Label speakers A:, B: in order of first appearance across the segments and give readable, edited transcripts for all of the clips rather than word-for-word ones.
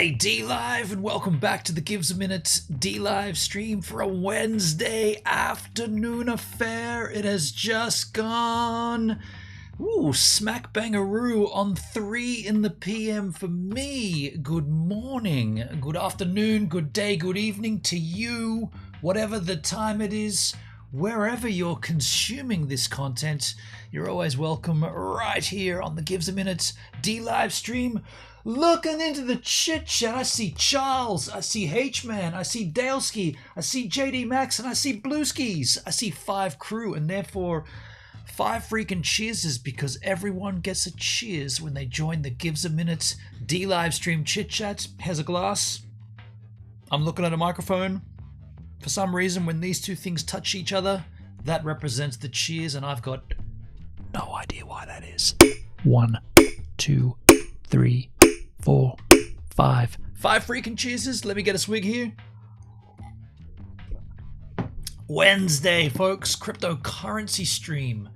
A: G'day D-Live and welcome back to the Gives a Minute D-Live stream for a Wednesday afternoon affair. It has just gone smack bangaroo on 3 in the PM for me. Good morning, good afternoon, good day, good evening to you, whatever the time it is, wherever you're consuming this content. You're always welcome right here on the Gives a Minute D-Live stream. Looking into the chit chat, I see Charles, I see H-Man, I see Daleski, I see JD Max, and I see Blueskis. I see 5 crew, and therefore 5 freaking cheerses, because everyone gets a cheers when they join the Gives a Minute D-Live stream chit chat. Has a glass. I'm looking at a microphone. For some reason, when these two things touch each other, that represents the cheers, and I've got no idea why that is. 1, 2, 3, 4, 5. 5 freaking cheerses. Let me get a swig here. Wednesday, folks. Cryptocurrency stream.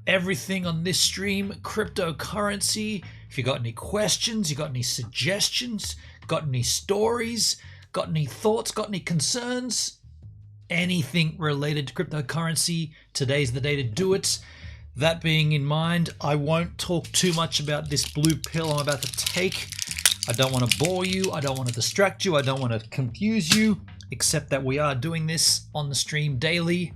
A: Everything on this stream, cryptocurrency. If you got any questions, you got any suggestions, got any stories, got any thoughts, got any concerns, anything related to cryptocurrency, today's the day to do it. That being in mind, I won't talk too much about this blue pill I'm about to take. I don't want to bore you, I don't want to distract you, I don't want to confuse you, except that we are doing this on the stream daily.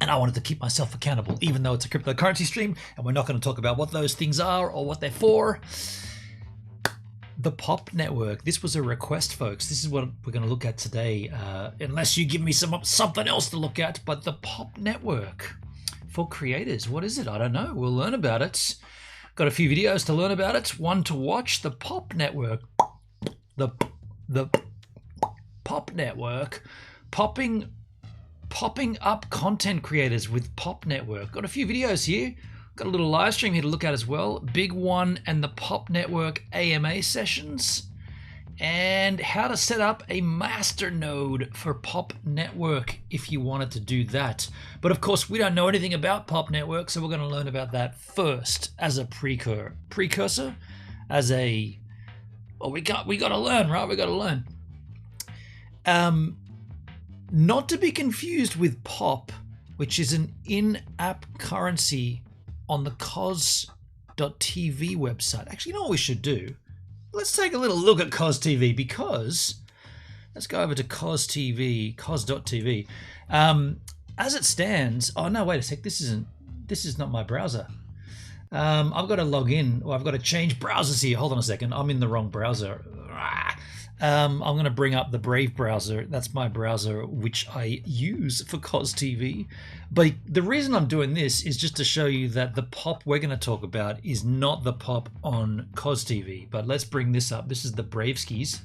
A: And I wanted to keep myself accountable, even though it's a cryptocurrency stream, and we're not going to talk about what those things are or what they're for. The POP network. This was a request, folks. This is what we're going to look at today, unless you give me something else to look at. But the POP network for creators. What is it? I don't know. We'll learn about it. Got a few videos to learn about it. One to watch. The POP network. The POP network. Popping up content creators with POP network. Got a few videos here. Got a little live stream here to look at as well. Big One and the POP Network AMA sessions. And how to set up a Masternode for POP Network if you wanted to do that. But of course, we don't know anything about POP Network, so we're going to learn about that first as a precursor, as a... Well, we got to learn, right? We got to learn. Not to be confused with POP, which is an in-app currency on the cos.tv website. Actually, you know what we should do? Let's take a little look at cos.tv, because let's go over to cos.tv. As it stands, oh no, wait a sec. This is not my browser. I've got to log in, or I've got to change browsers here. Hold on a second. I'm in the wrong browser. I'm going to bring up the Brave browser. That's my browser, which I use for cos.tv. But the reason I'm doing this is just to show you that the POP we're going to talk about is not the POP on cos.tv. But let's bring this up. This is the Braveskis.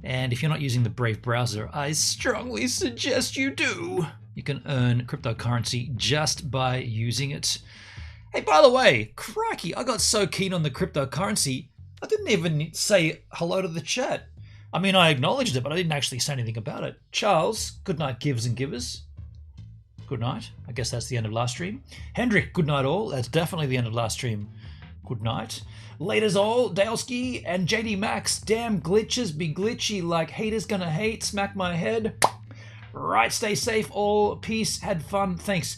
A: And if you're not using the Brave browser, I strongly suggest you do. You can earn cryptocurrency just by using it. Hey, by the way, crikey, I got so keen on the cryptocurrency, I didn't even say hello to the chat. I mean, I acknowledged it, but I didn't actually say anything about it. Charles, good night, givers and givers. Good night. I guess that's the end of last stream. Hendrik, good night all. That's definitely the end of last stream. Good night. Laters all, Daleski and JD Max. Damn glitches be glitchy like haters gonna hate. Smack my head. Right, stay safe all. Peace, had fun. Thanks.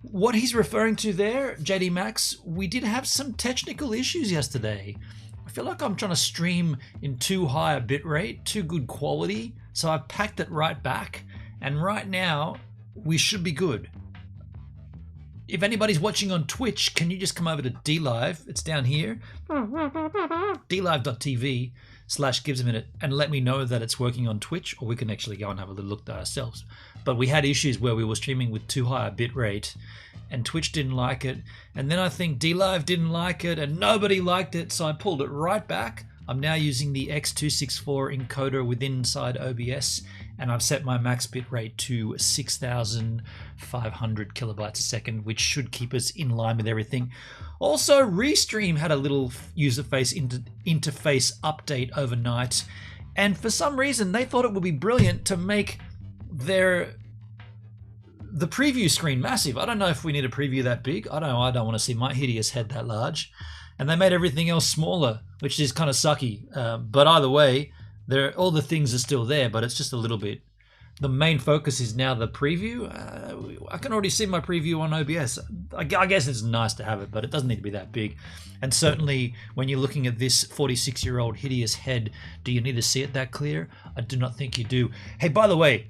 A: What he's referring to there, JD Max, we did have some technical issues yesterday. I feel like I'm trying to stream in too high a bitrate, too good quality, so I've packed it right back, and right now we should be good. If anybody's watching on Twitch, can you just come over to DLive? It's down here, dlive.tv/givesaminute, and let me know that it's working on Twitch, or we can actually go and have a little look at ourselves. But we had issues where we were streaming with too high a bitrate, and Twitch didn't like it, and then I think DLive didn't like it, and nobody liked it, so I pulled it right back. I'm now using the X264 encoder within inside OBS, and I've set my max bitrate to 6,500 kilobytes a second, which should keep us in line with everything. Also, Restream had a little user interface update overnight, and for some reason they thought it would be brilliant to make the preview screen massive. I don't know if we need a preview that big. I don't want to see my hideous head that large. and they made everything else smaller, which is kind of sucky. But either way, all the things are still there, but it's just a little bit. The main focus is now the preview. I can already see my preview on OBS. I guess it's nice to have it, but it doesn't need to be that big. And certainly when you're looking at this 46-year-old hideous head, do you need to see it that clear? I do not think you do. Hey, by the way,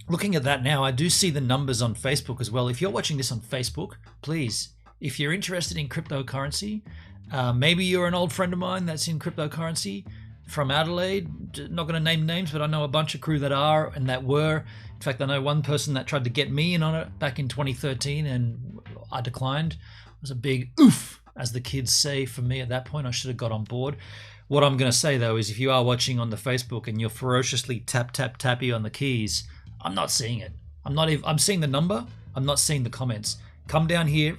A: looking at that now, I do see the numbers on Facebook as well. If you're watching this on Facebook, please, if you're interested in cryptocurrency, maybe you're an old friend of mine that's in cryptocurrency, from Adelaide, not going to name names, but I know a bunch of crew that are and that were. In fact, I know one person that tried to get me in on it back in 2013 and I declined. It was a big oof, as the kids say, for me at that point. I should have got on board. What I'm going to say, though, is if you are watching on the Facebook and you're ferociously tappy on the keys, I'm not seeing it. I'm seeing the number. I'm not seeing the comments. Come down here.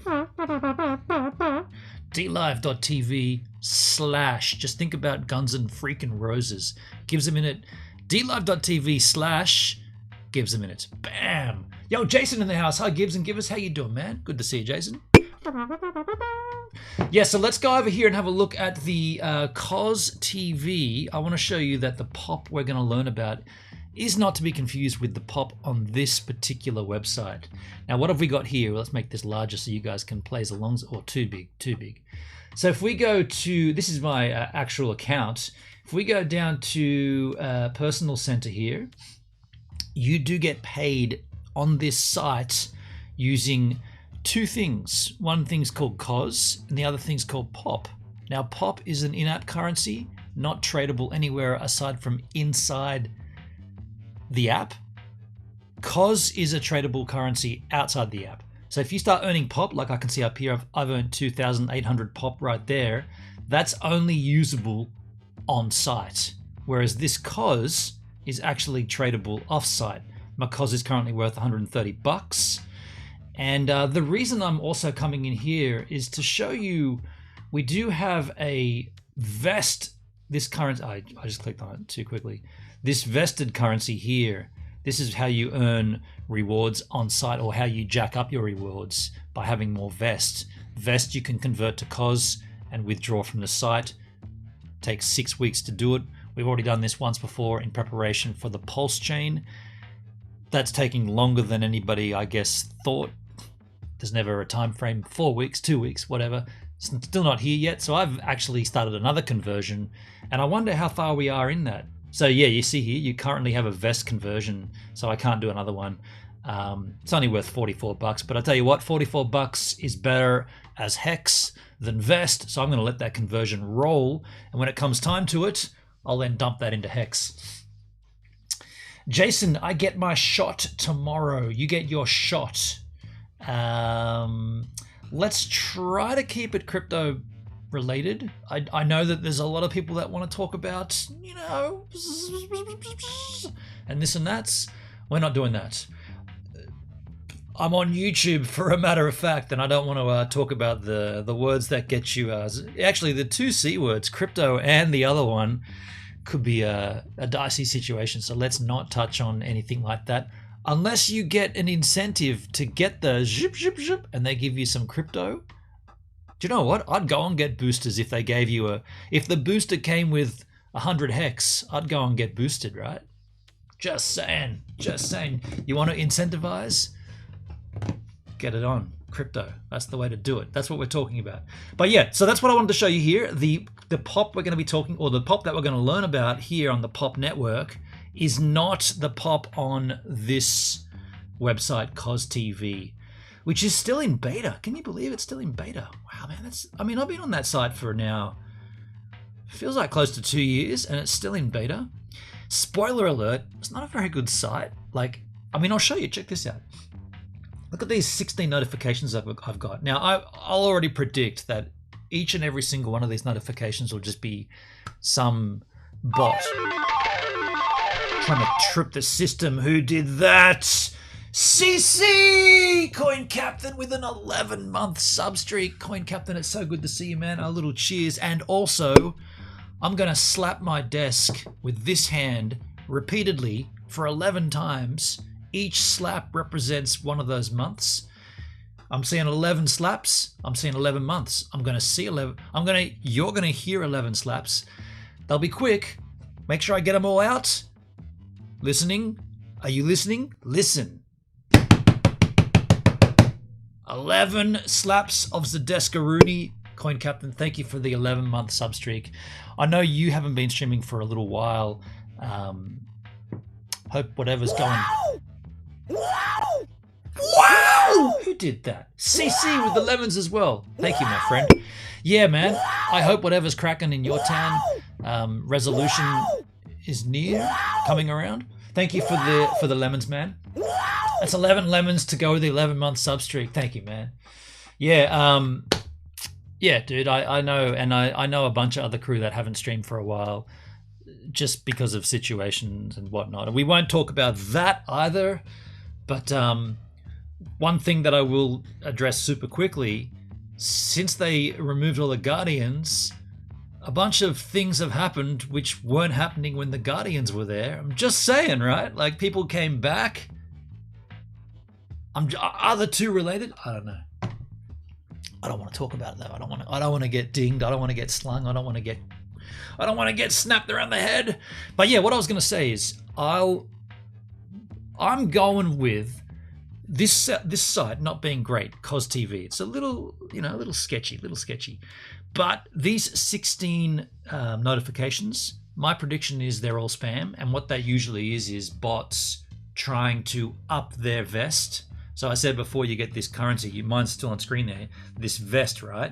A: DLive.tv/ just think about Guns and freaking Roses. Gives a minute. DLive.tv/ gives a minute. Bam. Yo, Jason in the house. Hi, Gibbs and Givers. How you doing, man? Good to see you, Jason. Yeah, so let's go over here and have a look at the COS TV. I want to show you that the pop we're going to learn about is not to be confused with the pop on this particular website. Now, what have we got here? Well, let's make this larger so you guys can play along, or too big. So if we go to, this is my actual account. If we go down to Personal Center here, you do get paid on this site using two things. One thing's called COS and the other thing's called POP. Now, POP is an in-app currency, not tradable anywhere aside from inside the app. COS is a tradable currency outside the app. So if you start earning POP, like I can see up here, I've earned 2,800 POP right there. That's only usable on site. Whereas this COS is actually tradable off site. My COS is currently worth 130 bucks. And the reason I'm also coming in here is to show you, we do have a vest, this currency, I just clicked on it too quickly. This vested currency here, this is how you earn rewards on site, or how you jack up your rewards by having more vest. Vest you can convert to COS and withdraw from the site. Takes 6 weeks to do it. We've already done this once before in preparation for the Pulse chain. That's taking longer than anybody, I guess, thought. There's never a time frame, 4 weeks, 2 weeks, whatever. It's still not here yet, so I've actually started another conversion, and I wonder how far we are in that. So yeah, you see here, you currently have a vest conversion, so I can't do another one. It's only worth 44 bucks, but I tell you what, 44 bucks is better as hex than vest, so I'm going to let that conversion roll, and when it comes time to it, I'll then dump that into hex. Jason, I get my shot tomorrow. You get your shot. Let's try to keep it crypto related. I know that there's a lot of people that want to talk about, you know, and this and that. We're not doing that. I'm on YouTube, for a matter of fact, and I don't want to talk about the words that get you. Actually, the two C words, crypto and the other one, could be a dicey situation. So let's not touch on anything like that. Unless you get an incentive to get the zip, zip, zip, and they give you some crypto. Do you know what? I'd go and get boosters if they gave you if the booster came with 100 hex, I'd go and get boosted, right? Just saying. You want to incentivize? Get it on. Crypto. That's the way to do it. That's what we're talking about. But yeah, so that's what I wanted to show you here. The pop we're going to be talking, or the pop that we're going to learn about here on the pop network, is not the pop on this website, COS TV, which is still in beta. Can you believe it's still in beta? Wow, man, I've been on that site for now, feels like close to 2 years, and it's still in beta. Spoiler alert, it's not a very good site. I'll show you, check this out. Look at these 16 notifications I've got. Now, I'll already predict that each and every single one of these notifications will just be some bot trying to trip the system. Who did that? CC! Coin Captain with an 11-month sub streak. Coin Captain, it's so good to see you, man. A little cheers. And also, I'm going to slap my desk with this hand repeatedly for 11 times. Each slap represents one of those months. I'm seeing 11 slaps. I'm seeing 11 months. I'm going to see 11. You're going to hear 11 slaps. They'll be quick. Make sure I get them all out. Listening? Are you listening? Listen. 11 slaps of Zadescaruni. Coin Captain, thank you for the 11-month sub streak. I know you haven't been streaming for a little while. Hope whatever's going. Wow! Who did that? CC with the lemons as well. Thank you, my friend. Yeah, man. I hope whatever's cracking in your town. Resolution is near, coming around. Thank you for the lemons, man. That's 11 lemons to go with the 11-month sub streak. Thank you, man. Yeah, yeah, dude. I know, and I know a bunch of other crew that haven't streamed for a while, just because of situations and whatnot. And we won't talk about that either. But one thing that I will address super quickly, since they removed all the Guardians, a bunch of things have happened which weren't happening when the Guardians were there. I'm just saying, right? Like, people came back. Are the two related? I don't know. I don't want to talk about it though. I don't want to get dinged. I don't want to get slung. I don't want to get snapped around the head. But yeah, what I was going to say is I'm going with this site not being great, Cos TV. It's a little sketchy. But these 16 notifications, my prediction is they're all spam, and what that usually is bots trying to up their vest. So I said before, you get this currency, mine's still on screen there, this vest, right?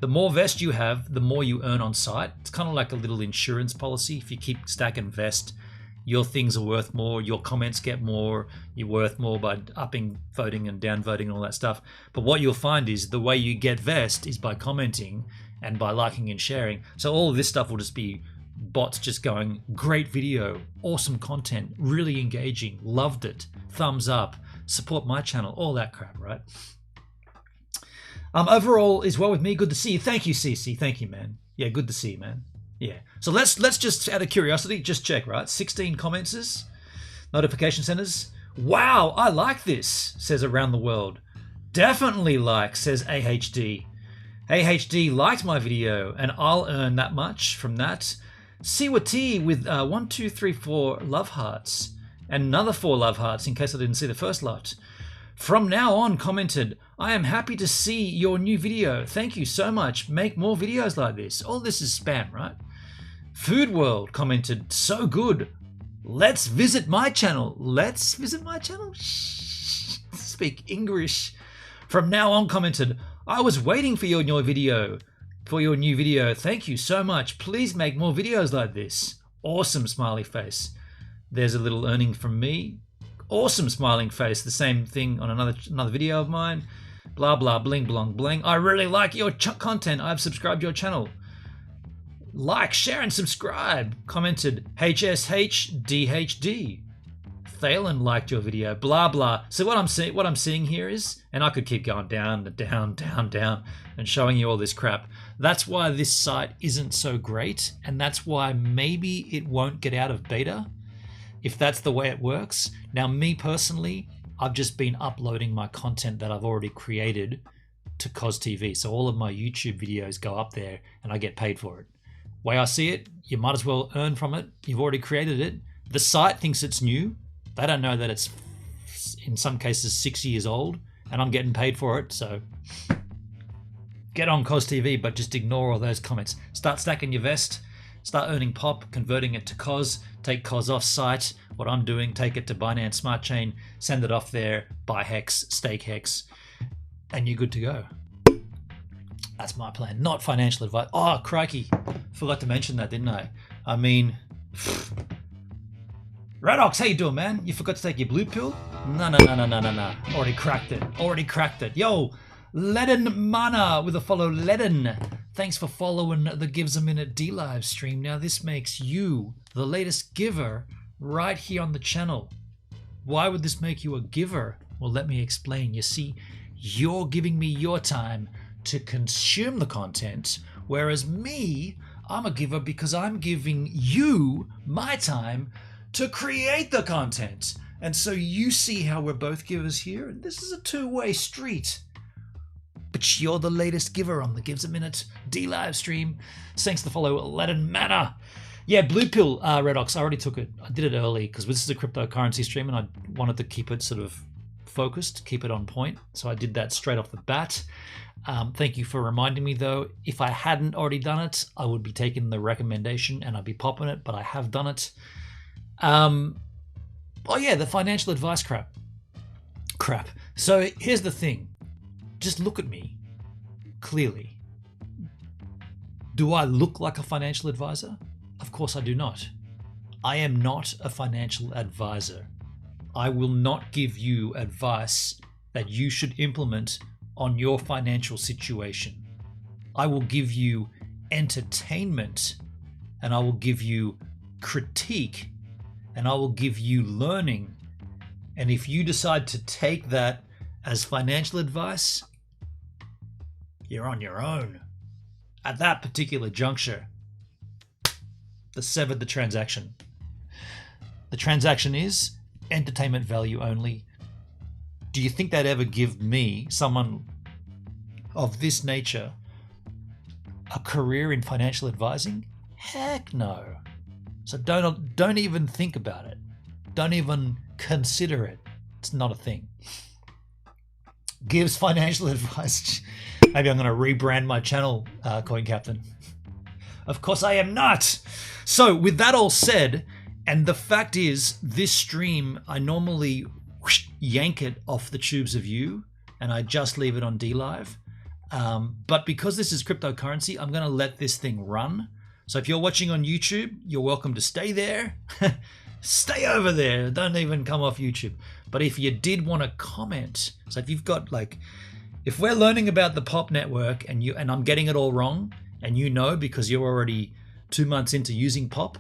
A: The more vest you have, the more you earn on site. It's kind of like a little insurance policy. If you keep stacking vest, your things are worth more, your comments get more, you're worth more by upping voting and down voting and all that stuff. But what you'll find is the way you get vest is by commenting and by liking and sharing. So all of this stuff will just be bots just going, great video, awesome content, really engaging, loved it, thumbs up, support my channel, all that crap, right? Overall is well with me. Good to see you. Thank you, CC. Thank you, man. Yeah, good to see you, man. Yeah. So let's just, out of curiosity, just check, right? 16 comments, notification centers. Wow, I like this, says Around the World. Definitely like, says AHD. AHD liked my video, and I'll earn that much from that. Siwa T with 1, 2, 3, 4 love hearts. And another 4 love hearts in case I didn't see the first lot. From now on commented, I am happy to see your new video. Thank you so much. Make more videos like this. All this is spam, right? Food World commented, so good. Let's visit my channel. Let's visit my channel? Shh. Speak English. From now on commented, I was waiting for your new video. Thank you so much. Please make more videos like this. Awesome smiley face. There's a little earning from me. Awesome smiling face. The same thing on another video of mine. Blah, blah, bling, blong, bling. I really like your content. I've subscribed to your channel. Like, share, and subscribe. Commented HSHDHD. Thalen liked your video. Blah, blah. So what I'm seeing here is, and I could keep going down, and showing you all this crap. That's why this site isn't so great, and that's why maybe it won't get out of beta, if that's the way it works. Now, me personally, I've just been uploading my content that I've already created to Cos TV. So all of my YouTube videos go up there and I get paid for it. Way I see it, you might as well earn from it. You've already created it. The site thinks it's new. They don't know that it's, in some cases, 6 years old, and I'm getting paid for it. So get on Cos TV, but just ignore all those comments. Start stacking your vest. Start earning pop, converting it to Cos, take Cos off site. What I'm doing, take it to Binance Smart Chain, send it off there, buy Hex, stake Hex, and you're good to go. That's my plan, not financial advice. Oh, crikey. Forgot to mention that, didn't I? I mean, Radox, how you doing, man? You forgot to take your blue pill? No. Already cracked it. Yo, Leden Mana with a follow. Leden, thanks for following the Gives a Minute D live stream. Now this makes you the latest giver right here on the channel. Why would this make you a giver? Well, let me explain. You see, you're giving me your time to consume the content, whereas me, I'm a giver because I'm giving you my time to create the content. And so you see how we're both givers here. And this is a two-way street. Twitch, you're the latest giver on the Gives a Minute D live stream. Thanks to follow Aladdin Manor. Yeah, Blue Pill, Redox, I already took it. I did it early because this is a cryptocurrency stream and I wanted to keep it sort of focused, keep it on point. So I did that straight off the bat. Thank you for reminding me though. If I hadn't already done it, I would be taking the recommendation and I'd be popping it, but I have done it. Oh yeah, the financial advice crap. So here's the thing. Just look at me clearly. Do I look like a financial advisor? Of course I do not. I am not a financial advisor. I will not give you advice that you should implement on your financial situation. I will give you entertainment and I will give you critique and I will give you learning. And if you decide to take that as financial advice, you're on your own. At that particular juncture, severed the transaction. The transaction is entertainment value only. Do you think they'd ever give me, someone of this nature, a career in financial advising? Heck no. So don't even think about it. Don't even consider it. It's not a thing. Gives financial advice. Maybe I'm going to rebrand my channel, Coin Captain. Of course I am not. So with that all said, and the fact is, this stream, I normally yank it off the tubes of you and I just leave it on DLive. But because this is cryptocurrency, I'm going to let this thing run. So if you're watching on YouTube, you're welcome to stay there. Stay over there. Don't even come off YouTube. But if you did want to comment, so if you've got if we're learning about the Pop network and I'm getting it all wrong, and you know because you're already 2 months into using Pop,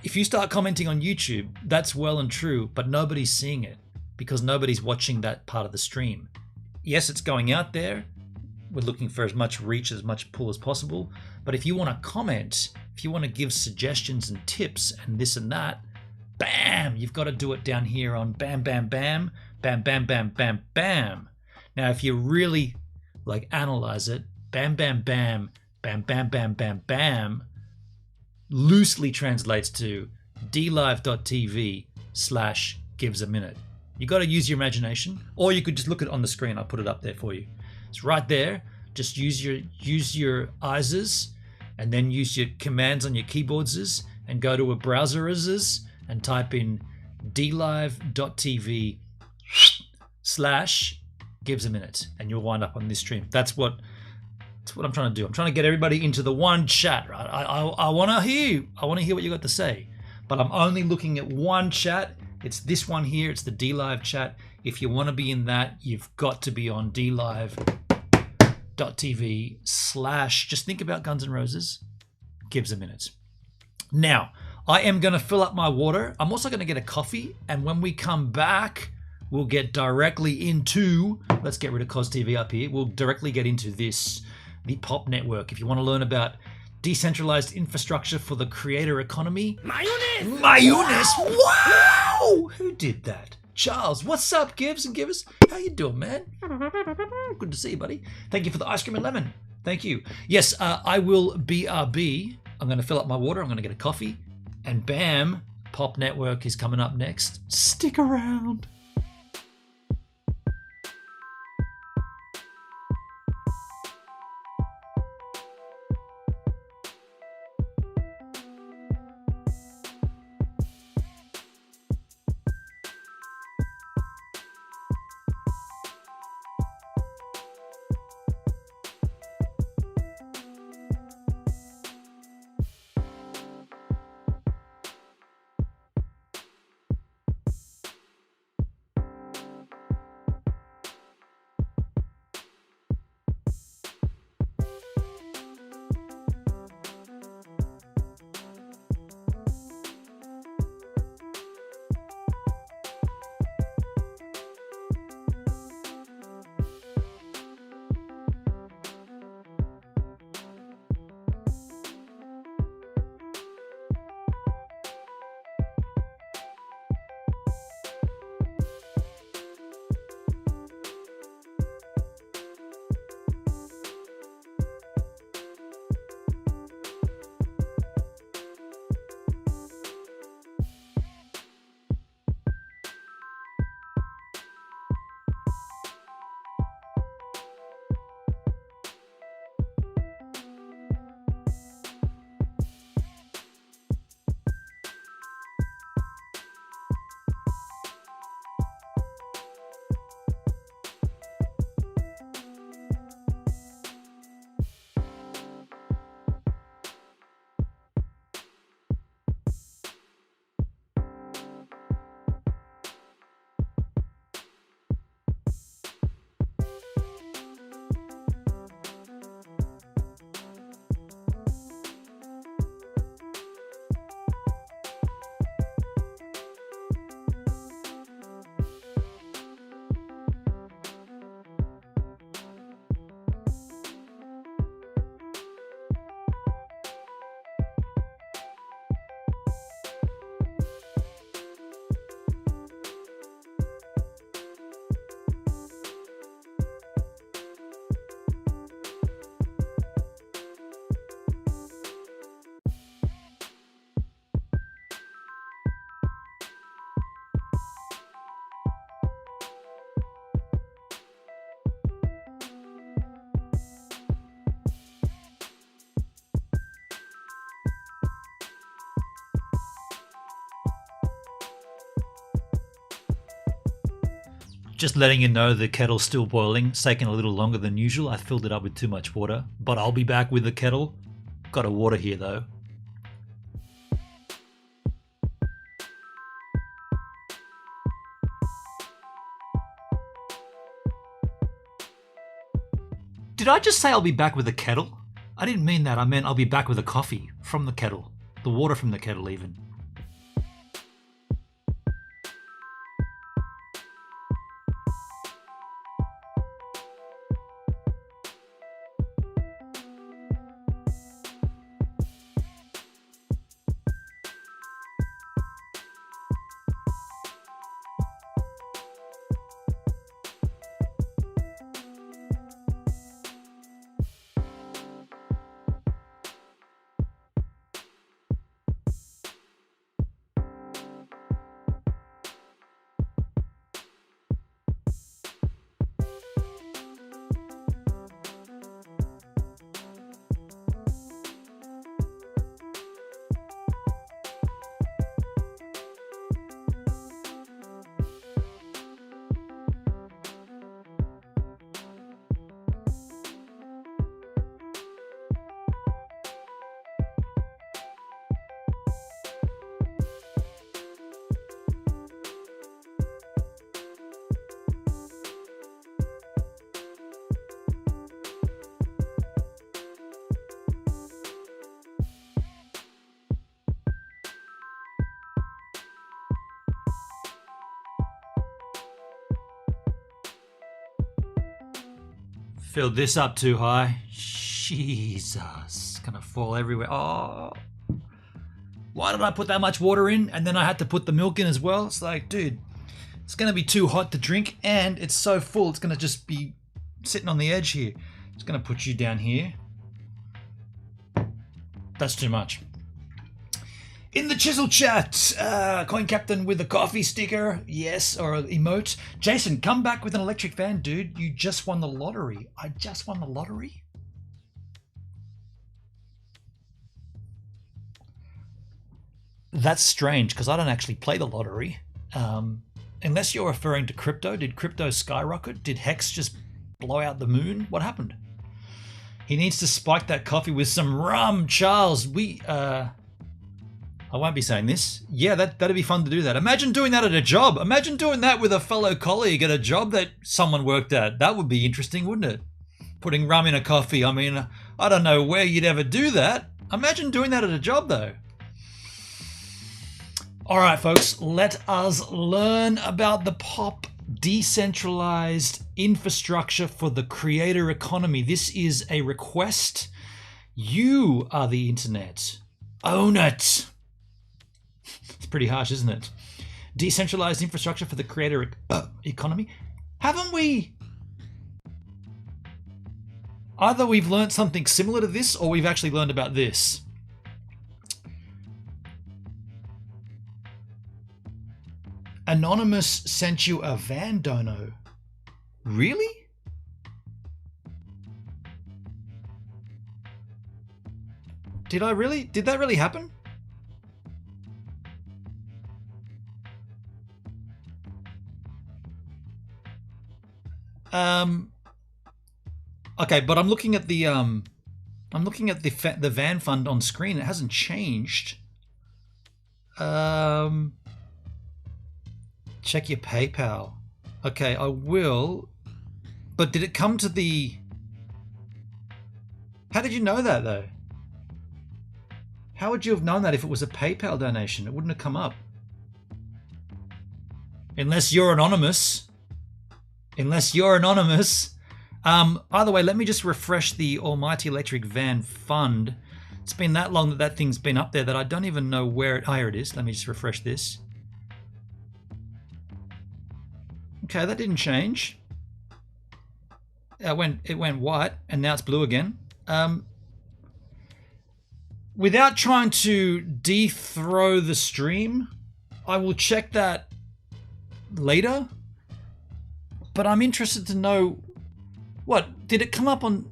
A: if you start commenting on YouTube, that's well and true, but nobody's seeing it because nobody's watching that part of the stream. Yes, it's going out there. We're looking for as much reach, as much pull as possible. But if you want to comment, if you want to give suggestions and tips and this and that, bam, you've got to do it down here on bam, bam, bam, bam, bam, bam, bam, bam. Now, if you really analyze it, bam, bam, bam, bam, bam, bam, bam, bam, loosely translates to dlive.tv/givesaminute. You got to use your imagination, or you could just look at it on the screen. I'll put it up there for you. It's right there. Just use your eyes and then use your commands on your keyboards and go to a browser and type in dlive.tv/givesaminute and you'll wind up on this stream. That's what I'm trying to do. I'm trying to get everybody into the one chat, right? I want to hear you. I want to hear what you got to say. But I'm only looking at one chat. It's this one here. It's the DLive chat. If you want to be in that, you've got to be on dlive.tv/ just think about Guns N' Roses, Gives a Minute. Now, I am going to fill up my water. I'm also going to get a coffee. And when we come back, we'll get directly into, let's get rid of Cos TV up here. We'll directly get into this, the Pop network. If you want to learn about decentralized infrastructure for the creator economy. Mayonnaise! Wow! Who did that? Charles. What's up, Gives and Givers? How you doing, man? Good to see you, buddy. Thank you for the ice cream and lemon. Thank you. Yes, I will BRB. I'm going to fill up my water. I'm going to get a coffee. And bam, Pop Network is coming up next. Stick around. Just letting you know the kettle's still boiling. It's taking a little longer than usual. I filled it up with too much water, but I'll be back with the kettle. Got a water here though. Did I just say I'll be back with a kettle? I didn't mean that. I meant I'll be back with a coffee from the kettle. The water from the kettle even. Filled this up too high. Jesus. Gonna fall everywhere. Oh. Why did I put that much water in? And then I had to put the milk in as well. It's like, dude, it's gonna be too hot to drink and it's so full. It's gonna just be sitting on the edge here. It's gonna put you down here. That's too much. In the chisel chat, Coin Captain with a coffee sticker, yes, or emote. Jason, come back with an electric fan, dude. You just won the lottery. I just won the lottery? That's strange, because I don't actually play the lottery. Unless you're referring to crypto. Did crypto skyrocket? Did Hex just blow out the moon? What happened? He needs to spike that coffee with some rum, Charles. I won't be saying this. Yeah, that'd be fun to do that. Imagine doing that at a job. Imagine doing that with a fellow colleague at a job that someone worked at. That would be interesting, wouldn't it? Putting rum in a coffee. I mean, I don't know where you'd ever do that. Imagine doing that at a job, though. All right, folks, let us learn about the POP decentralized infrastructure for the creator economy. This is a request. You are the internet. Own it. It's pretty harsh, isn't it? Decentralized infrastructure for the creator economy. Haven't we? Either we've learned something similar to this or we've actually learned about this. Anonymous sent you a van dono. Really? Did I really? Did that really happen? Okay, but I'm looking at the the van fund on screen. It hasn't changed. Check your PayPal. Okay, I will. But did it come to the... How did you know that, though? How would you have known that if it was a PayPal donation? It wouldn't have come up. Unless you're anonymous. Unless you're anonymous. Either way, let me just refresh the Almighty Electric Van Fund. It's been that long that that thing's been up there that I don't even know where it... Oh, here it is. Let me just refresh this. Okay, that didn't change. It went white, and now it's blue again. Without trying to de-throw the stream, I will check that later. But I'm interested to know... What? Did it come up on...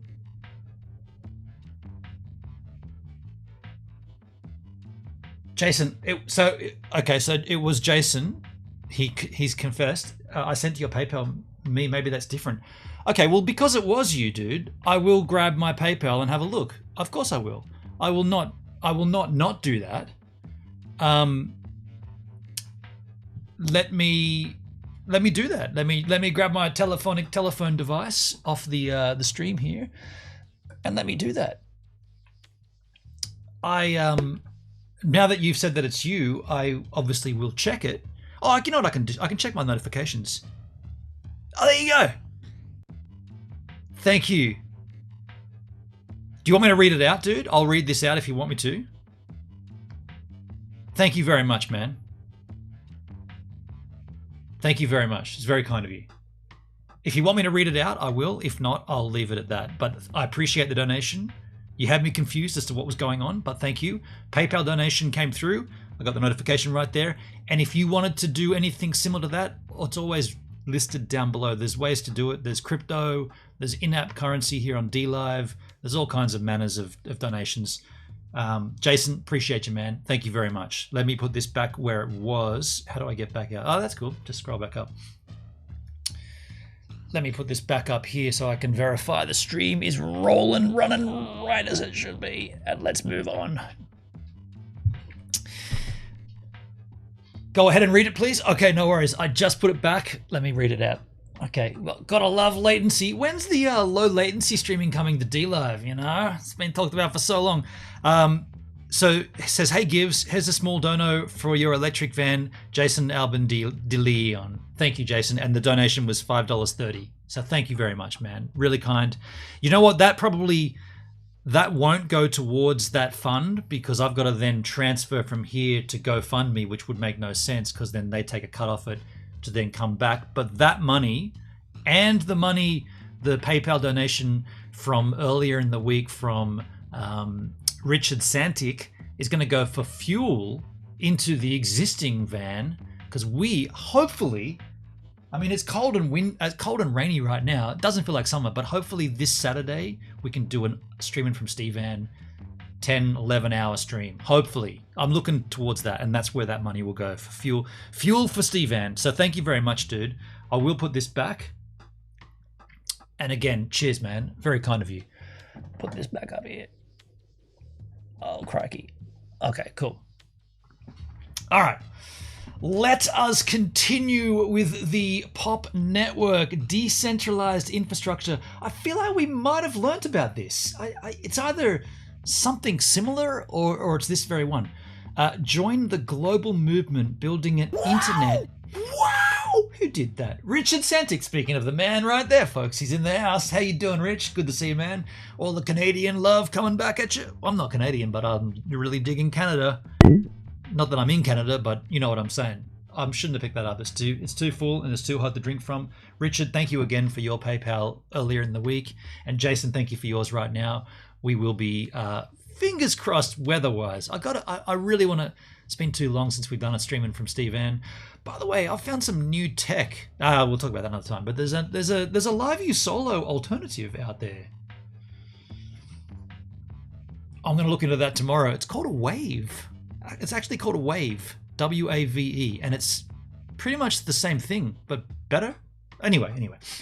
A: Jason, so it was Jason. He's confessed. I sent to your PayPal. Maybe that's different. Okay, well, because it was you, dude, I will grab my PayPal and have a look. Of course I will. I will not do that. Let me do that. Let me grab my telephone device off the stream here, and let me do that. Now that you've said that it's you, I obviously will check it. Oh, you know what I can do? I can check my notifications. Oh, there you go. Thank you. Do you want me to read it out, dude? I'll read this out if you want me to. Thank you very much, man. Thank you very much. It's very kind of you. If you want me to read it out, I will. If not, I'll leave it at that. But I appreciate the donation. You had me confused as to what was going on, but thank you. PayPal donation came through. I got the notification right there. And if you wanted to do anything similar to that, it's always listed down below. There's ways to do it. There's crypto. There's in-app currency here on DLive. There's all kinds of manners of donations. Jason, appreciate you, man. Thank you very much. Let me put this back where it was. How do I get back out? Oh, that's cool. Just scroll back up. Let me put this back up here so I can verify the stream is rolling, running right as it should be. And let's move on. Go ahead and read it, please. Okay, no worries. I just put it back. Let me read it out. Okay, well, gotta love latency. When's the low latency streaming coming to DLive, you know? It's been talked about for so long. So it says, hey Gibbs, here's a small dono for your electric van, Jason Albin de Leon. Thank you, Jason. And the donation was $5.30. So thank you very much, man. Really kind. You know what? That won't go towards that fund because I've got to then transfer from here to GoFundMe, which would make no sense because then they take a cut off it to then come back. But that money and the money, the PayPal donation from earlier in the week from Richard Santic is going to go for fuel into the existing van because we hopefully, I mean, it's cold and rainy right now. It doesn't feel like summer, but hopefully this Saturday we can do a streaming from Steve Van 10, 11 hour stream. Hopefully. I'm looking towards that, and that's where that money will go for fuel for Steve Van. So thank you very much, dude. I will put this back. And again, cheers, man. Very kind of you. Put this back up here. Oh, crikey. Okay, cool. All right. Let us continue with the POP network, decentralized infrastructure. I feel like we might have learnt about this. It's either something similar or it's this very one. Join the global movement building an internet. Wow! Who did that? Richard Santic, speaking of the man right there, folks. He's in the house. How you doing, Rich? Good to see you, man. All the Canadian love coming back at you. I'm not Canadian, but I'm really digging Canada. Not that I'm in Canada, but you know what I'm saying. I shouldn't have picked that up. It's too full and it's too hot to drink from. Richard, thank you again for your PayPal earlier in the week. And Jason, thank you for yours right now. We will be, fingers crossed, weather-wise. I really want to. It's been too long since we've done a streaming from Steve Ann. By the way, I've found some new tech. We'll talk about that another time. But there's a LiveU Solo alternative out there. I'm going to look into that tomorrow. It's called a Wave. It's actually called a Wave, W-A-V-E, and it's pretty much the same thing, but better. Anyway,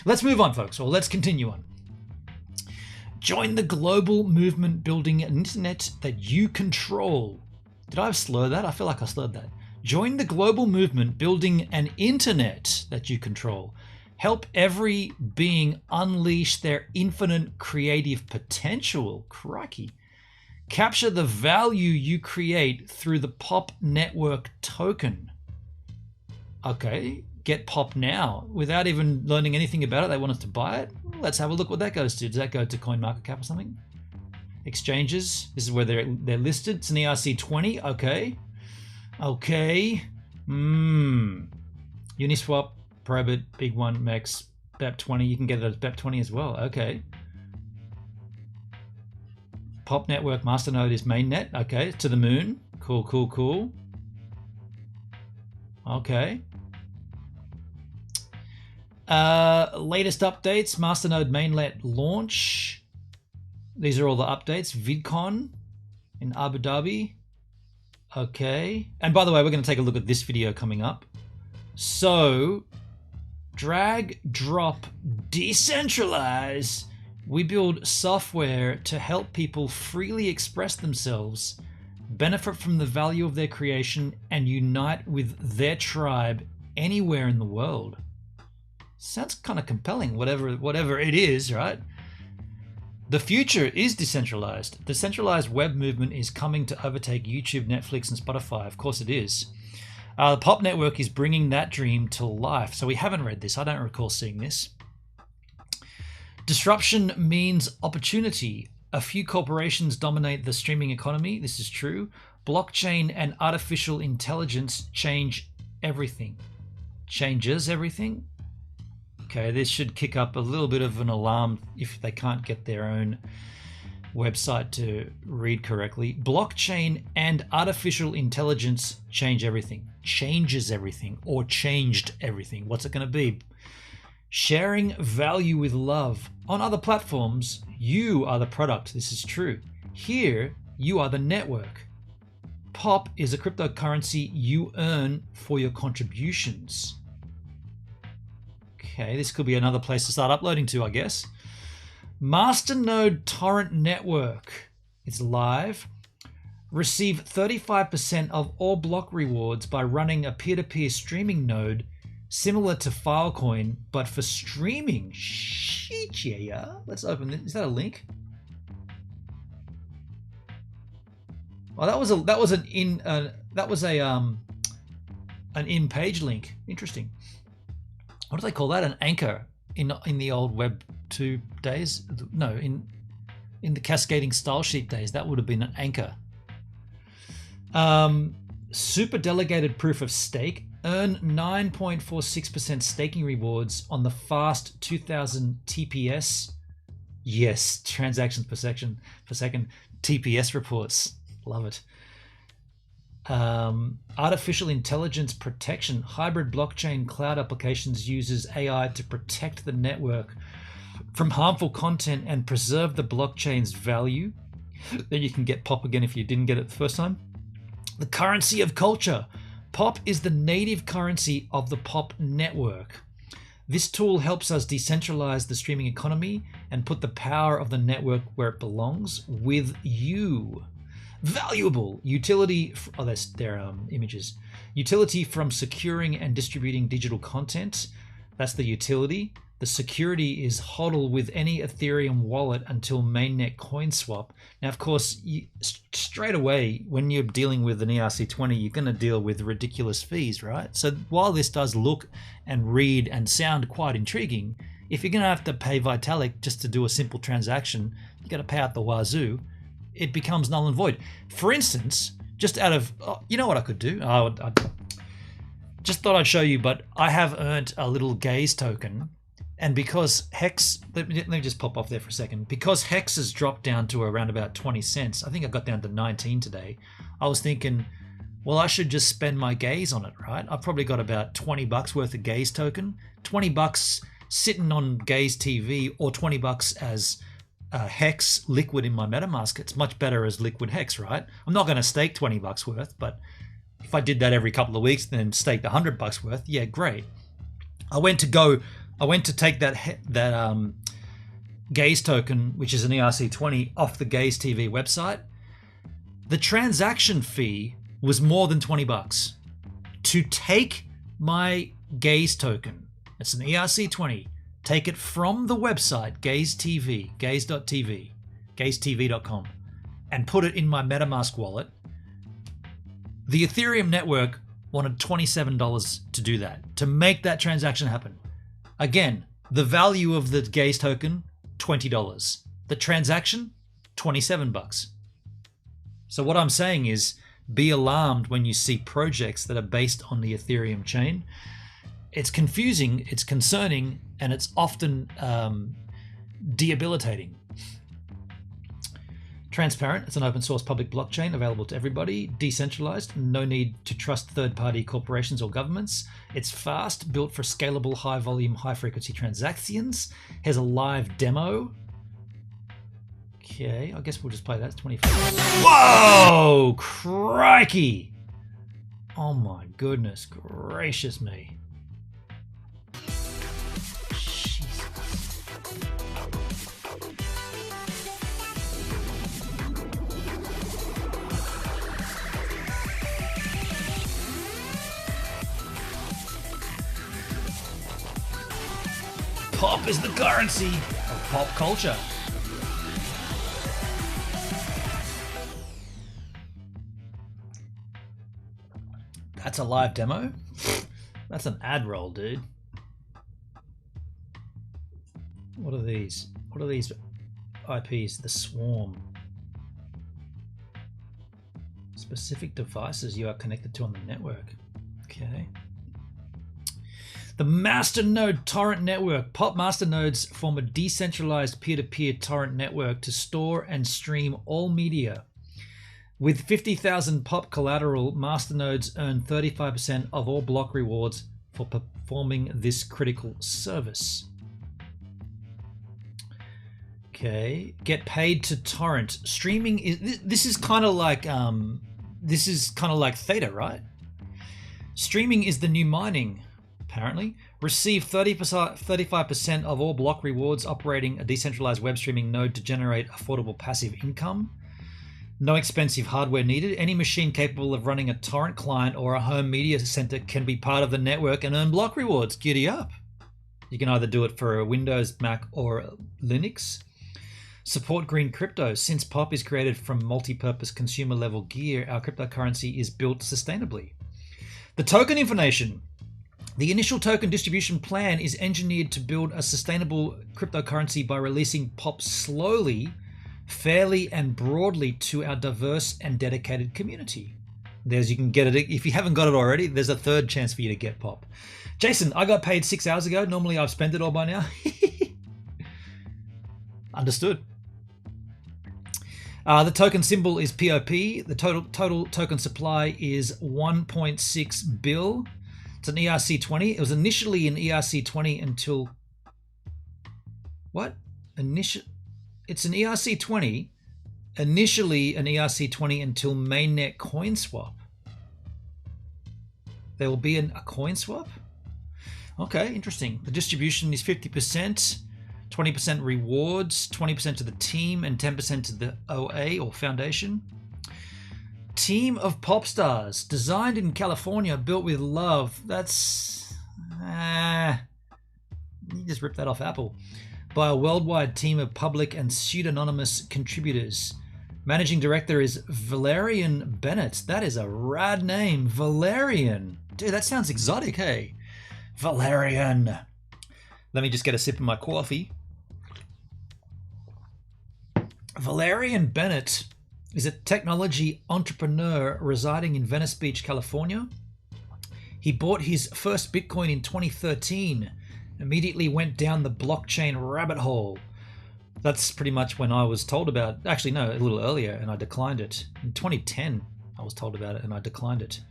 A: let's move on, folks, or let's continue on. Join the global movement building an internet that you control. Did I slur that? I feel like I slurred that. Join the global movement building an internet that you control. Help every being unleash their infinite creative potential. Crikey. Capture the value you create through the POP network token. Okay, get POP now. Without even learning anything about it, they want us to buy it. Let's have a look what that goes to. Does that go to CoinMarketCap or something? Exchanges. This is where they're listed. It's an ERC20. Okay. Uniswap, Probit, Big One, Mex, BEP20. You can get it as BEP20 as well. Okay. POP network Masternode is mainnet. Okay, to the moon. Cool. Okay. Latest updates. Masternode mainnet launch. These are all the updates. VidCon in Abu Dhabi. Okay. And by the way, we're going to take a look at this video coming up. So, Drag, drop, decentralize. We build software to help people freely express themselves, benefit from the value of their creation, and unite with their tribe anywhere in the world. Sounds kind of compelling, whatever it is, right? The future is decentralized. The centralized web movement is coming to overtake YouTube, Netflix, and Spotify. Of course it is. The Pop Network is bringing that dream to life. So we haven't read this. I don't recall seeing this. Disruption means opportunity. A few corporations dominate the streaming economy. This is true. Blockchain and artificial intelligence change everything. Changes everything? Okay, this should kick up a little bit of an alarm if they can't get their own website to read correctly. Blockchain and artificial intelligence change everything. Changes everything or changed everything. What's it going to be? Sharing value with love. On other platforms, you are the product. This is true. Here, you are the network. Pop is a cryptocurrency you earn for your contributions. Okay, this could be another place to start uploading to, I guess. Masternode Torrent Network is live. Receive 35% of all block rewards by running a peer-to-peer streaming node similar to Filecoin, but for streaming. Shit, yeah. Let's open this. Is that a link? Oh, that was an in-page link. Interesting. What do they call that? An anchor in the old Web 2 days? No, in the cascading style sheet days, that would have been an anchor. Super delegated proof of stake. Earn 9.46% staking rewards on the fast 2000 TPS. Yes, transactions per second. TPS reports. Love it. Artificial intelligence protection. Hybrid blockchain cloud applications uses AI to protect the network from harmful content and preserve the blockchain's value. Then you can get Pop again if you didn't get it the first time. The currency of culture. Pop is the native currency of the Pop network. This tool helps us decentralize the streaming economy and put the power of the network where it belongs, with you. Valuable utility. Oh, that's their images. Utility from securing and distributing digital content. That's the utility. The security is HODL with any Ethereum wallet until mainnet coin swap. Now, of course, straight away, when you're dealing with an ERC20, you're going to deal with ridiculous fees, right? So while this does look and read and sound quite intriguing, if you're going to have to pay Vitalik just to do a simple transaction, you got to pay out the wazoo. It becomes null and void. For instance, just out of, you know what I could do? I just thought I'd show you, but I have earned a little gaze token. And because Hex, let me just pop off there for a second. Because Hex has dropped down to around about 20 cents, I think I got down to 19 today. I was thinking, well, I should just spend my gaze on it, right? I've probably got about 20 bucks worth of gaze token, 20 bucks sitting on Gaze TV, or 20 bucks as Hex liquid in my Metamask. It's much better as liquid Hex, right? I'm not going to stake 20 bucks worth, but if I did that every couple of weeks, then stake 100 bucks worth, yeah, great. I went to take that Gaze token, which is an ERC20, off the Gaze TV website. The transaction fee was more than 20 bucks. To take my Gaze token, it's an ERC20, take it from the website, Gaze TV, gaze.tv, gazetv.com, and put it in my Metamask wallet. The Ethereum network wanted $27 to do that, to make that transaction happen. Again, the value of the Gaze token, $20. The transaction, 27 bucks. So what I'm saying is, be alarmed when you see projects that are based on the Ethereum chain. It's confusing, it's concerning, and it's often debilitating. Transparent, it's an open source public blockchain available to everybody. Decentralized, no need to trust third-party corporations or governments. It's fast, built for scalable, high-volume, high-frequency transactions. Here's a live demo. Okay, I guess we'll just play that. It's 25. Whoa! Crikey! Oh my goodness gracious me. Pop is the currency of pop culture. That's a live demo? That's an ad roll, dude. What are these? What are these IPs? The Swarm. Specific devices you are connected to on the network. Okay. The Masternode torrent network. Pop masternodes form a decentralized peer-to-peer torrent network to store and stream all media. With 50,000 pop collateral, masternodes earn 35% of all block rewards for performing this critical service. Okay, get paid to torrent. Streaming is this is kind of like Theta, right? Streaming is the new mining. Apparently, receive 35% of all block rewards operating a decentralized web streaming node to generate affordable passive income. No expensive hardware needed. Any machine capable of running a torrent client or a home media center can be part of the network and earn block rewards. Giddy up. You can either do it for a Windows, Mac, or Linux. Support green crypto. Since Pop is created from multi-purpose consumer level gear, our cryptocurrency is built sustainably. The token information. The initial token distribution plan is engineered to build a sustainable cryptocurrency by releasing Pop slowly, fairly, and broadly to our diverse and dedicated community. You can get it. If you haven't got it already, there's a third chance for you to get Pop. Jason, I got paid 6 hours ago. Normally I've spent it all by now. Understood. The token symbol is POP. The total token supply is 1.6 bill. It's an ERC20. It was initially an ERC20 until... What? It's an ERC20. Initially an ERC20 until mainnet coin swap. There will be a coin swap? Okay, interesting. The distribution is 50%, 20% rewards, 20% to the team, and 10% to the OA or foundation. Team of pop stars, designed in California, built with love. That's... you just ripped that off Apple. By a worldwide team of public and pseudonymous contributors. Managing director is Valerian Bennett. That is a rad name. Valerian. Dude, that sounds exotic, hey? Valerian. Let me just get a sip of my coffee. Valerian Bennett is a technology entrepreneur residing in Venice Beach, California. He bought his first Bitcoin in 2013, immediately went down the blockchain rabbit hole. That's pretty much when I was told about, actually no, a little earlier, and I declined it. In 2010, I was told about it and I declined it.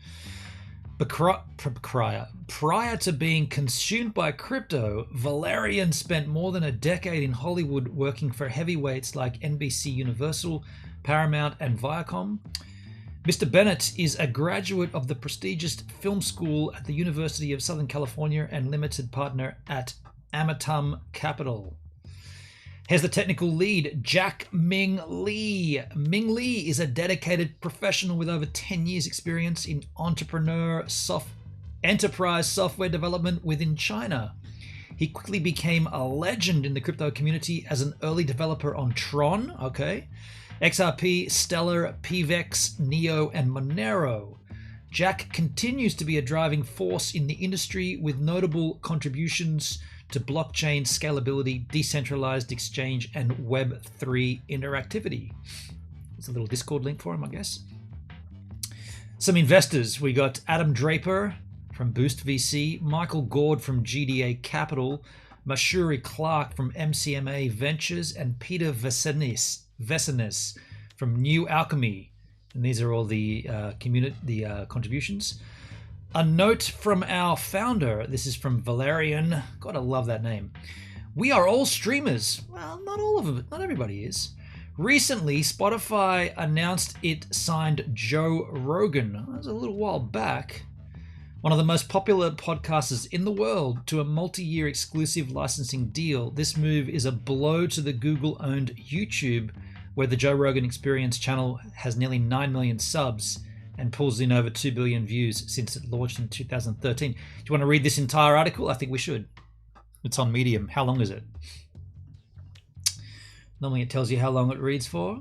A: But prior to being consumed by crypto, Valerian spent more than a decade in Hollywood working for heavyweights like NBC Universal, Paramount, and Viacom. Mr. Bennett is a graduate of the prestigious film school at the University of Southern California and limited partner at Untitled Capital. Here's the technical lead, Jack Ming Lee. Ming Lee is a dedicated professional with over 10 years experience in enterprise software development within China. He quickly became a legend in the crypto community as an early developer on Tron, XRP, Stellar, PVEX, Neo, and Monero. Jack continues to be a driving force in the industry with notable contributions to blockchain scalability, decentralized exchange, and Web3 interactivity. There's a little Discord link for him, I guess. Some investors. We got Adam Draper from Boost VC, Michael Gord from GDA Capital, Mashuri Clark from MCMA Ventures, and Peter Vesenis from New Alchemy. And these are all the contributions. A note from our founder. This is from Valerian. Gotta love that name. We are all streamers. Well, not all of them. Not everybody is. Recently, Spotify announced it signed Joe Rogan. That was a little while back. One of the most popular podcasters in the world, to a multi-year exclusive licensing deal. This move is a blow to the Google-owned YouTube, where the Joe Rogan Experience channel has nearly 9 million subs and pulls in over 2 billion views since it launched in 2013. Do you want to read this entire article? I think we should. It's on Medium. How long is it? Normally it tells you how long it reads for.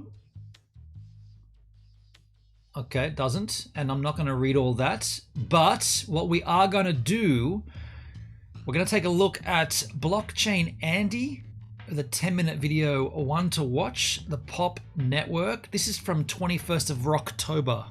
A: Okay, it doesn't. And I'm not going to read all that. But what we are going to do, we're going to take a look at Blockchain Andy, the 10-minute video, one to watch, the Pop Network. This is from 21st of October.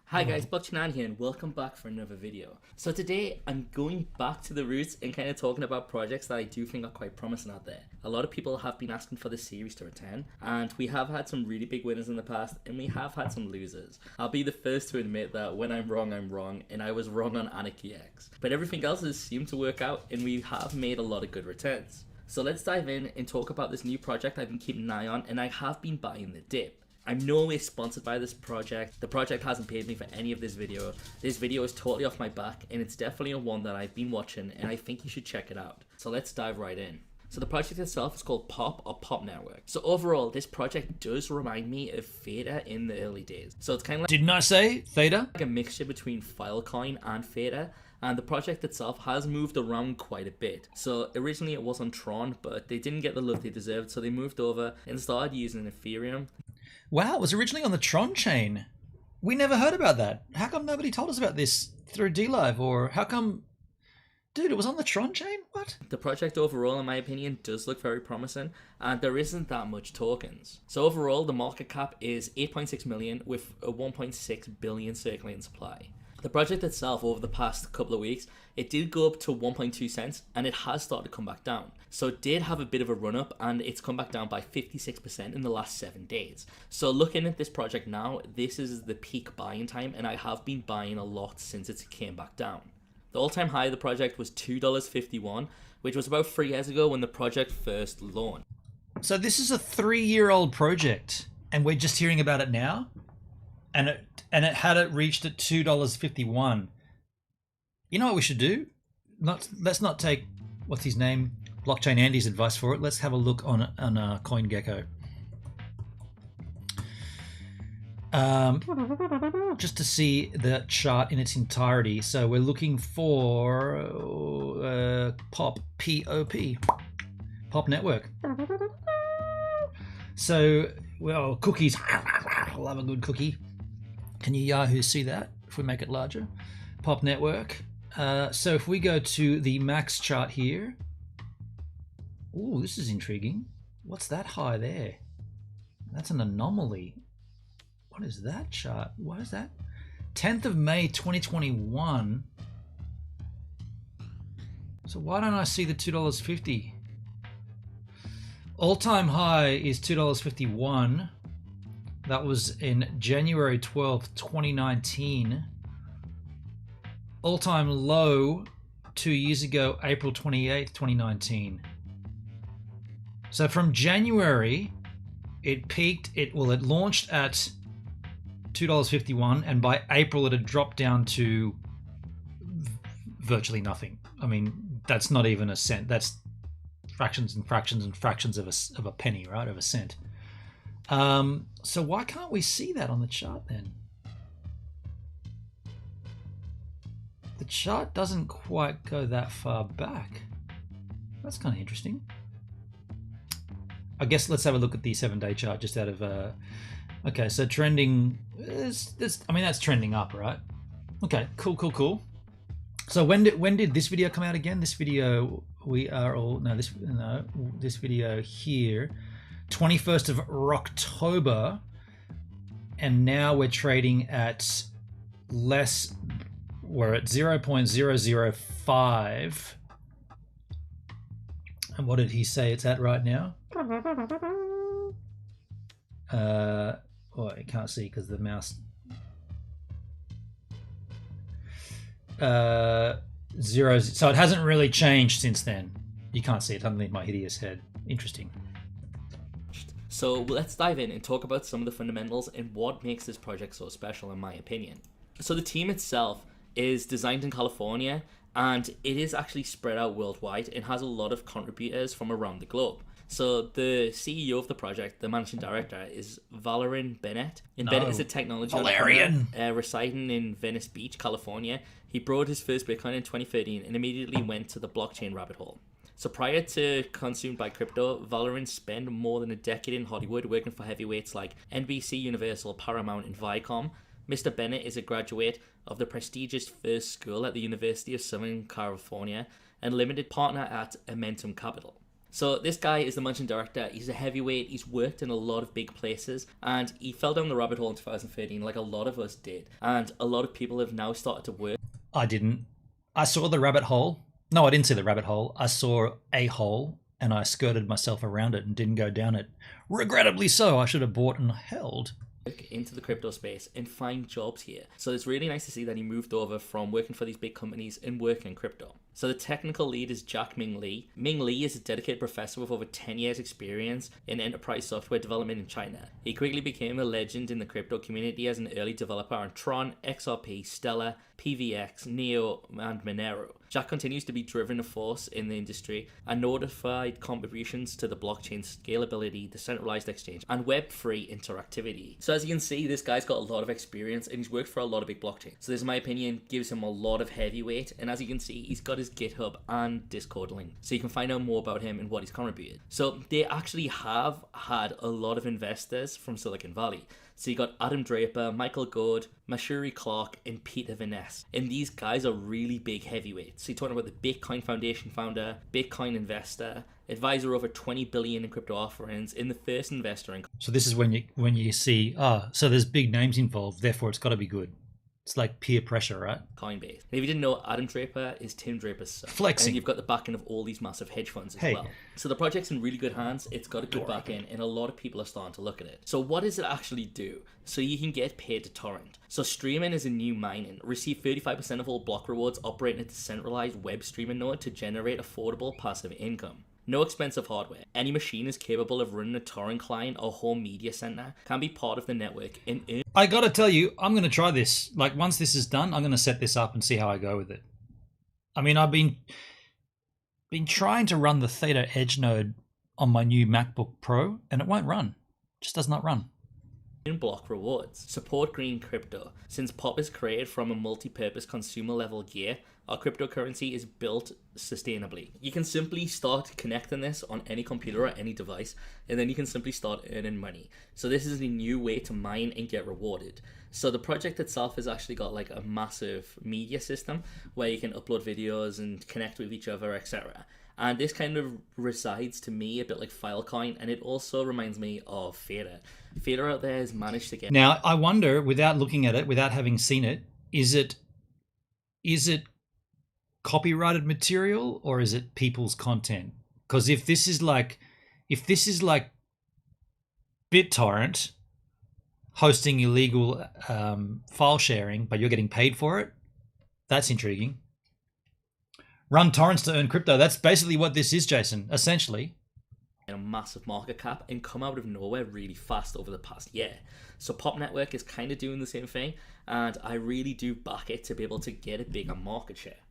B: Hi guys, Blockchain here and welcome back for another video. So today I'm going back to the roots and kind of talking about projects that I do think are quite promising out there. A lot of people have been asking for this series to return, and we have had some really big winners in the past and we have had some losers. I'll be the first to admit that when I'm wrong, and I was wrong on Anarchy X. But everything else has seemed to work out and we have made a lot of good returns. So let's dive in and talk about this new project I've been keeping an eye on, and I have been buying the dip. I'm no way sponsored by this project. The project hasn't paid me for any of this video. This video is totally off my back, and it's definitely a one that I've been watching, and I think you should check it out. So let's dive right in. So the project itself is called Pop or Pop Network. So overall, this project does remind me of Theta in the early days. So it's kind of like,
A: Didn't I say Theta?
B: like a mixture between Filecoin and Theta. And the project itself has moved around quite a bit. So originally it was on Tron, but they didn't get the love they deserved, so they moved over and started using Ethereum.
A: Wow, it was originally on the Tron chain. We never heard about that. How come nobody told us about this through DLive? Or how come... Dude, it was on the Tron chain? What?
B: The project overall, in my opinion, does look very promising, and there isn't that much tokens. So overall, the market cap is 8.6 million with a 1.6 billion circulating supply. The project itself, over the past couple of weeks, it did go up to 1.2 cents and it has started to come back down. So it did have a bit of a run up and it's come back down by 56% in the last 7 days. So looking at this project now, this is the peak buying time, and I have been buying a lot since it came back down. The all-time high of the project was $2.51, which was about 3 years ago when the project first launched.
A: So this is a 3-year-old project and we're just hearing about it now? And it had reached at $2.51. You know what we should do? Let's not take what's his name, Blockchain Andy's advice for it. Let's have a look on CoinGecko. Just to see the chart in its entirety. So we're looking for Pop P-O-P, Pop Network. So, well, cookies. I love a good cookie. Can you Yahoo see that if we make it larger? Pop Network. So if we go to the max chart here. Ooh, this is intriguing. What's that high there? That's an anomaly. What is that chart? What is that? 10th of May 2021. So why don't I see the $2.50? All-time high is $2.51. That was in January 12th, 2019. All-time low 2 years ago, April 28th, 2019. So from January, it peaked, it launched at $2.51, and by April it had dropped down to virtually nothing. I mean, that's not even a cent. That's fractions and fractions and fractions of a penny, right? Of a cent. So why can't we see that on the chart then? The chart doesn't quite go that far back. That's kind of interesting. I guess let's have a look at the 7-day chart just out of... okay, so trending... I mean, that's trending up, right? Okay, cool. So when did this video come out again? This video, this video here... 21st of October, and now we're trading at less, we're at 0.005. And what did he say it's at right now? Oh, I can't see because the mouse. Zero, so it hasn't really changed since then. You can't see it underneath my hideous head. Interesting.
B: So let's dive in and talk about some of the fundamentals and what makes this project so special in my opinion. So the team itself is designed in California, and it is actually spread out worldwide and has a lot of contributors from around the globe. So the CEO of the project, the managing director, is Valerian Bennett. And Bennett is a technology entrepreneur residing in Venice Beach, California. He brought his first Bitcoin in 2013 and immediately went to the blockchain rabbit hole. So prior to Consumed by Crypto, Valerian spent more than a decade in Hollywood working for heavyweights like NBC, Universal, Paramount, and Viacom. Mr. Bennett is a graduate of the prestigious First School at the University of Southern California and limited partner at Momentum Capital. So this guy is the managing director. He's a heavyweight. He's worked in a lot of big places, and he fell down the rabbit hole in 2013 like a lot of us did. And a lot of people have now started to work.
A: I didn't. I saw the rabbit hole. No, I didn't see the rabbit hole. I saw a hole, and I skirted myself around it and didn't go down it. Regrettably so. I should have bought and held
B: into the crypto space and find jobs here. So it's really nice to see that he moved over from working for these big companies and working in crypto. So the technical lead is Ming Lee. Ming Lee is a dedicated professor with over 10 years experience in enterprise software development in China. He quickly became a legend in the crypto community as an early developer on Tron, XRP, Stellar, PVX, Neo, and Monero. Jack continues to be driven a force in the industry and notified contributions to the blockchain scalability, decentralized exchange, and Web3 interactivity. So as you can see, this guy's got a lot of experience and he's worked for a lot of big blockchains. So this, in my opinion, gives him a lot of heavyweight. And as you can see, he's got his GitHub and Discord link, so you can find out more about him and what he's contributed. So they actually have had a lot of investors from Silicon Valley. So you got Adam Draper, Michael Gord, Mashuri Clark, and Peter Van Ness. And these guys are really big heavyweights. So you're talking about the Bitcoin Foundation founder, Bitcoin investor, advisor over 20 billion in crypto offerings, and the first investor in.
A: So this is when you see, so there's big names involved, therefore it's got to be good. It's like peer pressure, right?
B: Coinbase. And if you didn't know, Adam Draper is Tim Draper's son.
A: Flexing.
B: And you've got the backing of all these massive hedge funds as well. So the project's in really good hands. It's got a good backing, and a lot of people are starting to look at it. So what does it actually do? So you can get paid to torrent. So streaming is a new mining. Receive 35% of all block rewards operating a decentralized web streaming node to generate affordable passive income. No expensive hardware. Any machine is capable of running a torrent client or home media center, can be part of the network, and earn.
A: I gotta tell you, I'm gonna try this. Like, once this is done, I'm gonna set this up and see how I go with it. I mean, I've been trying to run the Theta Edge node on my new MacBook Pro, and it won't run. It just does not run.
B: Block rewards. Support green crypto. Since Pop is created from a multi-purpose consumer level gear, our cryptocurrency is built sustainably. You can simply start connecting this on any computer or any device, and then you can simply start earning money. So this is a new way to mine and get rewarded. So the project itself has actually got like a massive media system where you can upload videos and connect with each other, etc. And this kind of resides to me a bit like Filecoin, and it also reminds me of Theta. Theta out there has managed to get.
A: Now, I wonder, without looking at it, without having seen it, is it copyrighted material or is it people's content? Because if this is like BitTorrent hosting illegal file sharing, but you're getting paid for it, that's intriguing. Run torrents to earn crypto. That's basically what this is, Jason, essentially.
B: A massive market cap and come out of nowhere really fast over the past year. So Pop Network is kind of doing the same thing, and I really do back it to be able to get a bigger market share.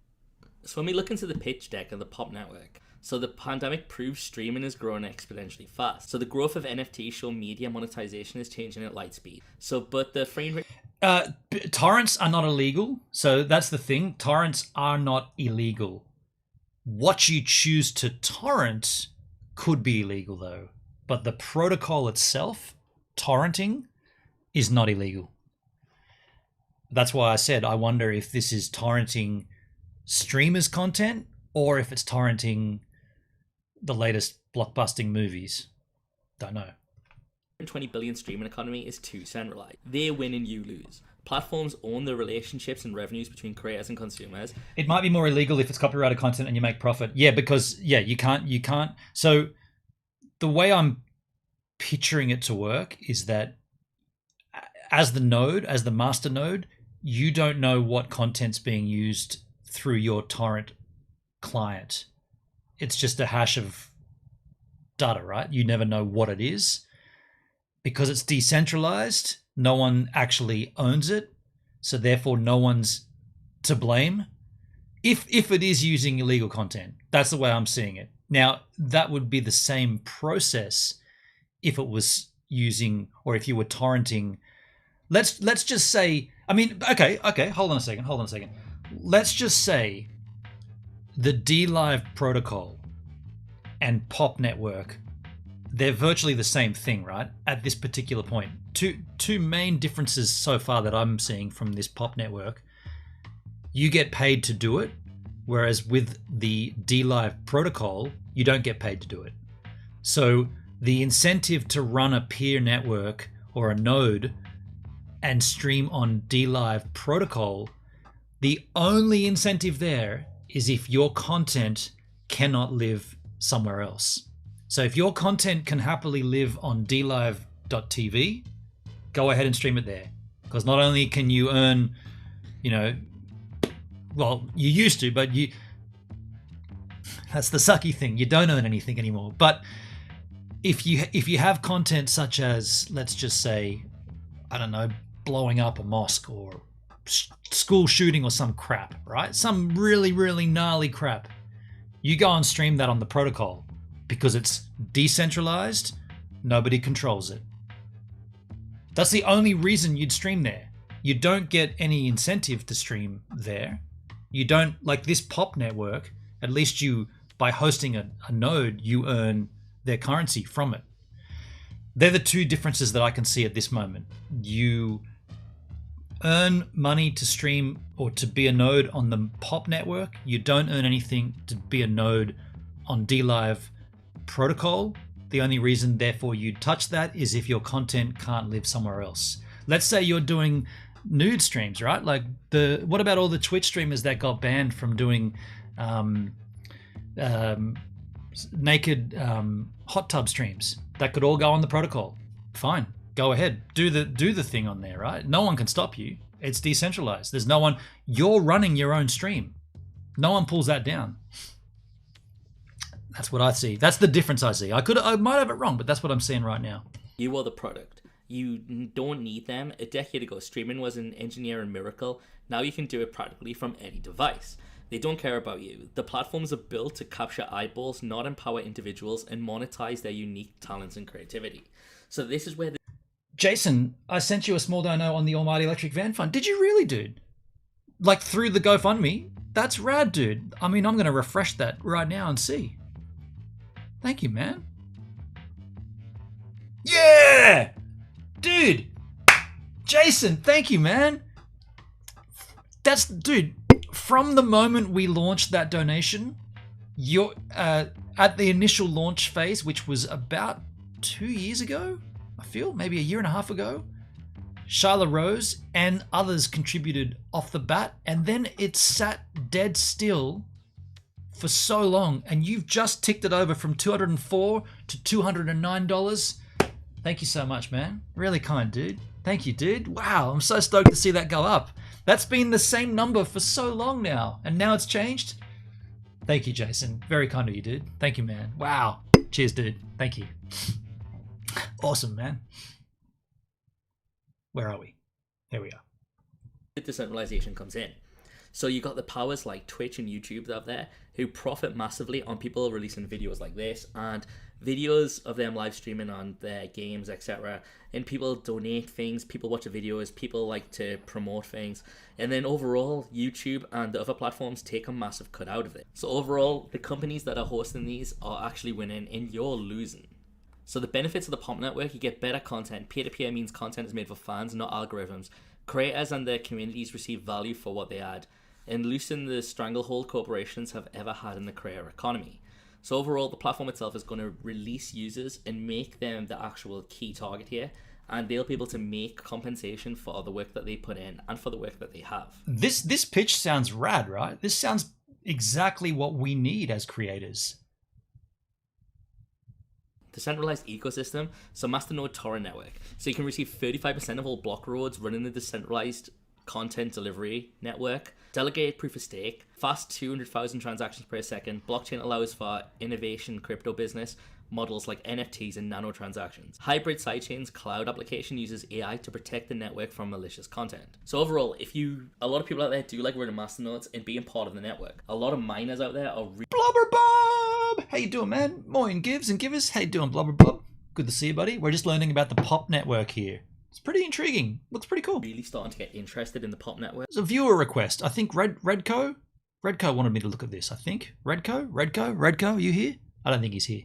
B: So when we look into the pitch deck of the Pop Network, so the pandemic proves streaming is growing exponentially fast. So the growth of NFT show media monetization is changing at light speed. So, but the frame rate...
A: torrents are not illegal. So that's the thing. Torrents are not illegal. What you choose to torrent could be illegal though. But the protocol itself, torrenting, is not illegal. That's why I said I wonder if this is torrenting streamers' content or if it's torrenting the latest blockbusting movies. Don't know.
B: 20 billion streaming economy is too centralized. They win and you lose. Platforms own the relationships and revenues between creators and consumers.
A: It might be more illegal if it's copyrighted content and you make profit. Yeah, because you can't. So the way I'm picturing it to work is that as the Masternode, you don't know what content's being used through your torrent client. It's just a hash of data, right? You never know what it is. Because it's decentralized, no one actually owns it, so therefore no one's to blame if it is using illegal content, that's the way I'm seeing it. Now, that would be the same process if it was using, or if you were torrenting. Let's just say, I mean, okay, hold on a second. Let's just say the DLive protocol and POP network, they're virtually the same thing, right? At this particular point. Two main differences so far that I'm seeing from this POP network. You get paid to do it, whereas with the DLive protocol, you don't get paid to do it. So the incentive to run a peer network or a node and stream on DLive protocol, the only incentive there is if your content cannot live somewhere else. So if your content can happily live on dlive.tv, go ahead and stream it there. Because not only can you earn, well, you used to, but that's the sucky thing. You don't earn anything anymore. But if you have content such as, let's just say, I don't know, blowing up a mosque or school shooting or some crap, right? Some really, really gnarly crap. You go and stream that on the protocol because it's decentralized. Nobody controls it. That's the only reason you'd stream there. You don't get any incentive to stream there. You don't, like this POP network, at least you, by hosting a node, you earn their currency from it. They're the two differences that I can see at this moment. You earn money to stream or to be a node on the POP network. You don't earn anything to be a node on DLive protocol. The only reason, therefore, you'd touch that is if your content can't live somewhere else. Let's say you're doing nude streams, right? Like what about all the Twitch streamers that got banned from doing naked hot tub streams? That could all go on the protocol. Fine, go ahead, do the thing on there, right? No one can stop you. It's decentralized. There's no one. You're running your own stream. No one pulls that down. That's what I see. That's the difference I see. I might have it wrong, but that's what I'm seeing right now.
B: You are the product. You don't need them. A decade ago, streaming was an engineering miracle. Now you can do it practically from any device. They don't care about you. The platforms are built to capture eyeballs, not empower individuals, and monetize their unique talents and creativity. So this is where
A: Jason, I sent you a small dono on the Almighty Electric Van Fund. Did you really, dude? Like through the GoFundMe? That's rad, dude. I mean, I'm going to refresh that right now and see. Thank you, man. Yeah! Dude! Jason, thank you, man. Dude, from the moment we launched that donation, you're at the initial launch phase, which was about 2 years ago, I feel, maybe a year and a half ago, Shyla Rose and others contributed off the bat, and then it sat dead still for so long, and you've just ticked it over from $204 to $209. Thank you so much, man. Really kind, dude. Thank you, dude. Wow, I'm so stoked to see that go up. That's been the same number for so long now, and now it's changed. Thank you, Jason. Very kind of you, dude. Thank you, man. Wow. Cheers, dude. Thank you. Awesome, man. Where are we? There we are.
B: Decentralization comes in. So you got the powers like Twitch and YouTube out there who profit massively on people releasing videos like this and videos of them live streaming on their games, etc. And people donate things, people watch the videos, people like to promote things. And then overall, YouTube and the other platforms take a massive cut out of it. So overall, the companies that are hosting these are actually winning and you're losing. So the benefits of the POP network, you get better content. Peer-to-peer means content is made for fans, not algorithms. Creators and their communities receive value for what they add, and loosen the stranglehold corporations have ever had in the creator economy. So overall, the platform itself is going to release users and make them the actual key target here, and they'll be able to make compensation for the work that they put in and for the work that they have.
A: This pitch sounds rad, right? This sounds exactly what we need as creators.
B: Decentralized ecosystem, so Masternode Torrent network. So you can receive 35% of all block rewards running the decentralized content delivery network. Delegated proof of stake, fast 200,000 transactions per second. Blockchain allows for innovation crypto business. models like NFTs and nanotransactions. Hybrid Sidechain's cloud application uses AI to protect the network from malicious content. So overall, a lot of people out there do like running masternodes and being part of the network. A lot of miners out there are
A: Blubber Bob! How you doing, man? Moin Gives and Givers. How you doing, Blubber Bob? Good to see you, buddy. We're just learning about the POP network here. It's pretty intriguing. Looks pretty cool.
B: really starting to get interested in the POP network.
A: It's a viewer request. I think Redco wanted me to look at this, I think. Redco, are you here? I don't think he's here.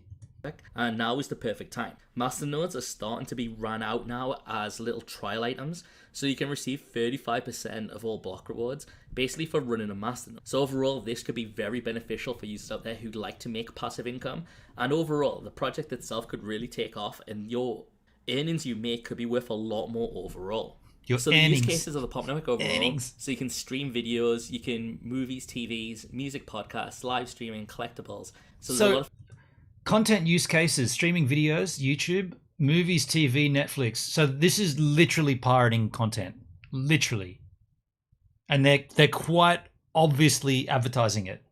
B: And now is the perfect time. Masternodes are starting to be run out now as little trial items, so you can receive 35% of all block rewards, basically for running a masternode. So overall, this could be very beneficial for users out there who'd like to make passive income, and overall, the project itself could really take off, and your earnings you make could be worth a lot more overall. So the use cases of the POP network overall, so you can stream videos, you can movies, TVs, music, podcasts, live streaming, collectibles. So there's a lot of
A: content use cases, streaming videos, YouTube, movies, TV, Netflix. So this is literally pirating content, literally. And they're quite obviously advertising it.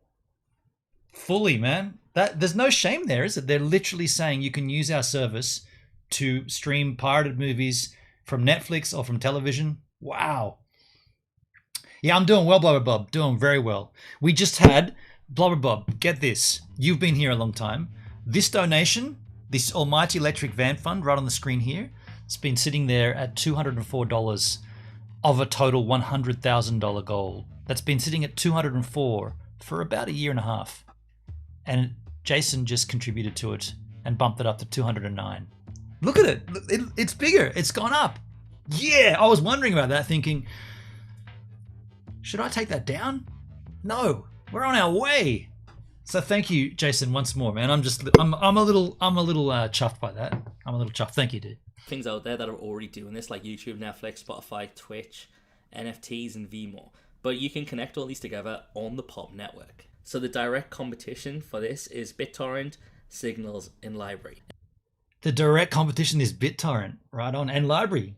A: Fully, man. There's no shame there, is it? They're literally saying you can use our service to stream pirated movies from Netflix or from television. Wow. Yeah, I'm doing well, Blubber Bob. Doing very well. We just had, Blubber Bob, get this. You've been here a long time. This donation, this almighty electric van fund right on the screen here, it's been sitting there at $204 of a total $100,000 goal. That's been sitting at $204 for about a year and a half. And Jason just contributed to it and bumped it up to $209. Look at it. It's bigger. It's gone up. Yeah, I was wondering about that, thinking, should I take that down? No, we're on our way. So thank you, Jason, once more, man. I'm a little chuffed by that. I'm a little chuffed. Thank you, dude.
B: Things out there that are already doing this, like YouTube, Netflix, Spotify, Twitch, NFTs, and VMore. But you can connect all these together on the POP network. So the direct competition for this is BitTorrent, Signals, and Library.
A: The direct competition is BitTorrent, right on, and Library,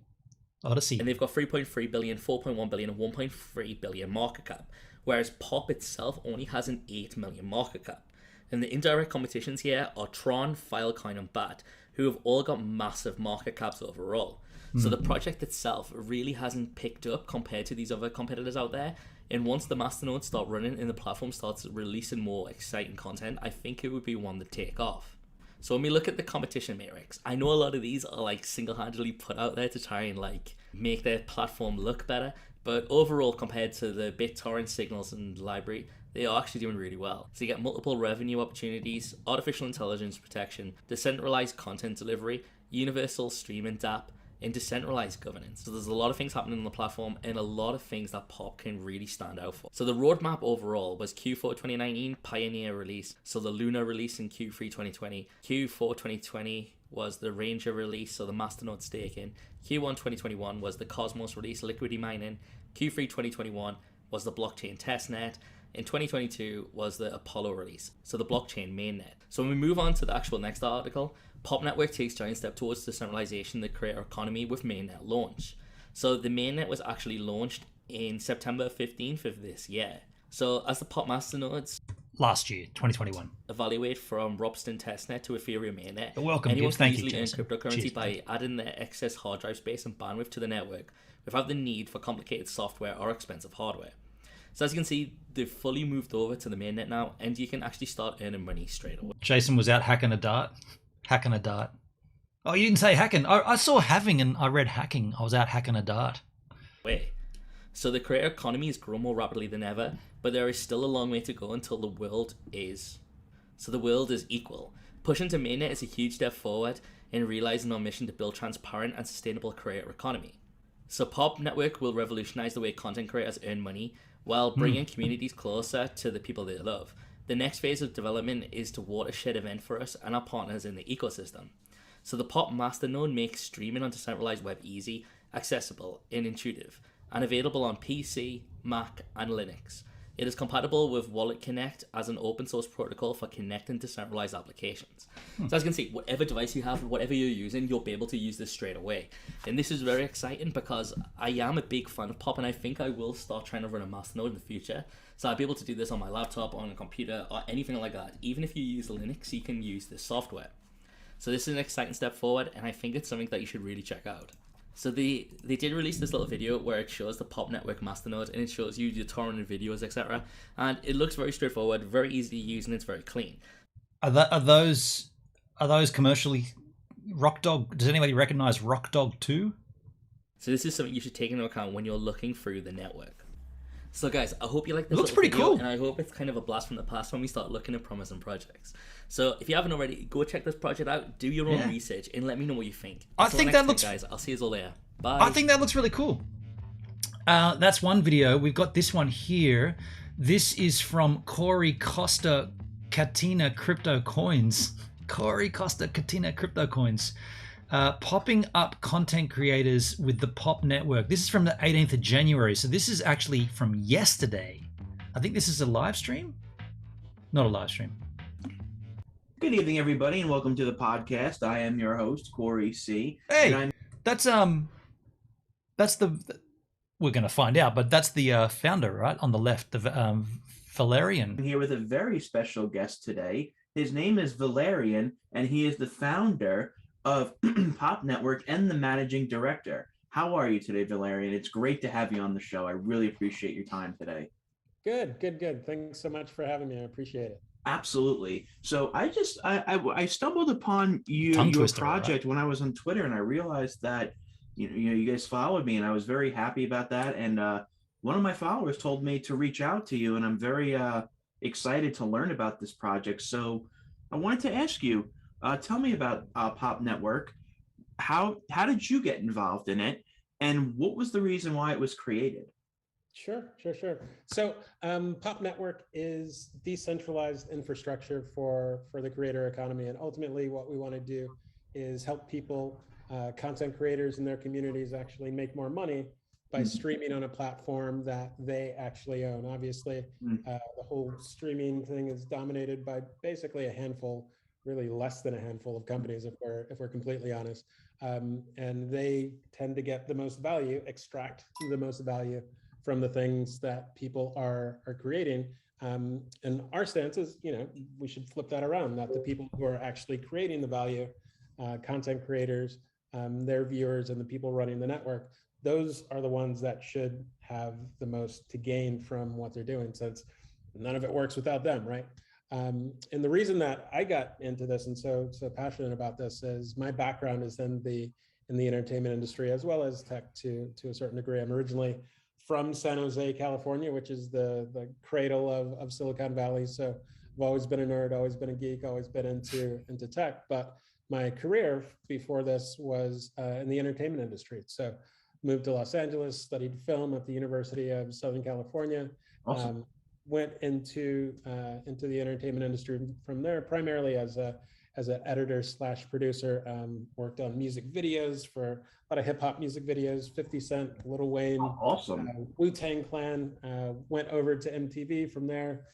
A: Odyssey.
B: And they've got 3.3 billion, 4.1 billion, and 1.3 billion market cap, whereas POP itself only has an 8 million market cap. And the indirect competitions here are Tron, Filecoin, and BAT, who have all got massive market caps overall. So the project itself really hasn't picked up compared to these other competitors out there. And once the masternodes start running and the platform starts releasing more exciting content, I think it would be one to take off. So when we look at the competition matrix, I know a lot of these are like single-handedly put out there to try and like make their platform look better, but overall compared to the BitTorrent, Signals, and Library, they are actually doing really well. So you get multiple revenue opportunities, artificial intelligence protection, decentralized content delivery, universal streaming DApp, and decentralized governance. So there's a lot of things happening on the platform and a lot of things that POP can really stand out for. So the roadmap overall was Q4 2019 Pioneer release, so the Luna release in Q3 2020, Q4 2020 was the Ranger release, so the Masternode staking, Q1 2021 was the Cosmos release, liquidity mining, Q3 2021 was the blockchain testnet, in 2022 was the Apollo release, so the blockchain mainnet. So when we move on to the actual next article, POP Network takes giant step towards decentralization, the creator economy with mainnet launch. So the mainnet was actually launched in September 15th of this year. So as the POP masternodes
A: last year, 2021,
B: evaluate from Robston testnet to Ethereum mainnet,
A: you're welcome.
B: Anyone can
A: Thank
B: easily
A: you,
B: earn
A: Jason.
B: cryptocurrency
A: Cheers,
B: by adding their excess hard drive space and bandwidth to the network without the need for complicated software or expensive hardware. So as you can see, they've fully moved over to the mainnet now, and you can actually start earning money straight away.
A: Jason was out hacking a dart. Oh, you didn't say hacking. I saw having and I read hacking. I was out hacking a dart.
B: So the creator economy has grown more rapidly than ever, but there is still a long way to go until the world is equal. Pushing to mainnet is a huge step forward in realizing our mission to build transparent and sustainable creator economy. So POP Network will revolutionize the way content creators earn money while bringing communities closer to the people they love. The next phase of development is to watershed event for us and our partners in the ecosystem. So the POP Masternode makes streaming on decentralized web easy, accessible, and intuitive, and available on PC, Mac, and Linux. It is compatible with Wallet Connect as an open source protocol for connecting decentralized applications. So as you can see, whatever device you have, whatever you're using, you'll be able to use this straight away. And this is very exciting because I am a big fan of POP, and I think I will start trying to run a Masternode in the future. So I'll be able to do this on my laptop, on a computer, or anything like that. Even if you use Linux, you can use this software. So this is an exciting step forward, and I think it's something that you should really check out. So they did release this little video where it shows the pop network Masternode, and it shows you your torrent videos, etc. And it looks very straightforward, very easy to use, and it's very clean.
A: Are those commercially? Rock Dog? Does anybody recognize Rock Dog 2?
B: So this is something you should take into account when you're looking through the network. So guys, I hope you like this.
A: Looks pretty
B: video,
A: cool,
B: and I hope it's kind of a blast from the past when we start looking at promising projects. So if you haven't already, go check this project out, do your own research, and let me know what you think.
A: I think that looks,
B: guys. I'll see you all later. Bye.
A: I think that looks really cool. That's one video. We've got this one here. This is from Corey Costa Katina Crypto Coins. Corey Costa Katina Crypto Coins. Popping up content creators with the Pop Network. This is from the 18th of January. So this is actually from yesterday. I think this is a live stream. Not a live stream.
C: Good evening, everybody, and welcome to the podcast. I am your host, Corey C.
A: Hey, that's the we're going to find out, but that's the founder, right? On the left, the Valerian.
C: I'm here with a very special guest today. His name is Valerian, and he is the founder of Pop Network and the managing director. How are you today, Valerian? It's great to have you on the show. I really appreciate your time today.
D: Good. Thanks so much for having me. I appreciate it.
C: Absolutely. So I stumbled upon your project, right, when I was on Twitter, and I realized that you guys followed me, and I was very happy about that. And one of my followers told me to reach out to you, and I'm very excited to learn about this project. So I wanted to ask you, tell me about Pop Network. How did you get involved in it, and what was the reason why it was created?
D: Sure. So Pop Network is decentralized infrastructure for the creator economy. And ultimately what we want to do is help people, content creators in their communities, actually make more money by streaming on a platform that they actually own. Obviously, the whole streaming thing is dominated by basically a handful, really less than a handful of companies, if we're completely honest. And they tend to get the most value, extract the most value from the things that people are creating. And our stance is, we should flip that around, that the people who are actually creating the value, content creators, their viewers, and the people running the network, those are the ones that should have the most to gain from what they're doing, since none of it works without them, right? And the reason that I got into this and so passionate about this is my background is in the entertainment industry, as well as tech to a certain degree. I'm originally from San Jose, California, which is the cradle of Silicon Valley. So I've always been a nerd, always been a geek, always been into tech. But my career before this was in the entertainment industry. So moved to Los Angeles, studied film at the University of Southern California.
C: Awesome.
D: Went into the entertainment industry from there, primarily as an editor / producer. Worked on music videos for a lot of hip hop music videos, 50 Cent, Lil Wayne,
C: awesome,
D: Wu-Tang Clan. Went over to MTV from there.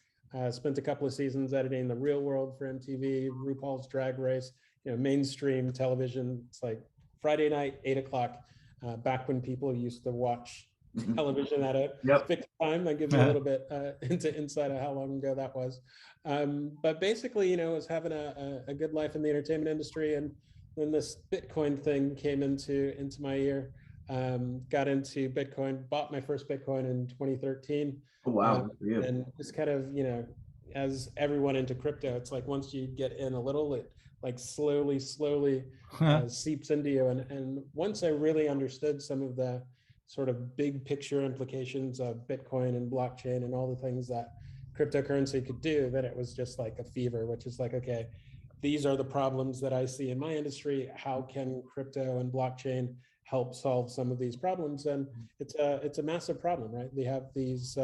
D: Spent a couple of seasons editing The Real World for MTV, RuPaul's Drag Race. Mainstream television. It's like Friday night, 8:00. Back when people used to watch television at a fixed time. That gives you a little bit into insight of how long ago that was. But basically, I was having a good life in the entertainment industry, and then this Bitcoin thing came into my ear. Got into Bitcoin, bought my first Bitcoin in 2013.
C: Oh, wow.
D: And just kind of, as everyone into crypto, it's like once you get in a little, it like slowly seeps into you. And once I really understood some of the sort of big picture implications of Bitcoin and blockchain and all the things that cryptocurrency could do, then it was just like a fever, which is like, okay, these are the problems that I see in my industry. How can crypto and blockchain help solve some of these problems? And it's a massive problem, right? We have these,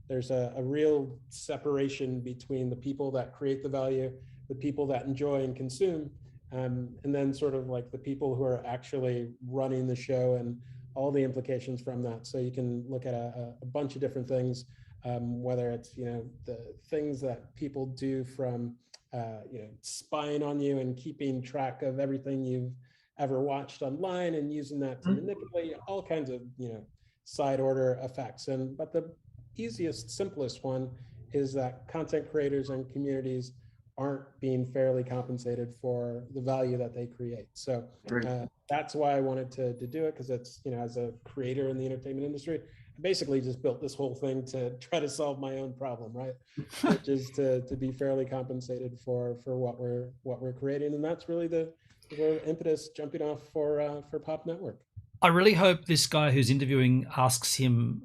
D: there's a real separation between the people that create the value, the people that enjoy and consume, and then sort of like the people who are actually running the show and all the implications from that. So you can look at a bunch of different things, whether it's, the things that people do from, spying on you and keeping track of everything you've ever watched online and using that to manipulate all kinds of, side order effects. But the easiest, simplest one is that content creators and communities aren't being fairly compensated for the value that they create. So that's why I wanted to do it, because it's, as a creator in the entertainment industry, I basically just built this whole thing to try to solve my own problem, right? Which is to be fairly compensated for what we're creating, and that's really the impetus jumping off for Pop Network.
A: I really hope this guy who's interviewing asks him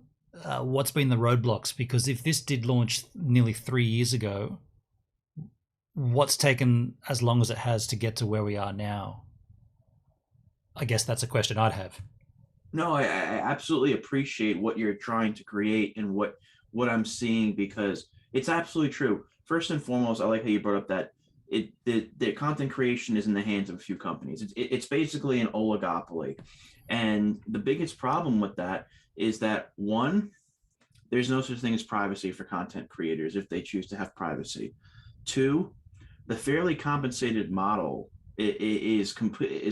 A: what's been the roadblocks, because if this did launch nearly 3 years ago, what's taken as long as it has to get to where we are now? I guess that's a question I'd have.
C: No, I absolutely appreciate what you're trying to create and what I'm seeing, because it's absolutely true. First and foremost, I like how you brought up that the content creation is in the hands of a few companies. It's basically an oligopoly. And the biggest problem with that is that, one, there's no such thing as privacy for content creators if they choose to have privacy. Two, the fairly compensated model is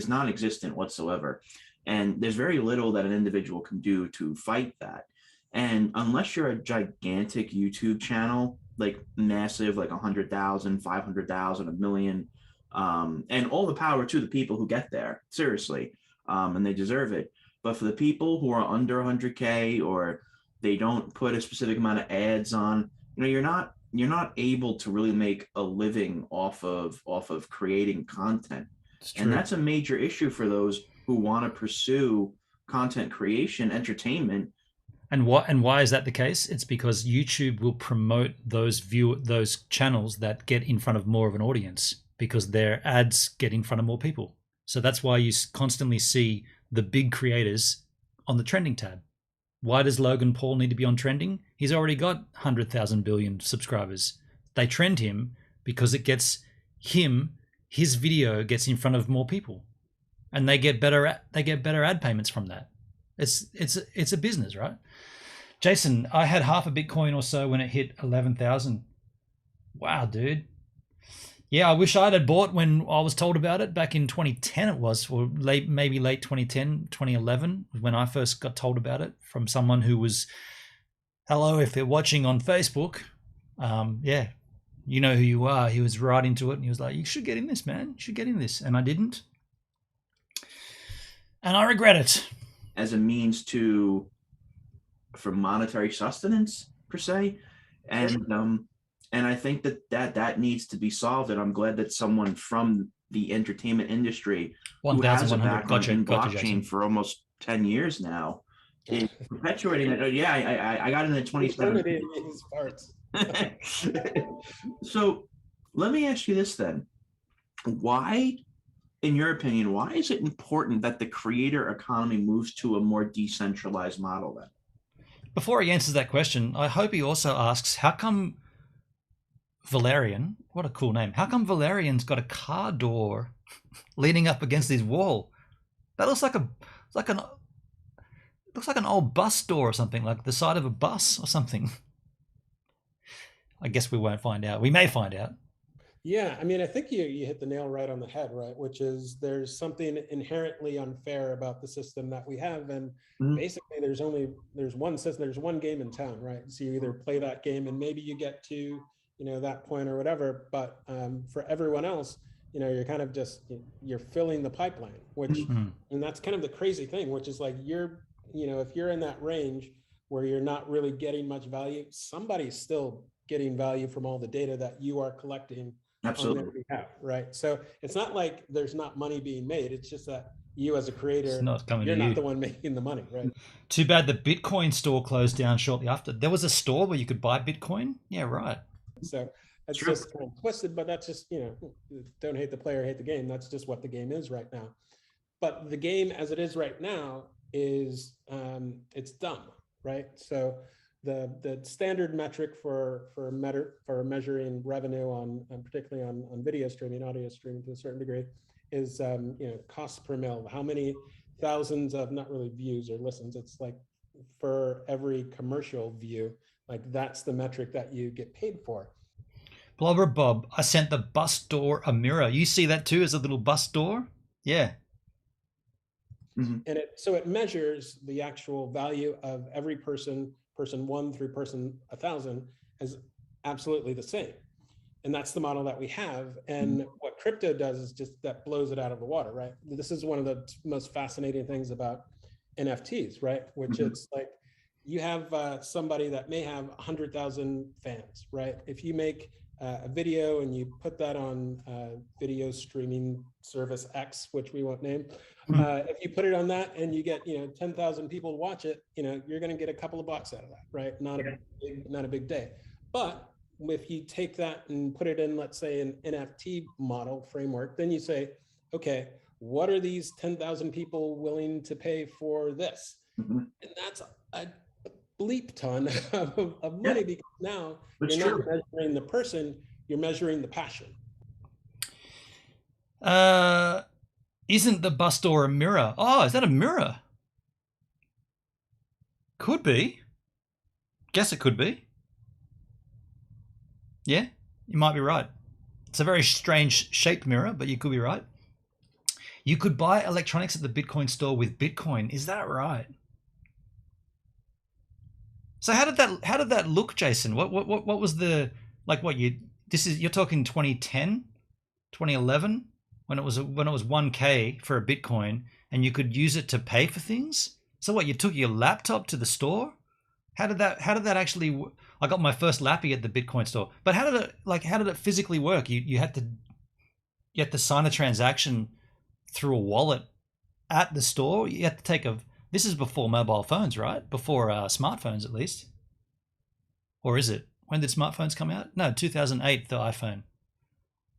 C: non-existent whatsoever. And there's very little that an individual can do to fight that. And unless you're a gigantic YouTube channel, like massive, like 100,000, 500,000, a million, and all the power to the people who get there, seriously, and they deserve it. But for the people who are under 100K, or they don't put a specific amount of ads on, you're not able to really make a living off of creating content. And that's a major issue for those who want to pursue content creation, entertainment.
A: And why is that the case? It's because YouTube will promote those channels that get in front of more of an audience, because their ads get in front of more people. So that's why you constantly see the big creators on the trending tab. Why does Logan Paul need to be on trending? He's already got 100,000 billion subscribers. They trend him because it gets his video gets in front of more people, and they get better ad payments from that. It's a business, right? Jason, I had half a Bitcoin or so when it hit 11,000. Wow, dude. Yeah, I wish I'd had bought when I was told about it back in 2010. It was, or maybe late 2010, 2011, when I first got told about it from someone who was, hello, if they're watching on Facebook, yeah, you know who you are. He was right into it, and he was like, you should get in this, man. You should get in this. And I didn't. And I regret it.
C: As a means for monetary sustenance, per se. And I think that needs to be solved. And I'm glad that someone from the entertainment industry who has a background in blockchain for almost 10 years now is perpetuating it. Yeah, I got it in 2017. So let me ask you this then. Why, in your opinion, why is it important that the creator economy moves to a more decentralized model then?
A: Before he answers that question, I hope he also asks, how come Valerian, what a cool name, how come Valerian's got a car door leaning up against his wall? That looks like an old bus door or something, like the side of a bus or something. I guess we won't find out. We may find out.
D: Yeah, I mean, I think you hit the nail right on the head, right? Which is, there's something inherently unfair about the system that we have, and basically there's one system, there's one game in town, right? So you either play that game and maybe you get to that point or whatever, but for everyone else, you're kind of just, you're filling the pipeline, which and that's kind of the crazy thing, which is like, if you're in that range where you're not really getting much value, somebody's still getting value from all the data that you are collecting.
C: Absolutely.
D: On their behalf, right? So it's not like there's not money being made. It's just that you as a creator, you're not the one making the money, right?
A: Too bad the Bitcoin store closed down shortly after. There was a store where you could buy Bitcoin. Yeah, right.
D: So that's just kind of twisted, but that's just, don't hate the player, hate the game. That's just what the game is right now. But the game as it is right now is, it's dumb, right? So the standard metric for measuring revenue on particularly on video streaming, audio streaming to a certain degree, is cost per mil. How many thousands of, not really views or listens, it's like for every commercial view, like that's the metric that you get paid for.
A: Blobber Bob, I sent the bus door a mirror. You see that too, as a little bus door? Yeah.
D: And it measures the actual value of every person 1 through person 1,000 as absolutely the same. And that's the model that we have. And what crypto does is just that blows it out of the water, right? This is one of the most fascinating things about NFTs, right? Which it's like you have somebody that may have 100,000 fans, right? If you make a video and you put that on video streaming service X, which we won't name, if you put it on that and you get 10,000 people to watch it, you're going to get a couple of bucks out of that, right? Not a big day. But if you take that and put it in, let's say, an NFT model framework, then you say, okay, what are these 10,000 people willing to pay for this? And that's a bleep ton of money, because now you're not measuring the person, you're measuring the passion.
A: Isn't the bus door a mirror? Oh, is that a mirror? Could be. Guess it could be. Yeah, you might be right. It's a very strange shaped mirror, but you could be right. You could buy electronics at the Bitcoin store with Bitcoin. Is that right? So how did that look, Jason? What was the, like, what you're talking 2010, 2011 when it was 1K for a Bitcoin and you could use it to pay for things? So what, you took your laptop to the store? How did that actually? I got my first lappy at the Bitcoin store, but how did it physically work? You had to sign a transaction through a wallet at the store. You had to take this is before mobile phones, right? Before smartphones, at least. Or is it? When did smartphones come out? No, 2008, the iPhone.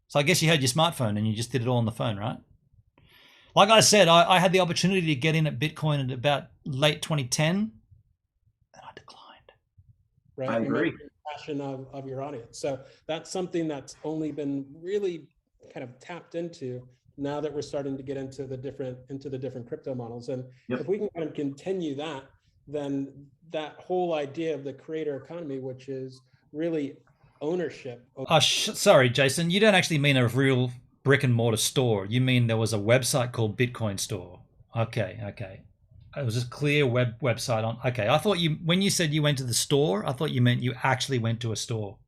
A: So I guess you had your smartphone and you just did it all on the phone, right? Like I said, I had the opportunity to get in at Bitcoin at about late 2010.
D: Right?
C: I agree.
D: Passion of your audience. So that's something that's only been really kind of tapped into now that we're starting to get into the different crypto models. And if we can kind of continue that, then that whole idea of the creator economy, which is really ownership.
A: Sorry, Jason, you don't actually mean a real brick and mortar store. You mean there was a website called Bitcoin Store. Okay. It was a clear website on. Okay, I thought when you said you went to the store, I thought you meant you actually went to a store.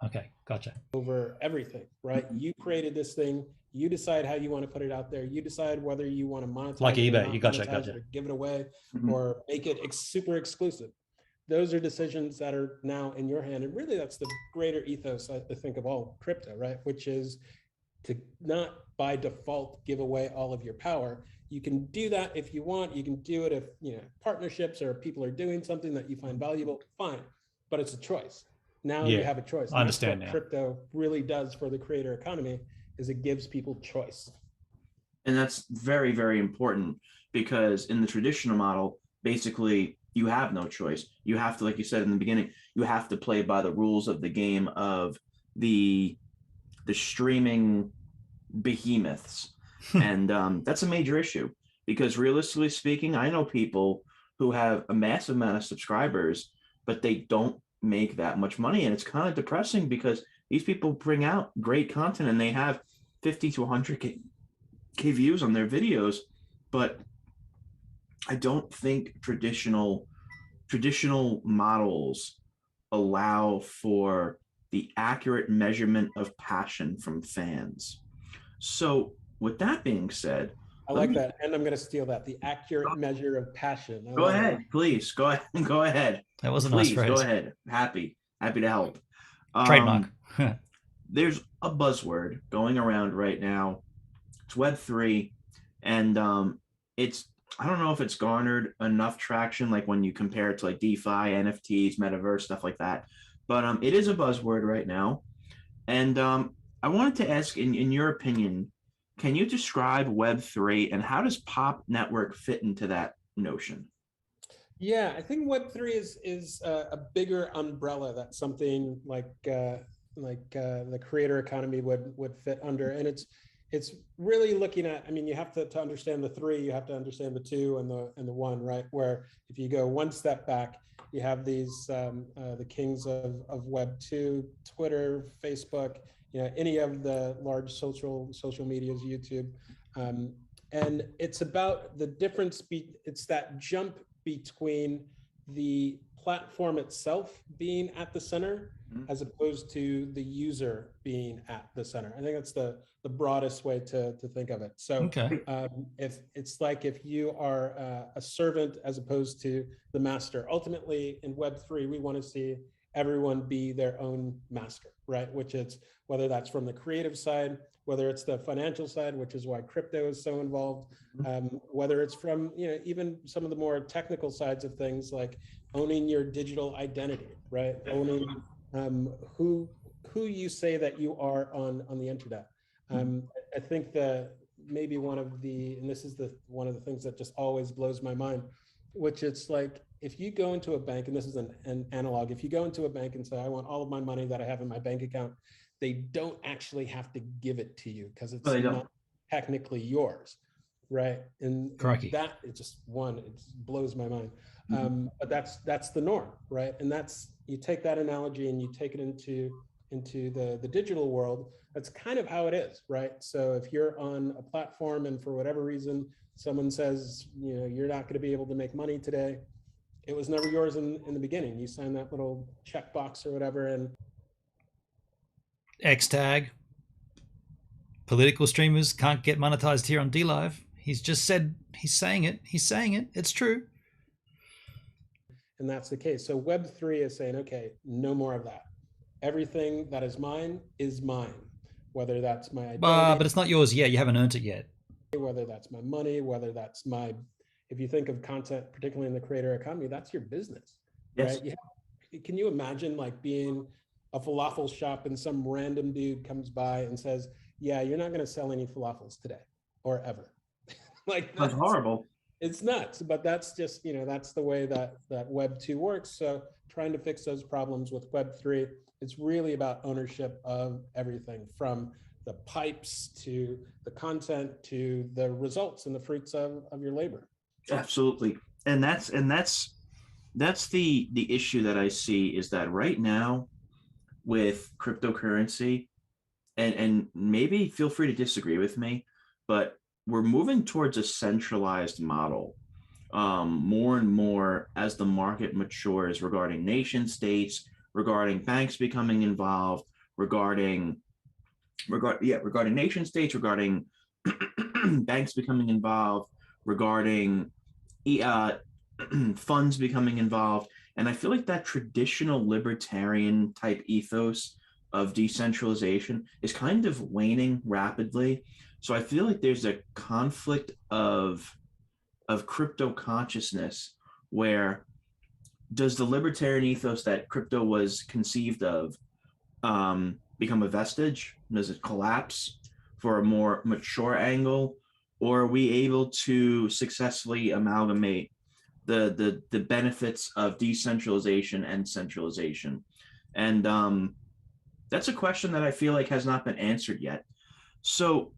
A: Okay, gotcha.
D: Over everything, right? You created this thing. You decide how you want to put it out there. You decide whether you want to monetize
A: like
D: it,
A: eBay.
D: Or
A: You gotcha.
D: Or give it away, or make it super exclusive. Those are decisions that are now in your hand, and really, that's the greater ethos, I think, of all crypto, right? Which is to not by default give away all of your power. You can do that if you want. You can do it if partnerships or people are doing something that you find valuable. Fine, but it's a choice. Now you have a choice.
A: I understand
D: that's what crypto really does for the creator economy, is it gives people choice.
C: And that's very, very important, because in the traditional model, basically you have no choice. You have to, like you said in the beginning, you have to play by the rules of the game of the streaming behemoths. And that's a major issue, because realistically speaking, I know people who have a massive amount of subscribers, but they don't make that much money. And it's kind of depressing, because these people bring out great content and they have 50 to 100K views on their videos. But I don't think traditional models allow for the accurate measurement of passion from fans. So with that being said,
D: I like that, and I'm going to steal that. The accurate measure of passion.
C: Go ahead, please. Go ahead.
A: That was a nice phrase.
C: Go ahead. Happy to help.
A: Trademark.
C: There's a buzzword going around right now. It's Web3, and it's, I don't know if it's garnered enough traction, like when you compare it to like DeFi, NFTs, metaverse, stuff like that. But it is a buzzword right now, and I wanted to ask, in your opinion, can you describe Web3 and how does Pop Network fit into that notion?
D: Yeah, I think Web3 is a bigger umbrella that something like the creator economy would fit under, and it's really looking at. I mean, you have to understand the three, you have to understand the two and the one, right? Where if you go one step back, you have these the kings of Web2, Twitter, Facebook. Any of the large social medias, YouTube, and it's about the difference. It's that jump between the platform itself being at the center as opposed to the user being at the center. I think that's the broadest way to think of it. So if it's like if you are a servant as opposed to the master, ultimately in Web3, we want to see everyone be their own master, right? Which is whether that's from the creative side, whether it's the financial side, which is why crypto is so involved, whether it's from, you know, even some of the more technical sides of things like owning your digital identity, right? Owning who you say that you are on the internet. I think that maybe one of the one of the things that just always blows my mind, which it's like, if you go into a bank, and this is an analog, if you go into a bank and say, I want all of my money that I have in my bank account, they don't actually have to give it to you because it's not technically yours, right? And that it blows my mind. But that's the norm, right? And that's, you take that analogy and you take it into the digital world. That's kind of how it is, right? So if you're on a platform and for whatever reason someone says, you know, you're not going to be able to make money today, it was never yours in the beginning. You signed that little checkbox or whatever, and
A: X tag. Political streamers can't get monetized here on DLive. He's just said, he's saying it. It's true.
D: And that's the case. So Web3 is saying, okay, no more of that. Everything that is mine, whether that's my identity.
A: But it's not yours yet. You haven't earned it yet.
D: Whether that's my money, whether that's my, if you think of content, particularly in the creator economy, that's your business, right? Can you imagine like being a falafel shop and some random dude comes by and says, yeah, you're not going to sell any falafels today or ever. Like
C: that's horrible.
D: It's nuts, but that's just, you know, that's the way that Web 2 works. So trying to fix those problems with Web 3, it's really about ownership of everything from the pipes to the content to the results and the fruits of your labor.
C: Absolutely. And that's the issue that I see, is that right now with cryptocurrency, and maybe feel free to disagree with me, but we're moving towards a centralized model more and more as the market matures regarding nation states, regarding banks becoming involved, regarding nation states, regarding banks becoming involved, regarding funds becoming involved. And I feel like that traditional libertarian type ethos of decentralization is kind of waning rapidly. So I feel like there's a conflict of crypto consciousness, where does the libertarian ethos that crypto was conceived of become a vestige? Does it collapse for a more mature angle? Or are we able to successfully amalgamate the benefits of decentralization and centralization? And that's a question that I feel like has not been answered yet. So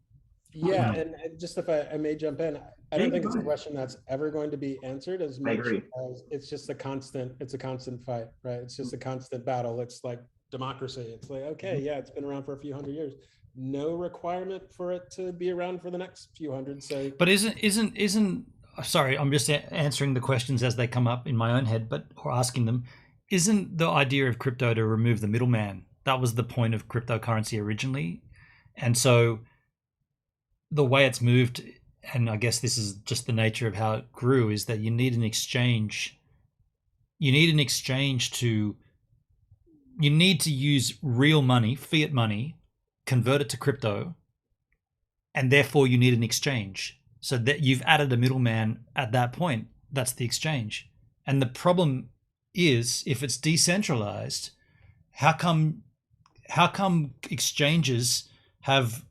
D: yeah, and just if I may jump in, I don't think it's a question that's ever going to be answered as much as it's just a constant fight, right? It's just a constant battle. It's like democracy. It's like, okay, yeah, it's been around for a few hundred years. No requirement for it to be around for the next few hundred. So,
A: but isn't sorry, I'm just answering the questions as they come up in my own head, or asking them. Isn't the idea of crypto to remove the middleman? That was the point of cryptocurrency originally, and so the way it's moved, and I guess this is just the nature of how it grew, is that you need an exchange. You need to use real money, fiat money, convert it to crypto, and therefore you need an exchange. So that you've added a middleman at that point. That's the exchange. And the problem is, if it's decentralized, how come exchanges have,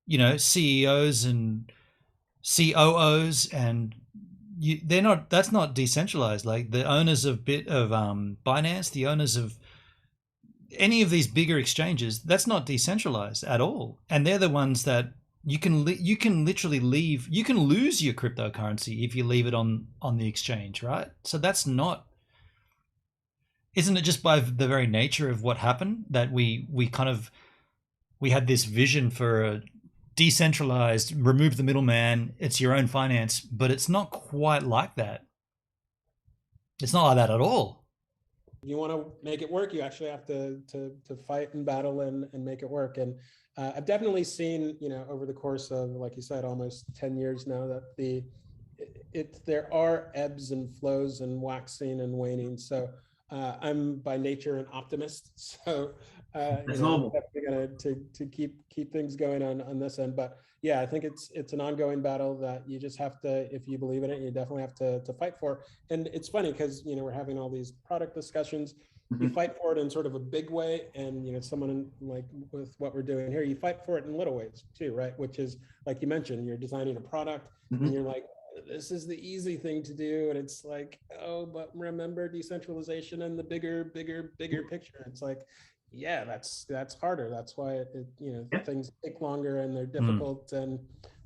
A: you know, CEOs and COOs, and that's not decentralized. Like the owners of Binance, the owners of any of these bigger exchanges, that's not decentralized at all. And they're the ones that you can literally leave. You can lose your cryptocurrency if you leave it on the exchange, right? So that's not. Isn't it just by the very nature of what happened that we had this vision for a decentralized, remove the middleman, it's your own finance, but it's not quite like that. It's not like that at all.
D: You want to make it work, you actually have to fight and battle and make it work. And I've definitely seen, over the course of, like you said, almost 10 years now, that there are ebbs and flows and waxing and waning. So I'm by nature an optimist. So
C: That's normal.
D: definitely gonna to keep things going on this end. But yeah, I think it's an ongoing battle that you just have to, if you believe in it, you definitely have to fight for. And it's funny because we're having all these product discussions. You fight for it in sort of a big way, and someone like with what we're doing here, you fight for it in little ways too, right? Which is, like you mentioned, you're designing a product and you're like, this is the easy thing to do, and it's like, oh, but remember decentralization and the bigger picture. It's like, yeah, that's harder. That's why things take longer and they're difficult.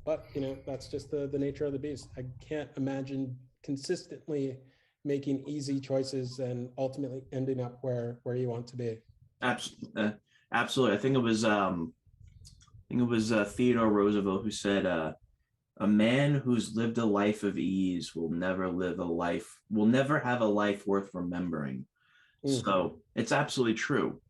D: But that's just the nature of the beast. I can't imagine consistently making easy choices and ultimately ending up where you want to be.
C: Absolutely. I think it was Theodore Roosevelt who said, a man who's lived a life of ease will never have a life worth remembering. So it's absolutely true.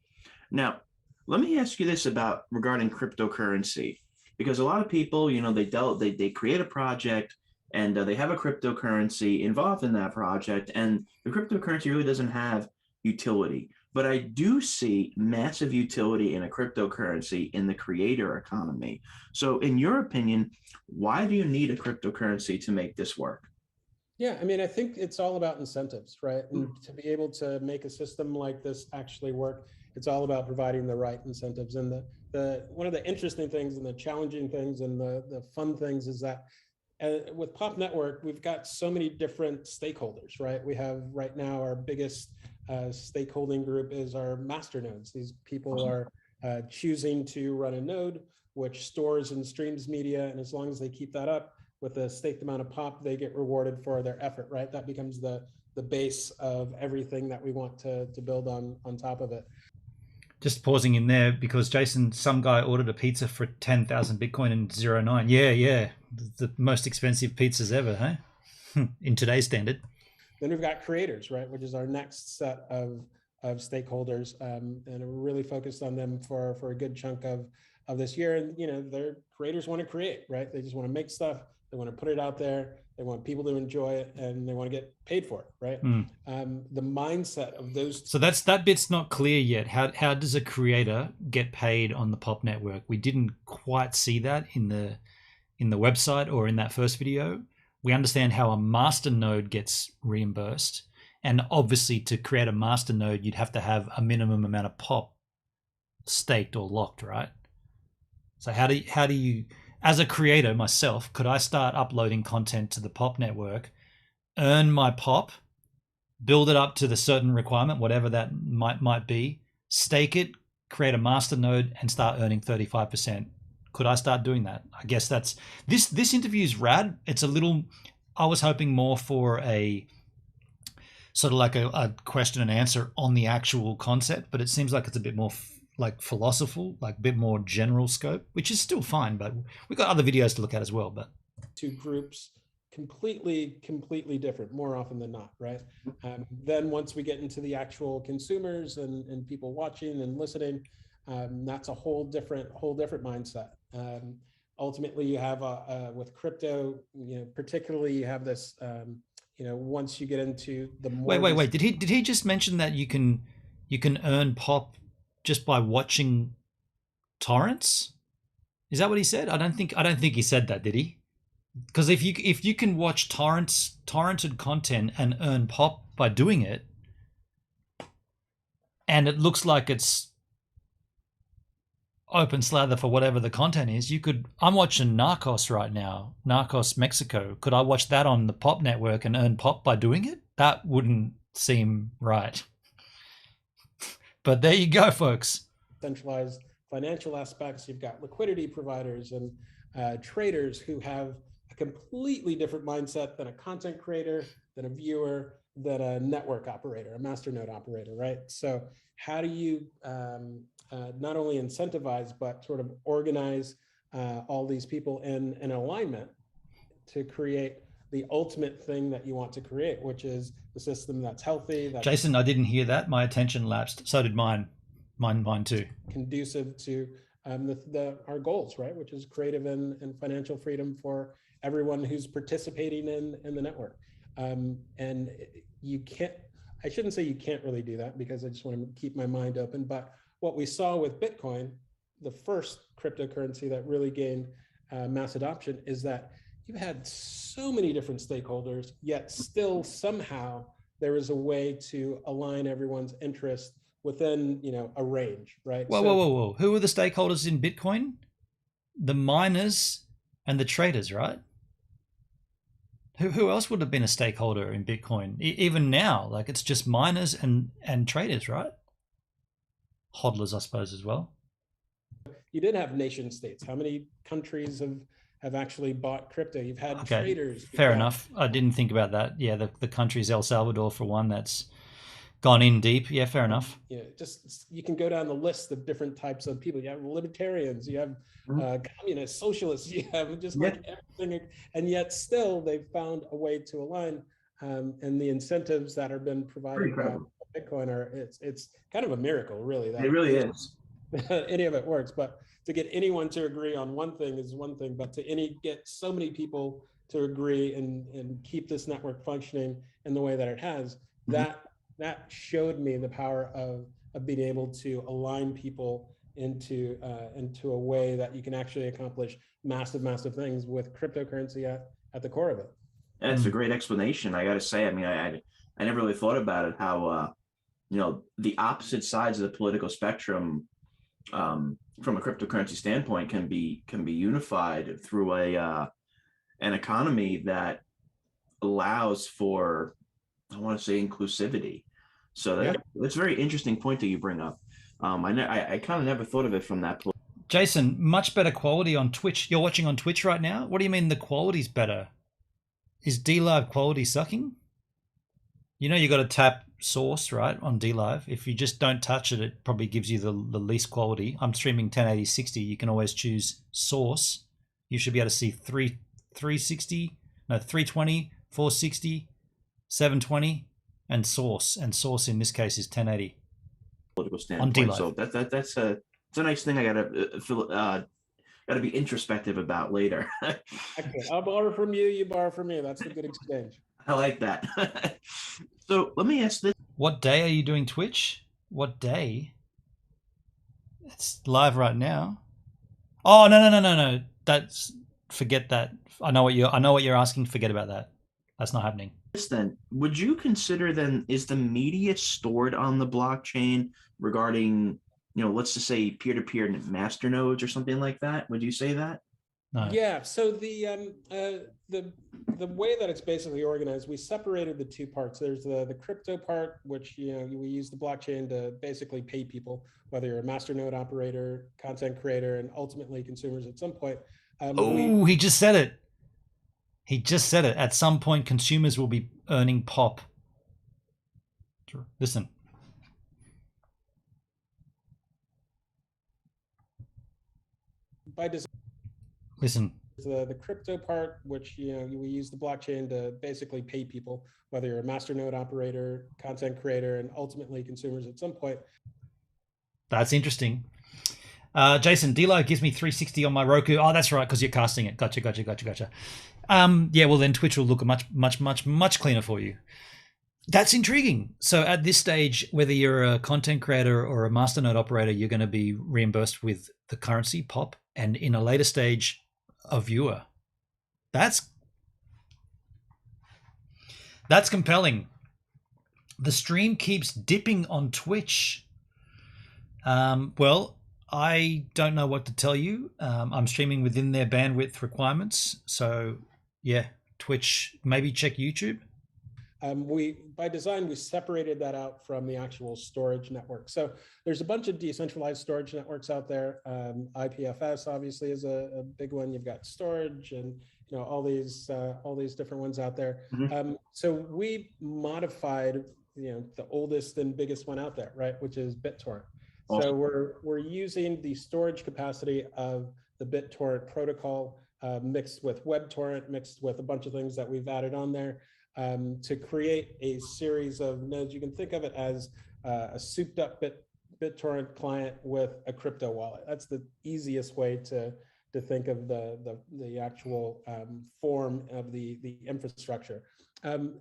C: Now, let me ask you this regarding cryptocurrency, because a lot of people, they create a project and they have a cryptocurrency involved in that project, and the cryptocurrency really doesn't have utility. But I do see massive utility in a cryptocurrency in the creator economy. So in your opinion, why do you need a cryptocurrency to make this work?
D: Yeah, I mean, I think it's all about incentives, right? And to be able to make a system like this actually work, it's all about providing the right incentives. And the one of the interesting things and the challenging things and the fun things is that with Pop Network, we've got so many different stakeholders, right? We have right now our biggest stakeholding group is our masternodes. These people are choosing to run a node which stores and streams media, and as long as they keep that up with a staked amount of pop, they get rewarded for their effort, right? That becomes the base of everything that we want to build on top of it.
A: Just pausing in there because Jason, some guy ordered a pizza for 10,000 Bitcoin in 09. Yeah. The most expensive pizzas ever, huh? In today's standard.
D: Then we've got creators, right? Which is our next set of stakeholders. And we're really focused on them for a good chunk of this year. And, their creators want to create, right? They just want to make stuff. They want to put it out there. They want people to enjoy it, and they want to get paid for it, right? The mindset of those.
A: So that bit's not clear yet. How does a creator get paid on the Pop Network? We didn't quite see that in the website or in that first video. We understand how a masternode gets reimbursed, and obviously to create a masternode, you'd have to have a minimum amount of pop staked or locked, right? So how do you, as a creator myself, could I start uploading content to the Pop Network, earn my pop, build it up to the certain requirement, whatever that might be, stake it, create a masternode, and start earning 35%? Could I start doing that? I guess that's this interview is rad. It's a little, I was hoping more for a sort of like a question and answer on the actual concept, but it seems like it's a bit more like philosophical, like a bit more general scope, which is still fine, but we've got other videos to look at as well. But
D: two groups completely different more often than not, right? Then once we get into the actual consumers and people watching and listening, that's a whole different mindset. Ultimately, you have with crypto, particularly you have this, once you get into the more.
A: Wait. Did he just mention that you can earn pop just by watching torrents? Is that what he said? I don't think he said that, did he? Because if you can watch torrented content and earn pop by doing it, and it looks like it's open slather for whatever the content is, I'm watching Narcos right now, Narcos Mexico. Could I watch that on the Pop Network and earn pop by doing it? That wouldn't seem right. But there you go, folks.
D: Centralized financial aspects. You've got liquidity providers and traders who have a completely different mindset than a content creator, than a viewer, than a network operator, a masternode operator, right? So how do you not only incentivize, but sort of organize all these people in alignment to create the ultimate thing that you want to create, which is a system that's healthy. That's
A: Jason, I didn't hear that. My attention lapsed. So did mine. Mine too.
D: Conducive to our goals, right? Which is creative and financial freedom for everyone who's participating in the network. And you can't, I shouldn't say you can't really do that, because I just want to keep my mind open. But what we saw with Bitcoin, the first cryptocurrency that really gained mass adoption, is that you had so many different stakeholders, yet still somehow there is a way to align everyone's interest within, a range, right?
A: Whoa. Who are the stakeholders in Bitcoin? The miners and the traders, right? Who else would have been a stakeholder in Bitcoin? Even now, like, it's just miners and traders, right? Hodlers, I suppose, as well.
D: You did have nation states. How many countries have actually bought crypto? You've had traders.
A: Fair enough. I didn't think about that. Yeah, the country's El Salvador, for one, that's gone in deep. Yeah, fair enough.
D: Yeah, just you can go down the list of different types of people. You have libertarians, you have communists, socialists, you have just like everything, and yet still they've found a way to align. And the incentives that have been provided by Bitcoin it's kind of a miracle, really. That
C: it really is.
D: Any of it works, but to get anyone to agree on one thing is one thing, but to get so many people to agree and keep this network functioning in the way that it has, that showed me the power of being able to align people into a way that you can actually accomplish massive things with cryptocurrency at the core of it.
C: That's a great explanation. I got to say, I mean, I never really thought about it, how the opposite sides of the political spectrum, from a cryptocurrency standpoint, can be unified through an economy that allows for, I want to say, inclusivity. So that's a very interesting point that you bring up. I kind of never thought of it from that point.
A: Jason, much better quality on Twitch. You're watching on Twitch right now? What do you mean the quality's better? Is DLive quality sucking? You got to tap source, right, on DLive. If you just don't touch it, it probably gives you the least quality. I'm streaming 1080 60. You can always choose source. You should be able to see 320, 460, 720, and source. And source in this case is 1080.
C: Political standpoint. So that's a nice thing. I gotta be introspective about later.
D: Okay, I'll borrow from you. You borrow from me. That's a good exchange.
C: I like that. So let me ask this:
A: what day are you doing Twitch? What day? It's live right now. Oh no. Forget that. I know what you're asking. Forget about that. That's not happening.
C: Then, would you consider is the media stored on the blockchain regarding, let's just say peer-to-peer masternodes or something like that? Would you say that?
A: No.
D: Yeah. So the way that it's basically organized, we separated the two parts. There's the crypto part, which we use the blockchain to basically pay people, whether you're a Masternode operator, content creator, and ultimately consumers at some point.
A: He just said it. He just said it. At some point, consumers will be earning pop. Listen.
D: By design.
A: Listen.
D: The crypto part, which we use the blockchain to basically pay people, whether you're a Masternode operator, content creator, and ultimately consumers at some point.
A: That's interesting. Jason, DLive gives me 360 on my Roku. Oh, that's right, because you're casting it. Gotcha. Yeah, well then Twitch will look much cleaner for you. That's intriguing. So at this stage, whether you're a content creator or a Masternode operator, you're going to be reimbursed with the currency POP, and in a later stage, a viewer. That's compelling. The stream keeps dipping on Twitch. Well, I don't know what to tell you. I'm streaming within their bandwidth requirements. So yeah, Twitch, maybe check YouTube.
D: By design, we separated that out from the actual storage network. So there's a bunch of decentralized storage networks out there. IPFS obviously is a big one. You've got storage and all these different ones out there.
C: Mm-hmm.
D: So we modified the oldest and biggest one out there, right, which is BitTorrent. So we're using the storage capacity of the BitTorrent protocol. mixed with WebTorrent, mixed with a bunch of things that we've added on there to create a series of nodes. You can think of it as a souped up BitTorrent client with a crypto wallet. That's the easiest way to think of the actual form of the infrastructure.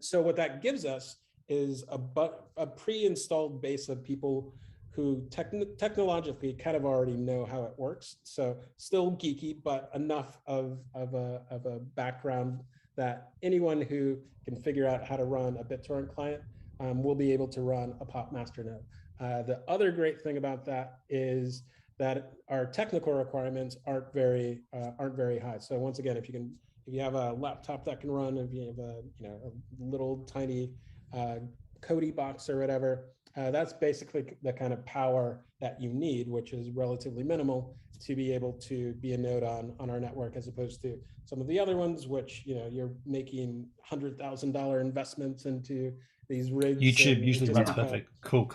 D: So what that gives us is a pre-installed base of people who technologically kind of already know how it works. So still geeky, but enough of a background that anyone who can figure out how to run a BitTorrent client will be able to run a POP Masternode. The other great thing about that is that our technical requirements aren't very high. So once again, if you have a laptop that can run, if you have a little tiny Kodi box or whatever, that's basically the kind of power that you need, which is relatively minimal, to be able to be a node on our network, as opposed to some of the other ones, which you're making $100,000 investments into these rigs.
A: YouTube usually runs perfect. Cool.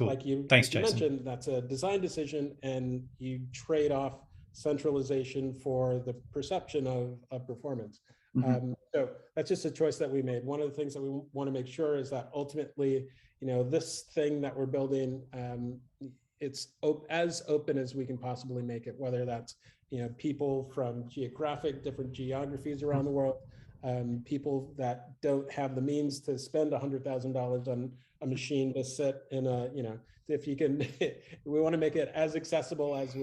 A: Thanks, Jason.
D: Mentioned, that's a design decision, and you trade off centralization for the perception of performance. So that's just a choice that we made. One of the things that we want to make sure is that ultimately, this thing that we're building, it's as open as we can possibly make it, whether that's people from different geographies around the world, people that don't have the means to spend $100,000 on a machine to sit in if you can, we want to make it as accessible as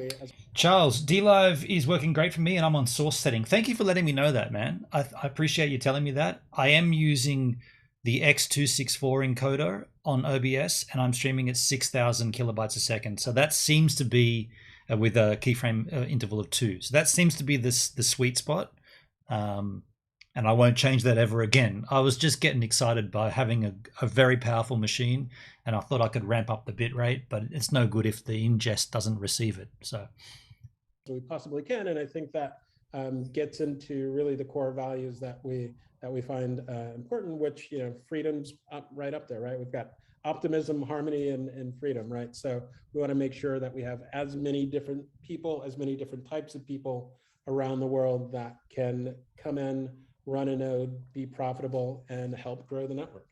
A: Charles, DLive is working great for me, and I'm on source setting. Thank you for letting me know that, man. I appreciate you telling me that. I am using the X264 encoder on OBS, and I'm streaming at 6,000 kilobytes a second. So that seems to be with a keyframe interval of 2. So that seems to be the sweet spot. And I won't change that ever again. I was just getting excited by having a very powerful machine, and I thought I could ramp up the bit rate, but it's no good if the ingest doesn't receive it. So
D: we possibly can, and I think that gets into really the core values that we find important, which freedom's right up there, right? We've got optimism, harmony, and freedom, right? So we want to make sure that we have as many different people, as many different types of people around the world that can come in, run a node, be profitable, and help grow the network.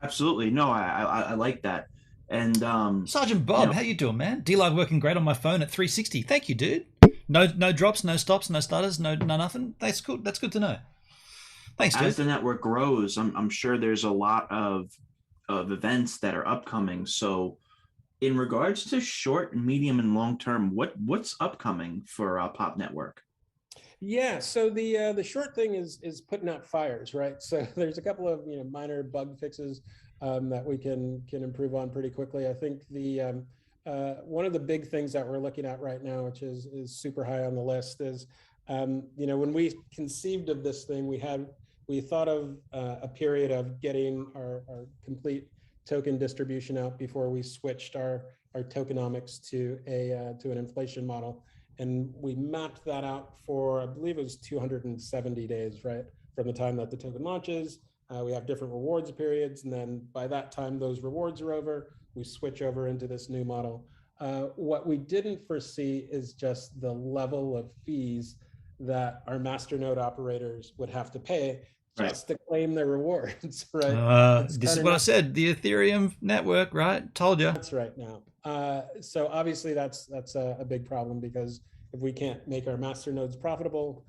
C: Absolutely. No, I like that. And
A: Sergeant Bob, how you doing, man? DLive working great on my phone at 360. Thank you, dude. No drops, no stops, no stutters, no nothing. That's good. That's good to know. Thanks, dude.
C: As the network grows, I'm sure there's a lot of events that are upcoming. So in regards to short, medium, and long term, what's upcoming for POP Network?
D: Yeah, so the short thing is putting out fires, right? So there's a couple of minor bug fixes that we can improve on pretty quickly. I think the one of the big things that we're looking at right now, which is super high on the list, is when we conceived of this thing, we thought of a period of getting our complete token distribution out before we switched our tokenomics to an inflation model. And we mapped that out for, I believe it was 270 days, right? From the time that the token launches, we have different rewards periods. And then by that time, those rewards are over, we switch over into this new model. What we didn't foresee is just the level of fees that our Masternode operators would have to pay just to claim their rewards, right?
A: This is what I said, the Ethereum network, right? Told you.
D: That's right now. So obviously that's a big problem, because if we can't make our Masternodes profitable,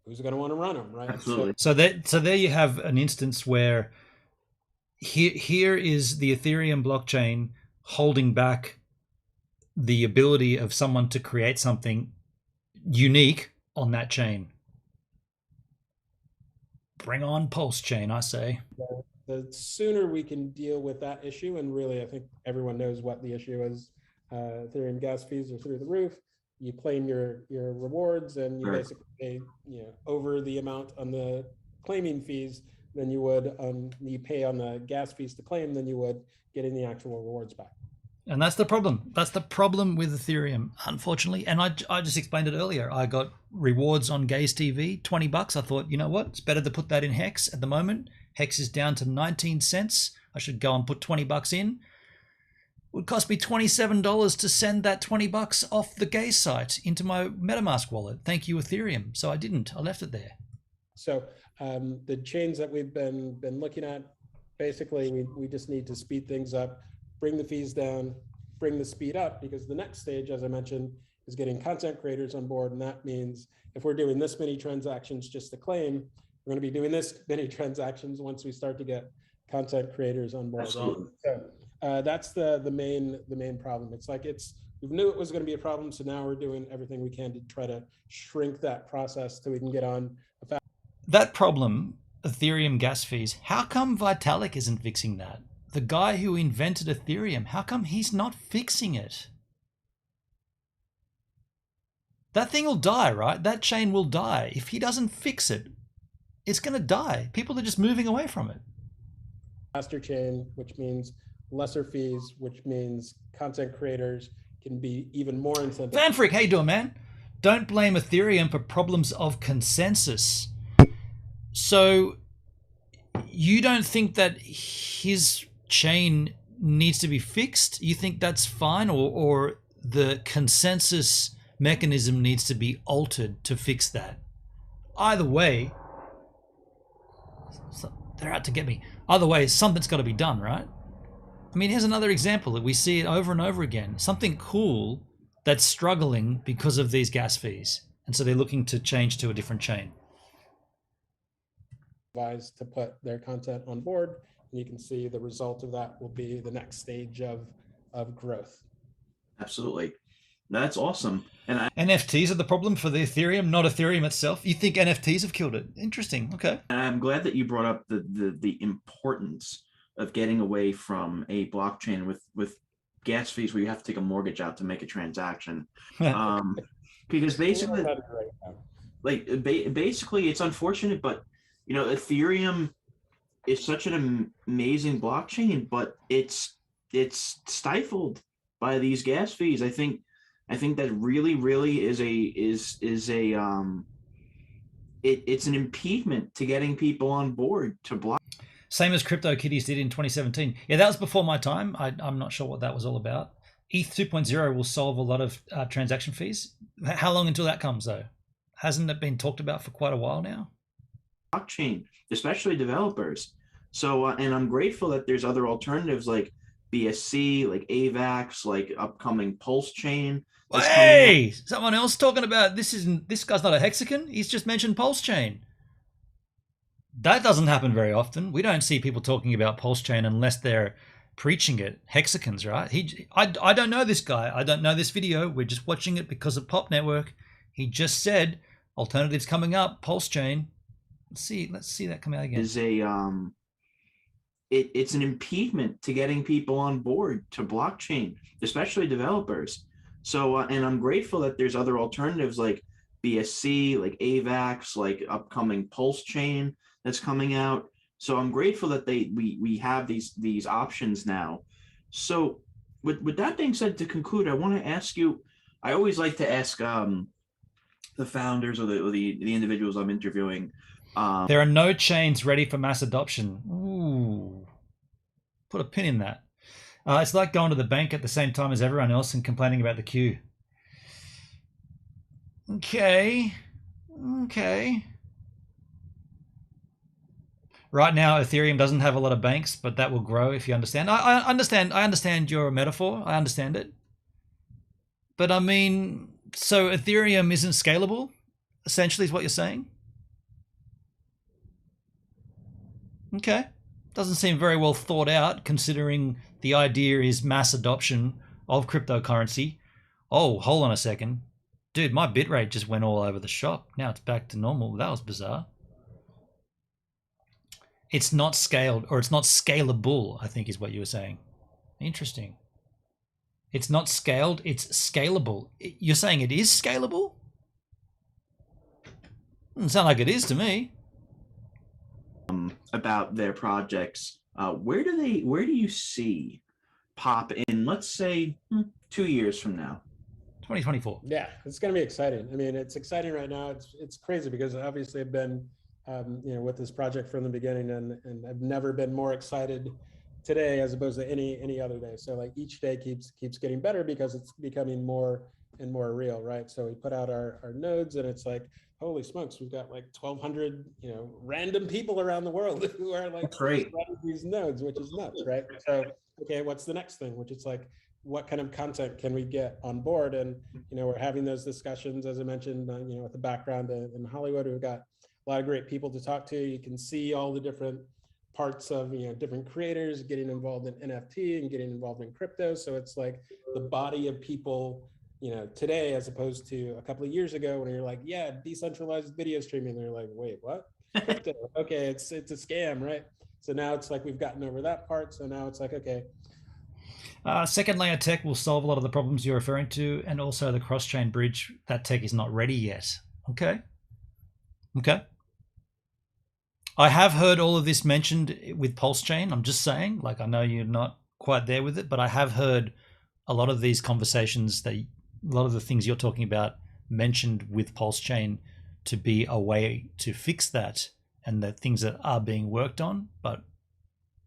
D: who's going to want to run them, right?
C: Absolutely.
A: So there you have an instance where here is the Ethereum blockchain holding back the ability of someone to create something unique on that chain. Bring on Pulse Chain, I say.
D: The sooner we can deal with that issue, and really I think everyone knows what the issue is, Ethereum gas fees are through the roof. You claim your rewards, and you basically pay over the amount on the claiming fees than you would you pay on the gas fees to claim than you would getting the actual rewards back.
A: And that's the problem. That's the problem with Ethereum, unfortunately. And I just explained it earlier. I got rewards on Gaze TV, $20. I thought, you know what? It's better to put that in Hex at the moment. Hex is down to 19 cents. I should go and put $20 in. would cost me $27 to send that $20 off the Gaze site into my MetaMask wallet. Thank you, Ethereum. So I didn't. I left it there.
D: So the chains that we've been looking at, basically, we just need to speed things up, bring the fees down, bring the speed up, because the next stage, as I mentioned, is getting content creators on board. And that means if we're doing this many transactions just to claim, we're going to be doing this many transactions once we start to get content creators on board.
C: Absolutely.
D: So that's the main problem. It's like we knew it was going to be a problem, so now we're doing everything we can to try to shrink that process so we can get on a fast.
A: That problem, Ethereum gas fees, how come Vitalik isn't fixing that? The guy who invented Ethereum, how come he's not fixing it? That thing will die, right? That chain will die. If he doesn't fix it, it's going to die. People are just moving away from it.
D: Faster chain, which means lesser fees, which means content creators can be even more incentivized.
A: Van Freak, how you doing, man? Don't blame Ethereum for problems of consensus. So you don't think that his chain needs to be fixed? You think that's fine, or the consensus mechanism needs to be altered to fix that? Either way, they're out to get me. Either way, something's got to be done, right? I mean, here's another example that we see it over and over again. Something cool that's struggling because of these gas fees. And so they're looking to change to a different chain.
D: To put their content on board, and you can see the result of that will be the next stage of growth.
C: Absolutely. That's awesome. And
A: NFTs are the problem for the Ethereum, not Ethereum itself. You think NFTs have killed it? Interesting. Okay.
C: I'm glad that you brought up the importance of getting away from a blockchain with gas fees where you have to take a mortgage out to make a transaction. Because basically, basically it's unfortunate, but Ethereum is such an amazing blockchain, but it's stifled by these gas fees. I think that really is it's an impediment to getting people on board to block.
A: Same as CryptoKitties did in 2017. Yeah, that was before my time. I'm not sure what that was all about. ETH 2.0 will solve a lot of transaction fees. How long until that comes, though? Hasn't it been talked about for quite a while now?
C: Blockchain, especially developers. So, and I'm grateful that there's other alternatives like BSC, like AVAX, like upcoming Pulse Chain.
A: Hey, someone else talking about this guy's not a hexagon. He's just mentioned Pulse Chain. That doesn't happen very often. We don't see people talking about Pulse Chain unless they're preaching it. Hexagons, right? I don't know this guy. I don't know this video. We're just watching it because of Pop Network. He just said alternatives coming up, Pulse Chain. Let's see that come out again.
C: It's an impediment to getting people on board to blockchain, especially developers. So, and I'm grateful that there's other alternatives like BSC, like AVAX, like upcoming Pulse Chain that's coming out. So I'm grateful that we have these options now. So with that being said, to conclude, I want to ask you, I always like to ask the founders or the individuals I'm interviewing.
A: There are no chains ready for mass adoption. Ooh, put a pin in that. It's like going to the bank at the same time as everyone else and complaining about the queue. Okay. Right now, Ethereum doesn't have a lot of banks, but that will grow if you understand. I understand your metaphor. I understand it. But I mean, so Ethereum isn't scalable, essentially, is what you're saying? Okay. Doesn't seem very well thought out, considering the idea is mass adoption of cryptocurrency. Oh, hold on a second. Dude, my bitrate just went all over the shop. Now it's back to normal. That was bizarre. It's not scaled, or it's not scalable, I think is what you were saying. Interesting. It's not scaled, it's scalable. You're saying it is scalable? Doesn't sound like it is to me.
C: About their projects, where do you see Pop in, let's say, 2 years from now?
A: 2024.
D: Yeah, it's going to be exciting. I mean, it's exciting right now. It's crazy because obviously I've been with this project from the beginning, and I've never been more excited today as opposed to any other day. So like each day keeps getting better because it's becoming more and more real, right? So we put out our nodes, and it's like, holy smokes, we've got like 1,200, random people around the world who are like
C: running
D: these nodes, which is nuts, right? So, okay, what's the next thing? Which is like, what kind of content can we get on board? And, we're having those discussions, as I mentioned, with the background in Hollywood. We've got a lot of great people to talk to. You can see all the different parts of, different creators getting involved in NFT and getting involved in crypto. So it's like the body of people, today, as opposed to a couple of years ago when you're like, yeah, decentralized video streaming. They're like, wait, what? Crypto. Okay, it's a scam, right? So now it's like we've gotten over that part. So now it's like, okay.
A: Second layer tech will solve a lot of the problems you're referring to, and also the cross-chain bridge. That tech is not ready yet. Okay. I have heard all of this mentioned with Pulse Chain. I'm just saying, like, I know you're not quite there with it, but I have heard a lot of these conversations, a lot of the things you're talking about mentioned with Pulse Chain to be a way to fix that, and the things that are being worked on, but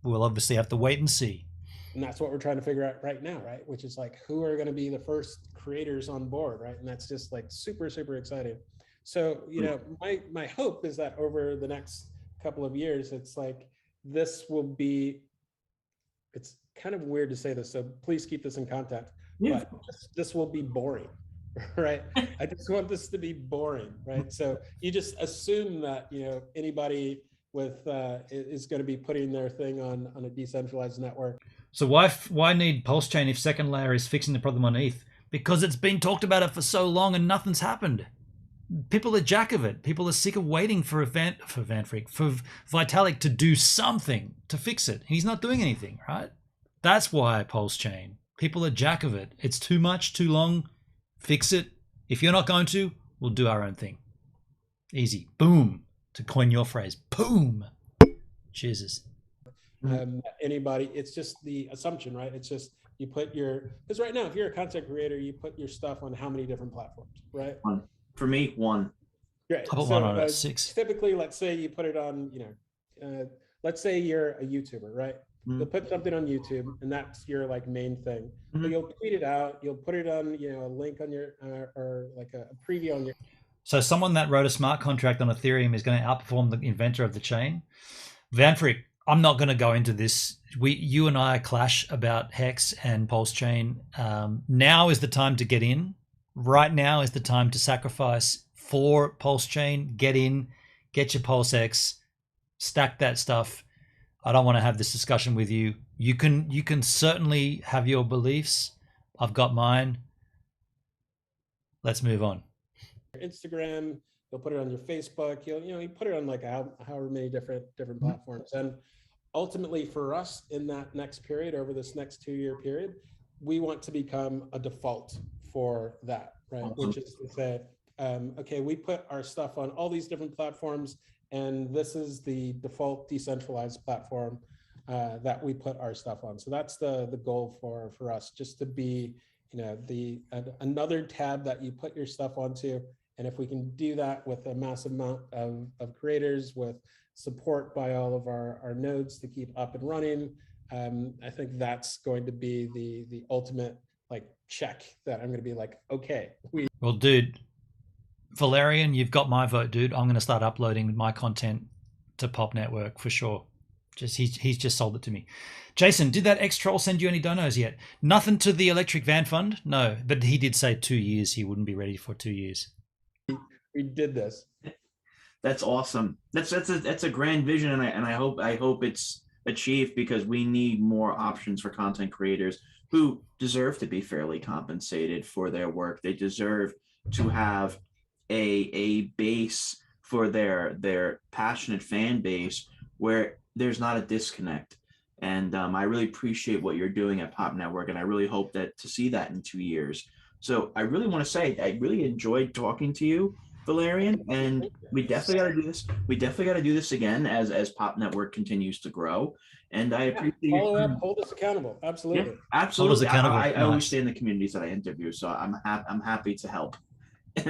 A: we'll obviously have to wait and see.
D: And that's what we're trying to figure out right now, right? Which is like, who are going to be the first creators on board, right? And that's just like super, super exciting. So, my hope is that over the next couple of years, it's like, this will be, it's kind of weird to say this, so please keep this in context, but this will be boring, right? I just want this to be boring, right? So you just assume that, anybody with is going to be putting their thing on a decentralized network.
A: So why need Pulse Chain if second layer is fixing the problem on ETH? Because it's been talked about it for so long and nothing's happened. People are jack of it. People are sick of waiting for Vitalik to do something to fix it. He's not doing anything, right? That's why Pulse Chain. People are jack of it. It's too much, too long. Fix it. If you're not going to, we'll do our own thing. Easy. Boom. To coin your phrase. Boom. Cheers.
D: Anybody, it's just the assumption, right? It's just you put because right now, if you're a content creator, you put your stuff on how many different platforms, right?
C: For me, one.
D: Right.
A: I put one on 6.
D: Typically, let's say you put it on, let's say you're a YouTuber, right? You'll put something on YouTube, and that's your like main thing. So you'll tweet it out. You'll put it on, a link on your or like a preview on your.
A: So someone that wrote a smart contract on Ethereum is going to outperform the inventor of the chain. Van Frick, I'm not going to go into this. You and I clash about Hex and Pulse Chain. Now is the time to get in. Right now is the time to sacrifice for Pulse Chain. Get in, get your Pulse X, stack that stuff. I don't want to have this discussion with you. You can certainly have your beliefs. I've got mine. Let's move on.
D: Instagram, you'll put it on your Facebook. You put it on like however many different platforms. And ultimately, for us in that next period, over this next 2-year period, we want to become a default for that, right? Which is to say, okay, we put our stuff on all these different platforms, and this is the default decentralized platform that we put our stuff on. So that's the goal for us, just to be, another tab that you put your stuff onto. And if we can do that with a massive amount of creators, with support by all of our nodes to keep up and running, I think that's going to be the ultimate like check that I'm going to be like, okay.
A: Well, dude, Valerian, you've got my vote, dude. I'm going to start uploading my content to Pop Network for sure. He's just sold it to me. Jason, did that ex-troll send you any donos yet? Nothing to the Electric Van Fund? No, but he did say 2 years. He wouldn't be ready for 2 years.
D: We did this.
C: That's awesome. That's a grand vision, and I hope it's achieved, because we need more options for content creators who deserve to be fairly compensated for their work. They deserve to have a base for their passionate fan base where there's not a disconnect. And I really appreciate what you're doing at Pop Network, and I really hope to see that in 2 years. So I really want to say I really enjoyed talking to you, Valerian, and we definitely got to do this. We definitely got to do this again as Pop Network continues to grow. And I appreciate
D: follow up, hold us accountable. Absolutely,
C: absolutely.
A: Hold us accountable.
C: I always stay in the communities that I interview, so I'm happy to help.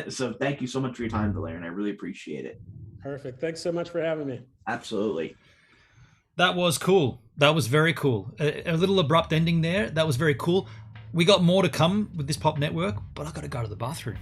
C: So thank you so much for your time, Valerian. I really appreciate it.
D: Perfect. Thanks so much for having me.
C: Absolutely.
A: That was cool. That was very cool. A little abrupt ending there. That was very cool. We got more to come with this pop network, but I got to go to the bathroom.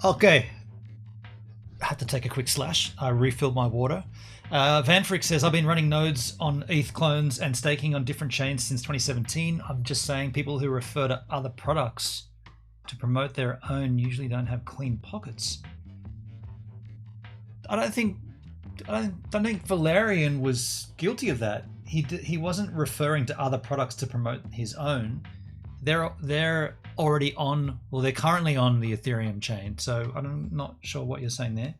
A: Okay. I had to take a quick slash. I refilled my water. Van Frick says, I've been running nodes on ETH clones and staking on different chains since 2017. I'm just saying people who refer to other products to promote their own usually don't have clean pockets. I don't think Valerian was guilty of that. He wasn't referring to other products to promote his own. They're already on, well, they're currently on the Ethereum chain. So I'm not sure what you're saying there.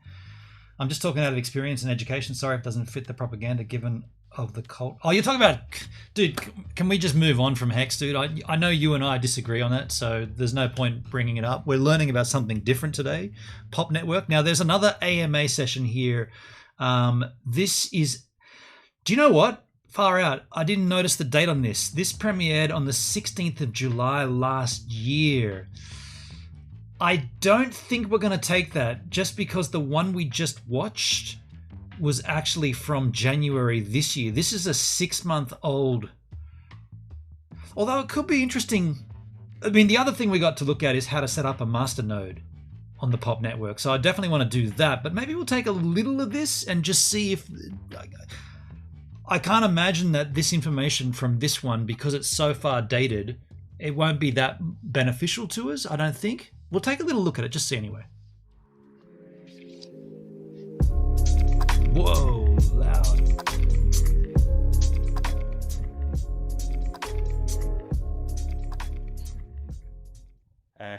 A: I'm just talking out of experience and education. Sorry if it doesn't fit the propaganda given of the cult. Oh, you're talking about, dude, can we just move on from Hex, dude? I know you and I disagree on that, so there's no point bringing it up. We're learning about something different today, Pop Network. Now, there's another AMA session here. This is, do you know what? Far out. I didn't notice the date on this. This premiered on the 16th of July last year. I don't think we're going to take that just because the one we just watched was actually from January this year. This is a 6-month-old. Although it could be interesting. I mean, the other thing we got to look at is how to set up a Masternode on the Pop Network. So I definitely want to do that. But maybe we'll take a little of this and just see if... I can't imagine that this information from this one, because it's so far dated, it won't be that beneficial to us, I don't think. We'll take a little look at it, just see anyway. Whoa, loud.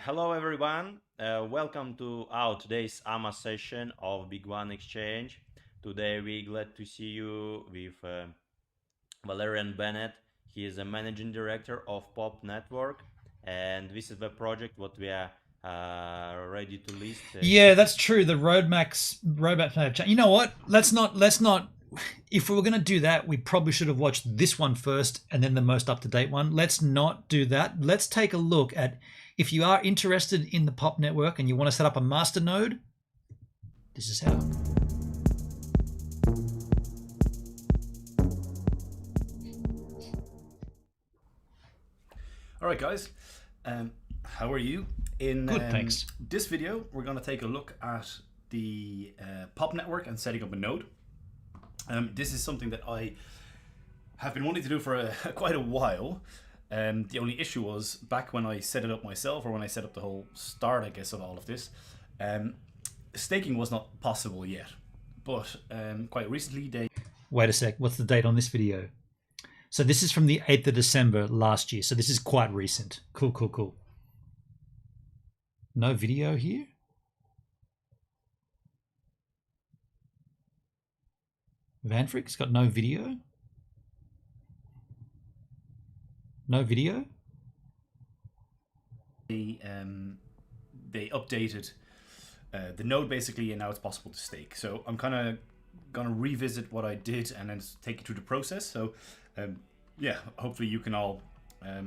E: Hello everyone, welcome to our today's AMA session of Big One Exchange. Today we're glad to see you with Valerian Bennett. He is a managing director of Pop Network, and this is the project what we are ready to list.
A: Yeah, that's true. The roadmap. You know what? Let's not. If we were going to do that, we probably should have watched this one first and then the most up-to-date one. Let's not do that. Let's take a look at, if you are interested in the Pop Network and you want to set up a Masternode, this is how.
F: All right, guys, how are you?
A: Good, thanks.
F: This video, we're going to take a look at the Pop Network and setting up a node. This is something that I have been wanting to do for quite a while. The only issue was back when I set it up myself, or when I set up the whole start, I guess, of all of this, staking was not possible yet. But quite recently, they...
A: Wait a sec, what's the date on this video? So this is from the 8th of December last year. So this is quite recent. Cool. No video here? Vanfrick, it's got no video. No video.
F: They updated the node basically, and now it's possible to stake. So I'm kind of gonna revisit what I did and then take you through the process. So yeah, hopefully you can all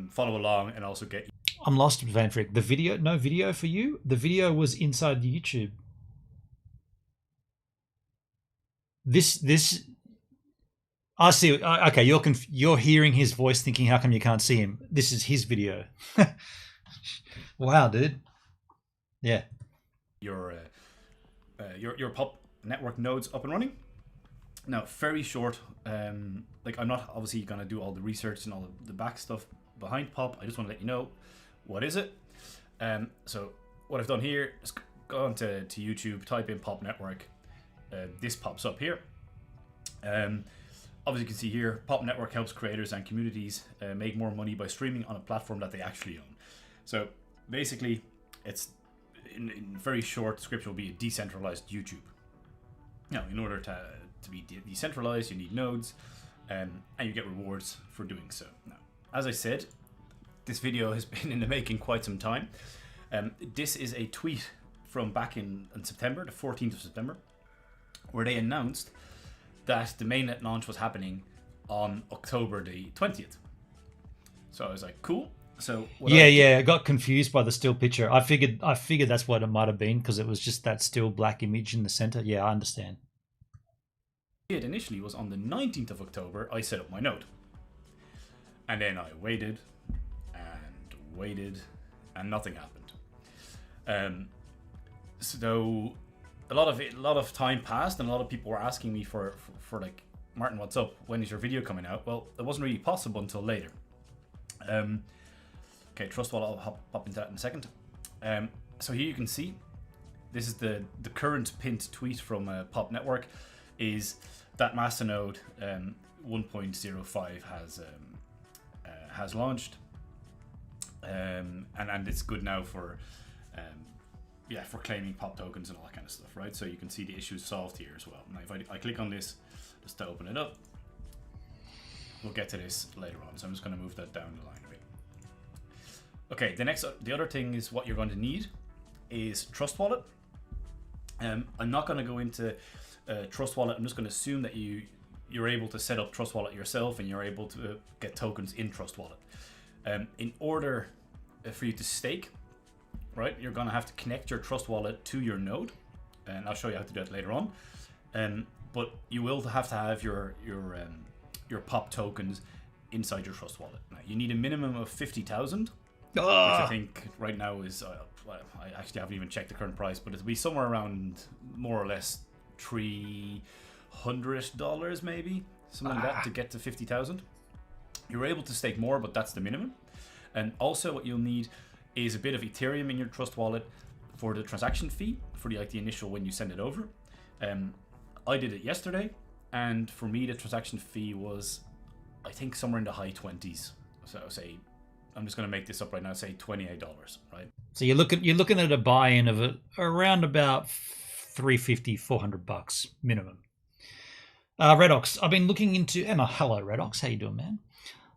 F: follow along and also get.
A: I'm lost, Vanfrick. The video, no video for you. The video was inside YouTube. This. I see. Okay, you're hearing his voice, thinking, "How come you can't see him?" This is his video. Wow, dude. Yeah.
F: Your pop network nodes up and running. Now, very short. Like, I'm not obviously gonna do all the research and all the back stuff behind pop. I just want to let you know what is it. So what I've done here is go on to YouTube, type in pop network. This pops up here. Obviously, you can see here, Pop Network helps creators and communities make more money by streaming on a platform that they actually own. So basically, it's in very short description will be a decentralized YouTube. Now, in order to be decentralized, you need nodes, and you get rewards for doing so. Now, as I said, this video has been in the making quite some time. This is a tweet from back in September, the 14th of September, where they announced that the mainnet launch was happening on October the 20th. So I was like, cool. So
A: I got confused by the still picture. I figured that's what it might have been, because it was just that still black image in the center. Yeah, I understand.
F: It initially was on the 19th of October. I set up my node, and then I waited and nothing happened. So a lot of time passed, and a lot of people were asking me for like, Martin, what's up? When is your video coming out? Well, it wasn't really possible until later. Okay, Trust Wallet, I'll hop into that in a second. So here you can see, this is the current pinned tweet from Pop Network, is that Masternode 1.05 has launched, and it's good now for for claiming pop tokens and all that kind of stuff, right? So you can see the issues solved here as well. Now, if I click on this just to open it up, we'll get to this later on. So I'm just going to move that down the line a bit. Okay, the other thing is what you're going to need is Trust Wallet. I'm not going to go into Trust Wallet. I'm just going to assume that you're able to set up Trust Wallet yourself, and you're able to get tokens in Trust Wallet. In order for you to stake, right, you're going to have to connect your Trust Wallet to your node, and I'll show you how to do that later on. But you will have to have your pop tokens inside your Trust Wallet. Now, you need a minimum of 50,000, which I think right now is I actually haven't even checked the current price, but it'll be somewhere around more or less $300 maybe, something like that, to get to 50,000. You're able to stake more, but that's the minimum. And also what you'll need is a bit of Ethereum in your Trust Wallet for the transaction fee, for the initial when you send it over. I did it yesterday, and for me the transaction fee was, I think, somewhere in the high 20s. So say, I'm just going to make this up right now, say $28, right? So
A: you're looking at a buy-in of around about $350-400 minimum. Redox, I've been looking into Emma. Hello, Redox. How you doing, man?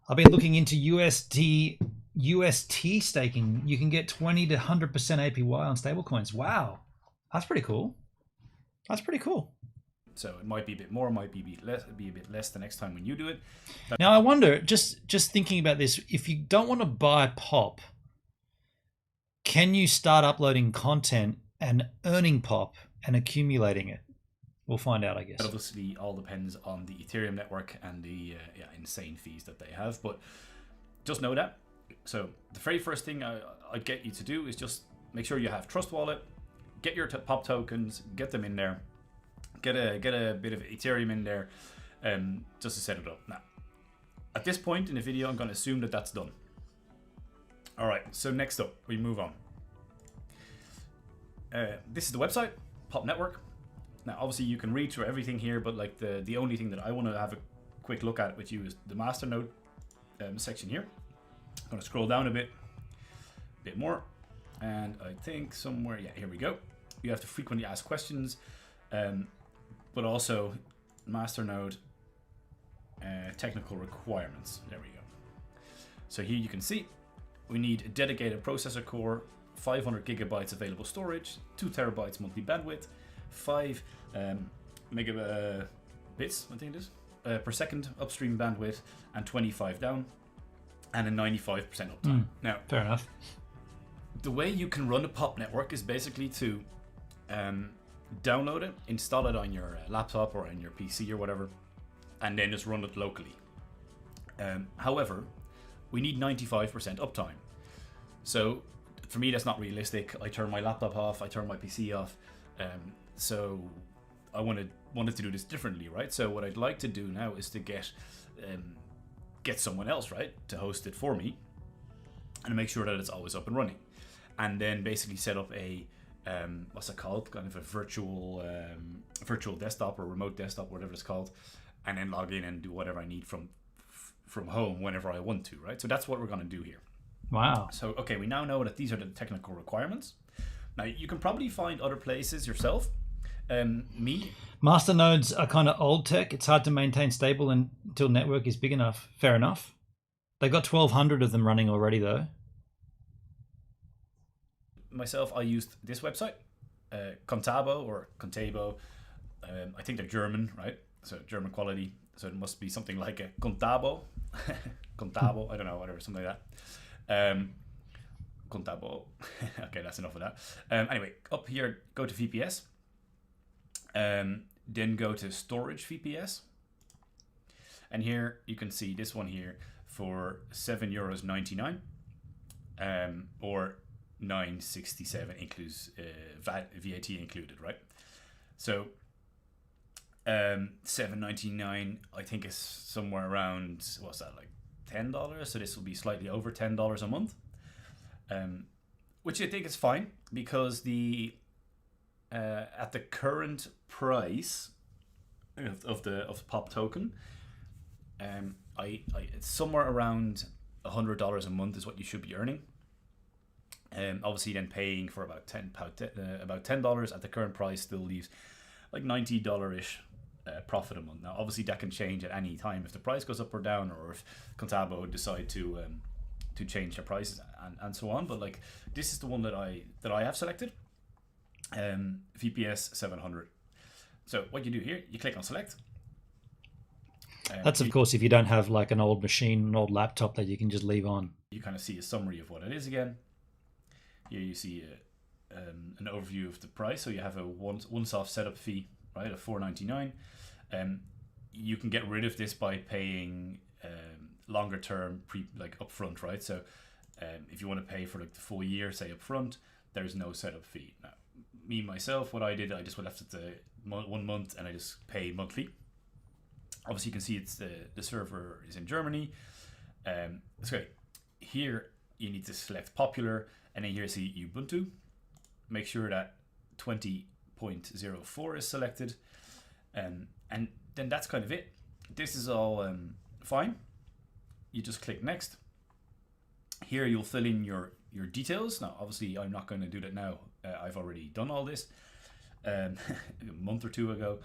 A: I've been looking into UST staking. You can get 20 to 100% APY on stablecoins. Wow, that's pretty cool. That's pretty cool.
F: So it might be a bit more, might be a bit less the next time when you do it.
A: Now I wonder, just thinking about this, if you don't want to buy pop, can you start uploading content and earning pop and accumulating it? We'll find out, I guess.
F: It obviously all depends on the Ethereum network and the insane fees that they have, but just know that. So the very first thing I'd get you to do is just make sure you have Trust Wallet, get your pop tokens, get them in there, get a bit of Ethereum in there, just to set it up. Now, at this point in the video, I'm going to assume that that's done. All right, so next up, we move on. This is the website, Pop Network. Now, obviously, you can read through everything here, but like the only thing that I want to have a quick look at with you is the Masternode section here. I'm going to scroll down a bit more, and I think somewhere, yeah, here we go. You have to frequently ask questions, but also Masternode technical requirements. There we go. So here you can see we need a dedicated processor core, 500 gigabytes available storage, 2 terabytes monthly bandwidth, 5 megabits, I think it is, per second upstream bandwidth, and 25 down, and a 95% uptime. Now,
A: fair enough.
F: The way you can run a POP network is basically to download it, install it on your laptop or on your PC or whatever, and then just run it locally. However, we need 95% uptime. So for me, that's not realistic. I turn my laptop off, I turn my PC off. So I wanted to do this differently, right? So what I'd like to do now is to get someone else, right, to host it for me and make sure that it's always up and running. And then basically set up a what's it called? Kind of a virtual desktop or remote desktop, whatever it's called, and then log in and do whatever I need from home whenever I want to, right? So that's what we're going to do here.
A: Wow.
F: So, okay, we now know that these are the technical requirements. Now, you can probably find other places yourself.
A: Masternodes are kind of old tech. It's hard to maintain stable until network is big enough. Fair enough. They've got 1,200 of them running already, though.
F: Myself, I used this website, Contabo or Contabo. I think they're German, right? So German quality. So it must be something like a Contabo. Contabo, I don't know, whatever, something like that. Contabo. Okay, that's enough of that. Anyway, up here, go to VPS. Then go to storage VPS. And here you can see this one here for €7.99 or $9.67 includes VAT included, right? So $7.99 I think is somewhere around, what's that, like $10? So this will be slightly over $10 a month, which I think is fine because the at the current price of the POP token, it's somewhere around $100 a month is what you should be earning. Obviously, then paying for about $10 at the current price still leaves like $90-ish profit a month. Now, obviously, that can change at any time if the price goes up or down, or if Contabo decide to change their prices and so on. But like, this is the one that I have selected. VPS 700. So what you do here, you click on select.
A: That's of course if you don't have like an old machine, an old laptop that you can just leave on.
F: You kind of see a summary of what it is again. Here you see an overview of the price. So you have a once-off setup fee, right, of $4.99. You can get rid of this by paying longer term, like upfront, right? So if you want to pay for like the full year, say upfront, there's no setup fee. Now, myself, what I did, I just left it to 1 month and I just pay monthly. Obviously, you can see it's the server is in Germany. So here you need to select popular, and then here you see Ubuntu. Make sure that 20.04 is selected, and then that's kind of it. This is all fine. You just click next. Here you'll fill in your details. Now, obviously, I'm not going to do that now. I've already done all this a month or two ago.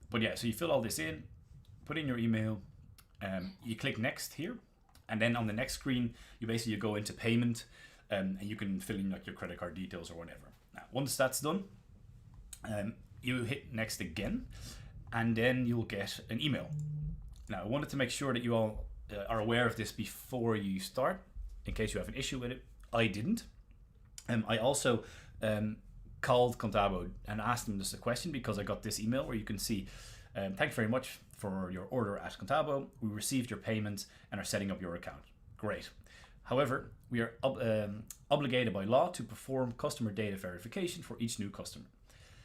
F: But yeah, so you fill all this in, put in your email, you click next here, and then on the next screen, you go into payment, and you can fill in like your credit card details or whatever. Now, once that's done, you hit next again, and then you'll get an email. Now, I wanted to make sure that you all are aware of this before you start, in case you have an issue with it. I didn't. I also called Contabo and asked them just a question because I got this email where you can see, thanks very much for your order at Contabo. We received your payments and are setting up your account. Great. However, we are obligated by law to perform customer data verification for each new customer.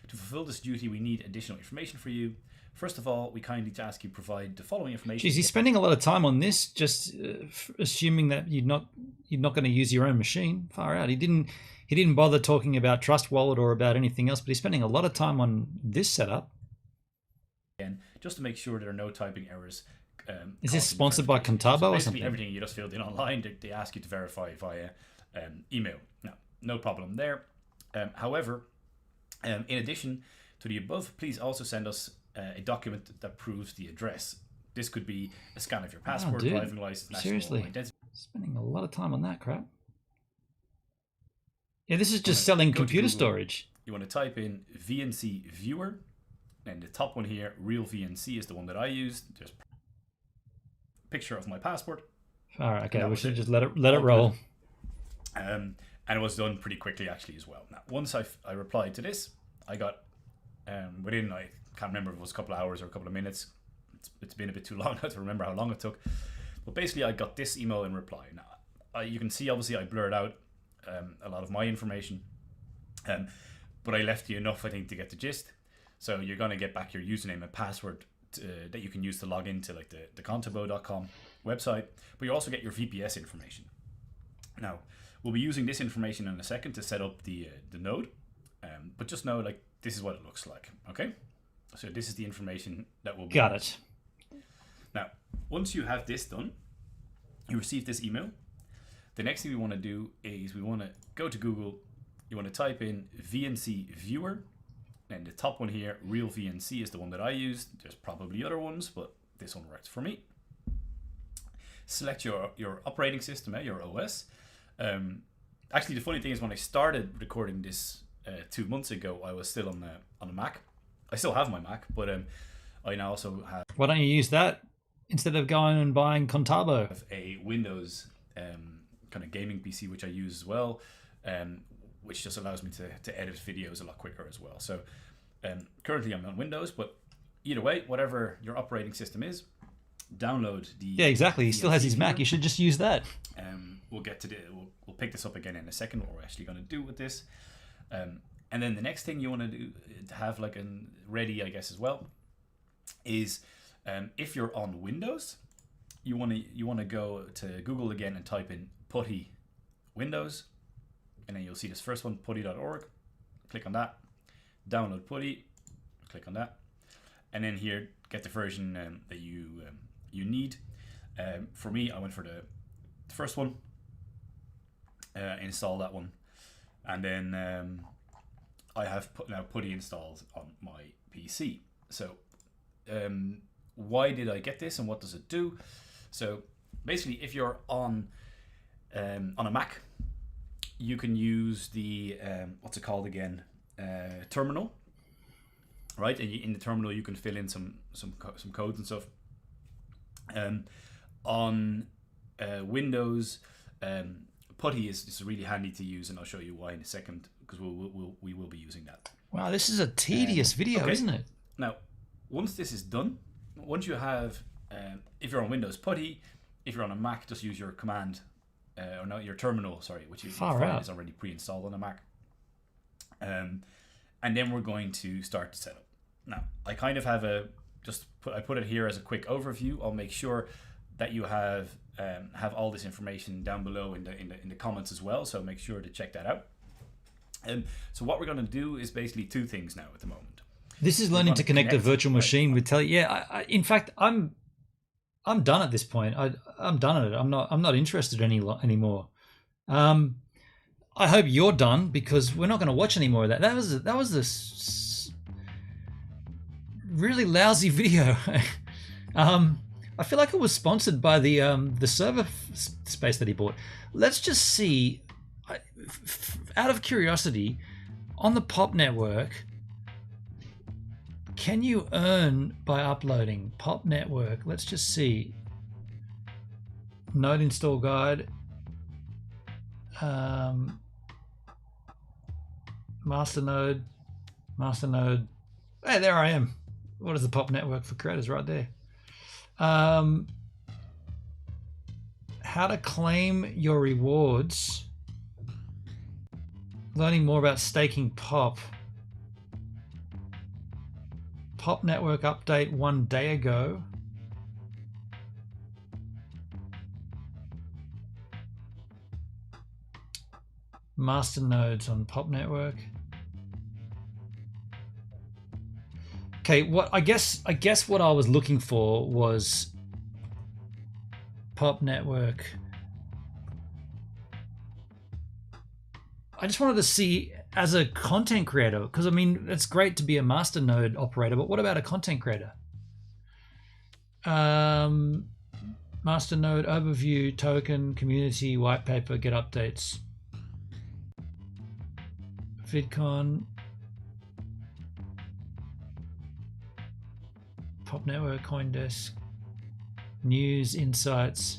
F: To fulfill this duty, we need additional information for you. First of all, we kindly ask you provide the following information.
A: Geez, he's spending a lot of time on this, just assuming that you're not going to use your own machine. Far out. He didn't bother talking about Trust Wallet or about anything else, but he's spending a lot of time on this setup.
F: Again, just to make sure there are no typing errors.
A: Is this sponsored by Contabo or something?
F: Everything you just filled in online, they ask you to verify via email. No problem there. However, in addition to the above, please also send us a document that proves the address. This could be a scan of your passport, driving license, national identity.
A: Spending a lot of time on that crap. Yeah, this is just selling computer storage.
F: You want to type in VNC viewer, and the top one here, real VNC, is the one that I used. Just picture of my passport.
A: All right, okay, we should just let it roll.
F: And it was done pretty quickly actually as well. Now, once I replied to this, I got within, I can't remember if it was a couple of hours or a couple of minutes. It's been a bit too long now to remember how long it took. But basically, I got this email in reply. Now, you can see obviously I blurred out a lot of my information, but I left you enough, I think, to get the gist. So you're going to get back your username and password that you can use to log into like the contabo.com website, but you also get your VPS information. Now, we'll be using this information in a second to set up the node, but just know like this is what it looks like. Okay, so this is the information that will be
A: got it.
F: Now, once you have this done, you receive this email. The next thing we want to do is we want to go to Google. You want to type in VNC viewer, and the top one here, real VNC, is the one that I used. There's probably other ones, but this one works for me. Select your operating system, your OS. Actually, the funny thing is when I started recording this 2 months ago, I was still on a Mac. I still have my Mac, but I now also have.
A: Why don't you use that instead of going and buying Contabo?
F: A Windows kind of gaming PC, which I use as well, which just allows me to edit videos a lot quicker as well. So currently I'm on Windows, but either way, whatever your operating system is, download the.
A: Yeah, exactly. He still has his Mac. You should just use that.
F: We'll get to we'll pick this up again in a second. What we're actually going to do with this, and then the next thing you want to do to have like ready, I guess, as well, is if you're on Windows, you want to go to Google again and type in PuTTY Windows, and then you'll see this first one, putty.org. Click on that, download PuTTY, click on that, and then here get the version that you need. For me, I went for the first one, install that one, and then I have now PuTTY installed on my PC. So why did I get this and what does it do? So basically, if you're on a Mac, you can use the what's it called again, terminal, right? And in the terminal you can fill in some codes and stuff. On Windows, PuTTY is really handy to use, and I'll show you why in a second, because we will be using that.
A: Wow, this is a tedious video, isn't it?
F: Now, once this is done, once you have, if you're on Windows, PuTTY. If you're on a Mac, just use your command, or no, your terminal, sorry, which you find is already pre-installed on a Mac. And then we're going to start the setup. Now, I kind of have I put it here as a quick overview. I'll make sure that you have all this information down below in the comments as well. So make sure to check that out. So what we're going to do is basically two things now at the moment.
A: This is learning to connect a virtual machine with tele. Yeah, in fact, I'm done at this point. I'm done at it. I'm not interested anymore. I hope you're done, because we're not going to watch any more of that. That was this really lousy video. I feel like it was sponsored by the server space that he bought. Let's just see, out of curiosity, on the POP network, can you earn by uploading? POP network, let's just see. Node install guide. Masternode. Hey, there I am. What is the POP network for creators right there? How to claim your rewards. Learning more about staking POP. POP network update 1 day ago. Masternodes on POP network. Okay, I guess what I was looking for was POP network. I just wanted to see as a content creator, because I mean, it's great to be a Masternode operator, but what about a content creator? Masternode overview, token, community, white paper, get updates. VidCon, Pop Network, CoinDesk, news, insights.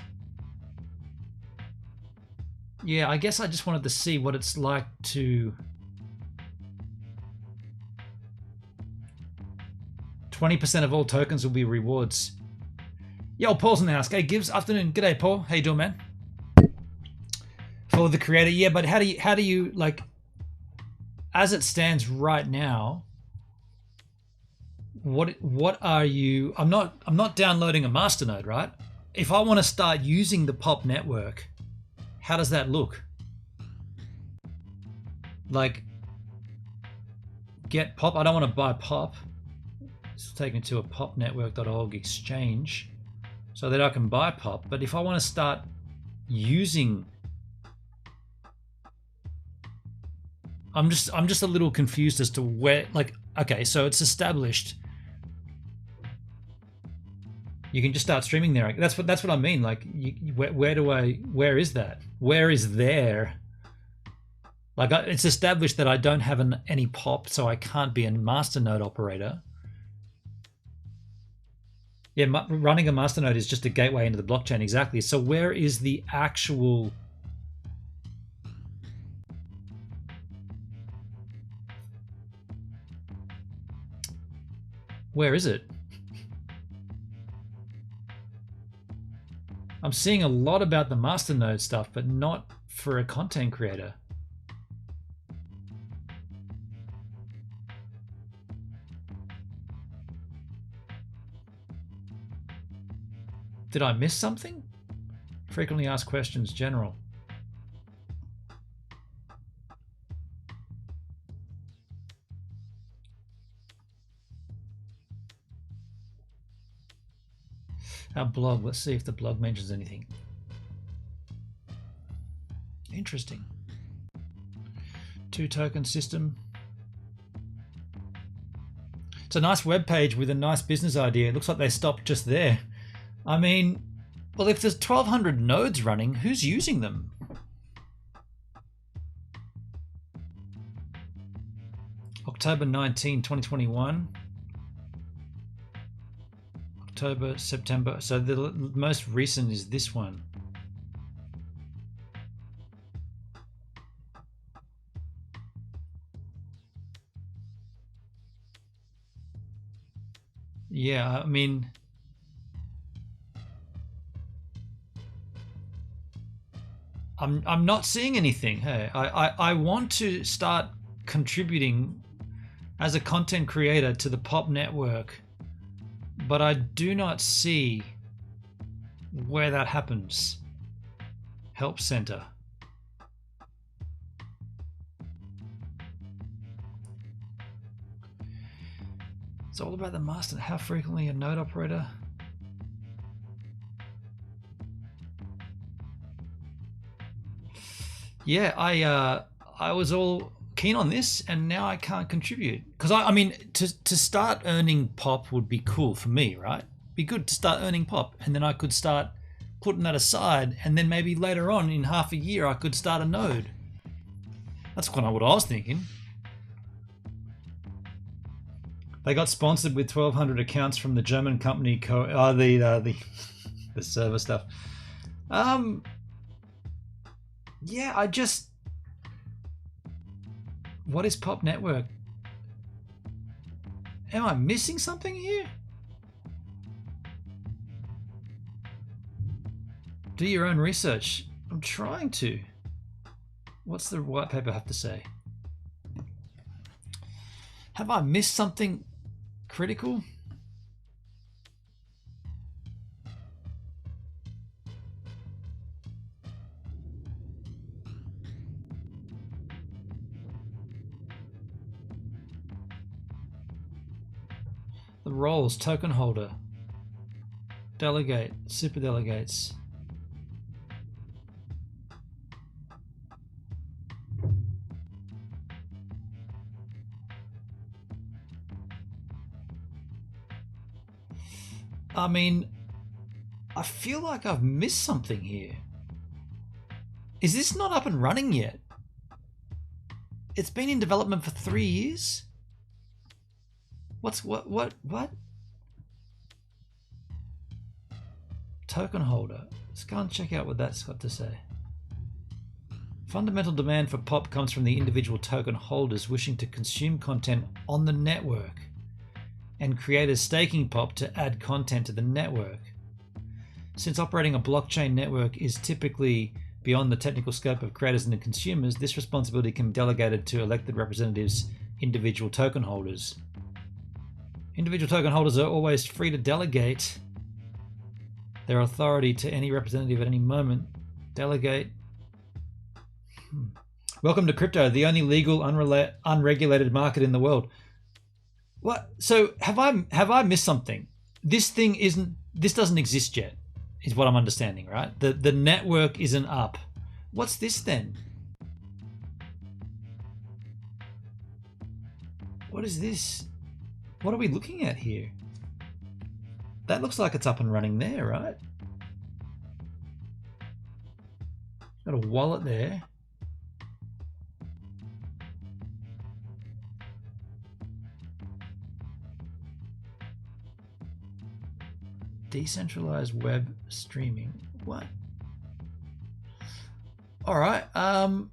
A: Yeah, I guess I just wanted to see what it's like to 20% of all tokens will be rewards. Yo, Paul's in the house. Hey, Gibbs, afternoon. G'day, Paul. How you doing, man? For the creator, yeah, but how do you like, as it stands right now, what are you? I'm not downloading a Masternode, right? If I want to start using the Pop network, how does that look? Like, get Pop. I don't want to buy Pop. It's taken to a popnetwork.org exchange so that I can buy Pop. But if I want to start using, I'm just a little confused as to where, like, okay, so it's established. You can just start streaming there. That's what I mean. Like, where is that? Where is there? Like, it's established that I don't have any Pop, so I can't be a Masternode operator. Yeah, running a Masternode is just a gateway into the blockchain, exactly. So where is the actual... Where is it? I'm seeing a lot about the Masternode stuff, but not for a content creator. Did I miss something? Frequently asked questions, general. Our blog, let's see if the blog mentions anything. Interesting. 2 token system. It's a nice web page with a nice business idea. It looks like they stopped just there. I mean, well, if there's 1,200 nodes running, who's using them? October 19, 2021. October, September. So the most recent is this one. Yeah, I mean, I'm not seeing anything. Hey, I want to start contributing as a content creator to the Pop network, but I do not see where that happens. Help center. It's all about the master. How frequently a node operator? Yeah, I was all keen on this, and now I can't contribute because I mean to start earning Pop would be cool for me, right? Be good to start earning Pop, and then I could start putting that aside, and then maybe later on in half a year I could start a node. That's kind of what I was thinking. They got sponsored with 1,200 accounts from the German company the server stuff. Yeah, I just... What is Pop Network? Am I missing something here? Do your own research. I'm trying to. What's the white paper have to say? Have I missed something critical? The roles: token holder, delegate, super delegates. I mean, I feel like I've missed something here. Is this not up and running yet? It's been in development for 3 years? What? Token holder. Let's go and check out what that's got to say. Fundamental demand for POP comes from the individual token holders wishing to consume content on the network, and creators staking POP to add content to the network. Since operating a blockchain network is typically beyond the technical scope of creators and the consumers, this responsibility can be delegated to elected representatives, individual token holders. Individual token holders are always free to delegate their authority to any representative at any moment. Delegate. Welcome to crypto, the only legal, unregulated market in the world. What? So have I missed something? This doesn't exist yet, is what I'm understanding, right? The network isn't up. What's this then? What is this? What are we looking at here? That looks like it's up and running there, right? Got a wallet there. Decentralized web streaming. What? All right. I'm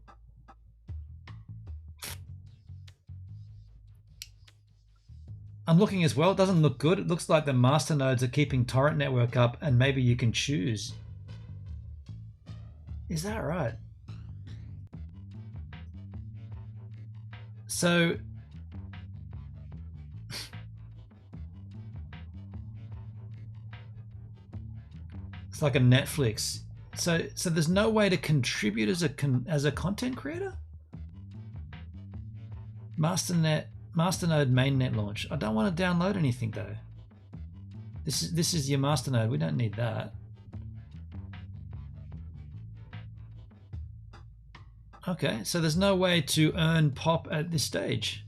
A: looking as well. It doesn't look good. It looks like the masternodes are keeping Torrent network up, and maybe you can choose. Is that right? So it's like a Netflix. So there's no way to contribute as a content creator? Masternode mainnet launch. I don't want to download anything though. This is your Masternode. We don't need that. Okay, so there's no way to earn POP at this stage.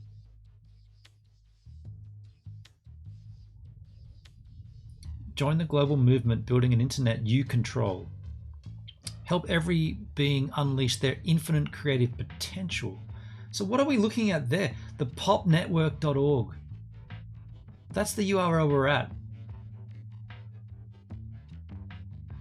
A: Join the global movement building an internet you control. Help every being unleash their infinite creative potential. So what are we looking at there? The popnetwork.org. That's the URL we're at.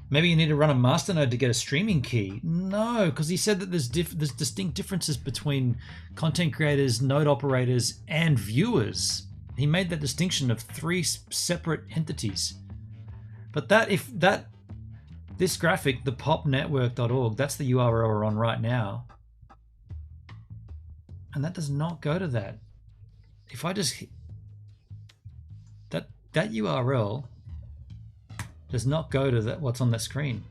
A: Maybe you need to run a masternode to get a streaming key. No, because he said that there's distinct differences between content creators, node operators, and viewers. He made that distinction of 3 separate entities. But this graphic, the popnetwork.org, that's the URL we're on right now. And that does not go to that. If I just that URL does not go to what's on that screen.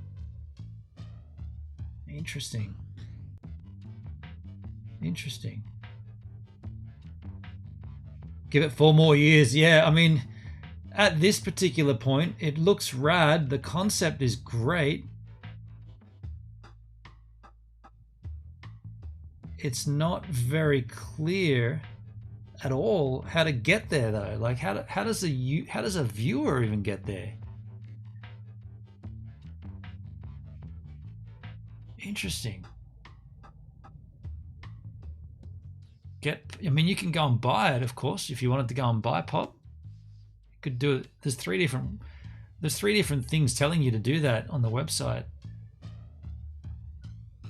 A: Interesting. Interesting. Give it 4 more years. Yeah, I mean, at this particular point, it looks rad. The concept is great. It's not very clear at all how to get there though. Like how does a viewer even get there? Interesting. I mean, you can go and buy it, of course, if you wanted to go and buy POP. You could do it. There's three different things telling you to do that on the website.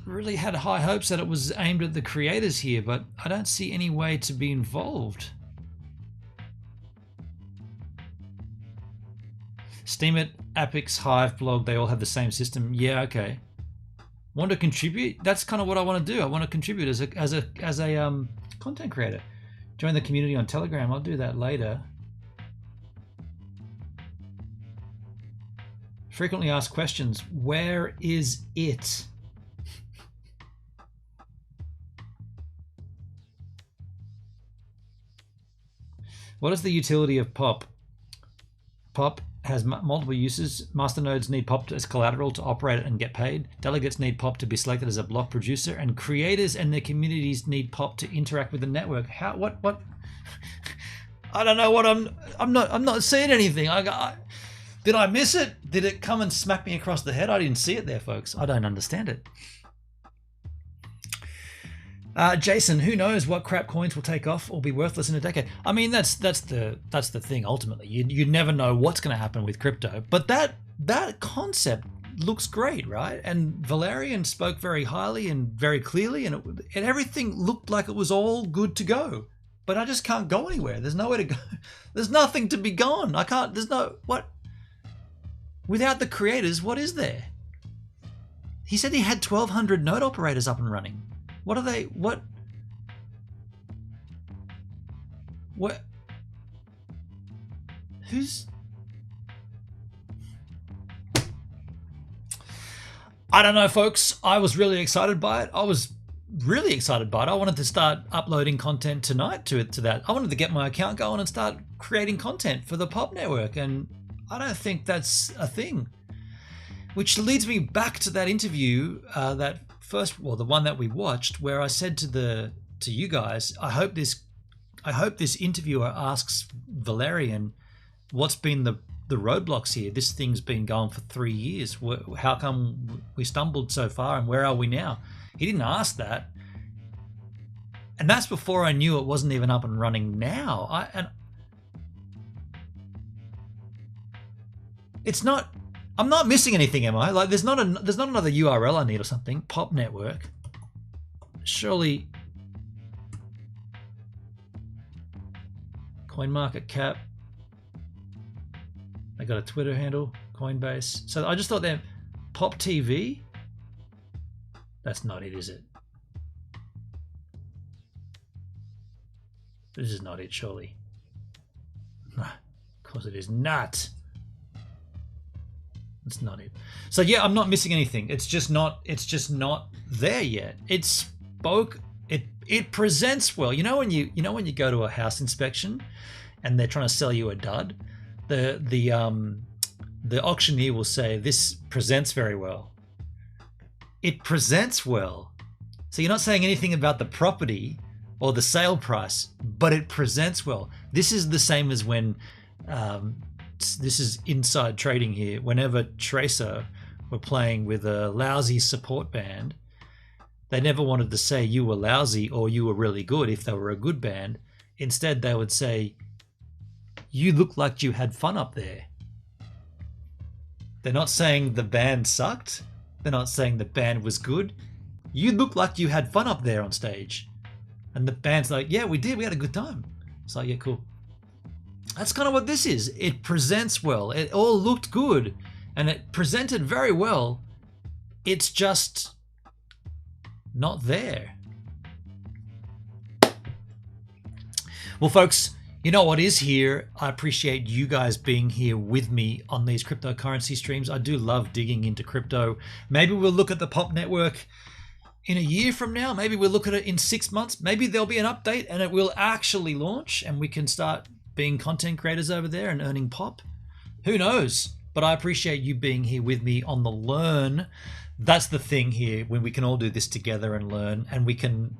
A: Really had high hopes that it was aimed at the creators here, but I don't see any way to be involved. Steemit, Apix, Hive, Blog, they all have the same system. Yeah, okay. Want to contribute? That's kind of what I want to do. I want to contribute as a content creator. Join the community on Telegram. I'll do that later. Frequently asked questions. Where is it? What is the utility of POP? POP has multiple uses. Masternodes need POP as collateral to operate it and get paid. Delegates need POP to be selected as a block producer, and creators and their communities need POP to interact with the network. How? What? I don't know what I'm not seeing anything. Did I miss it? Did it come and smack me across the head? I didn't see it there, folks. I don't understand it. Jason, who knows what crap coins will take off or be worthless in a decade? I mean, that's the thing. Ultimately, you never know what's going to happen with crypto. But that concept looks great, right? And Valerian spoke very highly and very clearly, and everything looked like it was all good to go. But I just can't go anywhere. There's nowhere to go. There's nothing to be gone. I can't. There's no what. Without the creators, what is there? He said he had 1,200 node operators up and running. What are they? What? Who's? I don't know, folks. I was really excited by it. I wanted to start uploading content tonight to that. I wanted to get my account going and start creating content for the Pop Network, and I don't think that's a thing. Which leads me back to that interview, the one that we watched, where I said to you guys, I hope this interviewer asks Valerian, what's been the roadblocks here? This thing's been going for 3 years. How come we stumbled so far, and where are we now? He didn't ask that, and that's before I knew it wasn't even up and running now. I'm not missing anything, am I? Like, there's not another URL I need or something. Pop Network. Surely. CoinMarketCap. They got a Twitter handle. Coinbase. So I just thought that Pop TV. That's not it, is it? This is not it, surely. Of course it is not. It's not it. So yeah, I'm not missing anything. It's just not there yet. It presents well. You know when you go to a house inspection and they're trying to sell you a dud, the auctioneer will say, this presents very well. It presents well. So you're not saying anything about the property or the sale price, but it presents well. This is the same as when this is inside trading here. Whenever Tracer were playing with a lousy support band, they never wanted to say you were lousy or you were really good if they were a good band. Instead, they would say, you look like you had fun up there. They're not saying the band sucked. They're not saying the band was good. You look like you had fun up there on stage. And the band's like, yeah, we did. We had a good time. It's like, yeah, cool. That's kind of what this is. It presents well. It all looked good and it presented very well. It's just not there. Well, folks, you know what is here? I appreciate you guys being here with me on these cryptocurrency streams. I do love digging into crypto. Maybe we'll look at the Pop Network in a year from now. Maybe we'll look at it in 6 months. Maybe there'll be an update and it will actually launch and we can start being content creators over there and earning pop. Who knows? But I appreciate you being here with me on the learn. That's the thing here, when we can all do this together and learn, and we can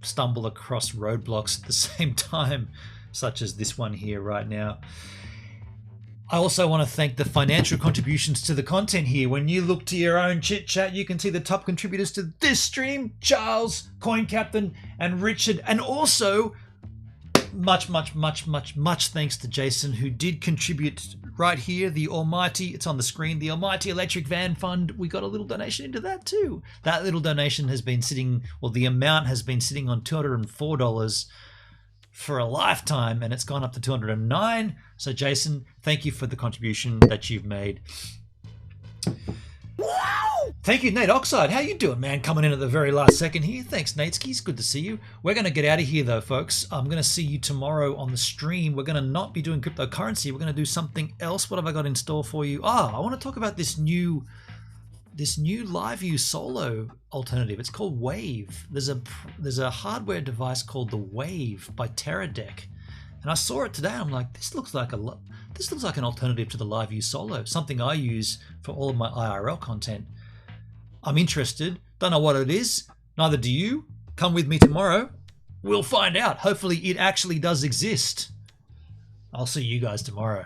A: stumble across roadblocks at the same time, such as this one here right now. I also want to thank the financial contributions to the content here. When you look to your own chit chat, you can see the top contributors to this stream: Charles, Coin Captain, and Richard, and also much thanks to Jason, who did contribute right here. The almighty, it's on the screen, the Almighty Electric Van Fund. We got a little donation into that too. That little donation has been sitting, well, the amount has been sitting on $204 for a lifetime, and it's gone up to $209. So Jason, thank you for the contribution that you've made. Thank you, Nate Oxide. How you doing, man? Coming in at the very last second here. Thanks, Nateski. Good to see you. We're going to get out of here, though, folks. I'm going to see you tomorrow on the stream. We're going to not be doing cryptocurrency. We're going to do something else. What have I got in store for you? I want to talk about this new live view solo alternative. It's called Wave. There's a hardware device called the Wave by Teradek, and I saw it today. I'm like, this looks like an alternative to the live view solo, something I use for all of my IRL content. I'm interested. Don't know what it is. Neither do you. Come with me tomorrow. We'll find out. Hopefully it actually does exist. I'll see you guys tomorrow.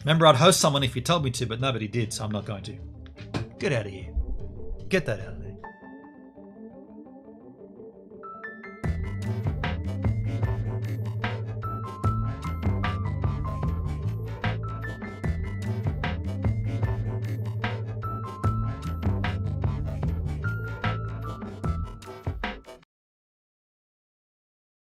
A: Remember, I'd host someone if you told me to, but nobody did, so I'm not going to. Get out of here. Get that out of there.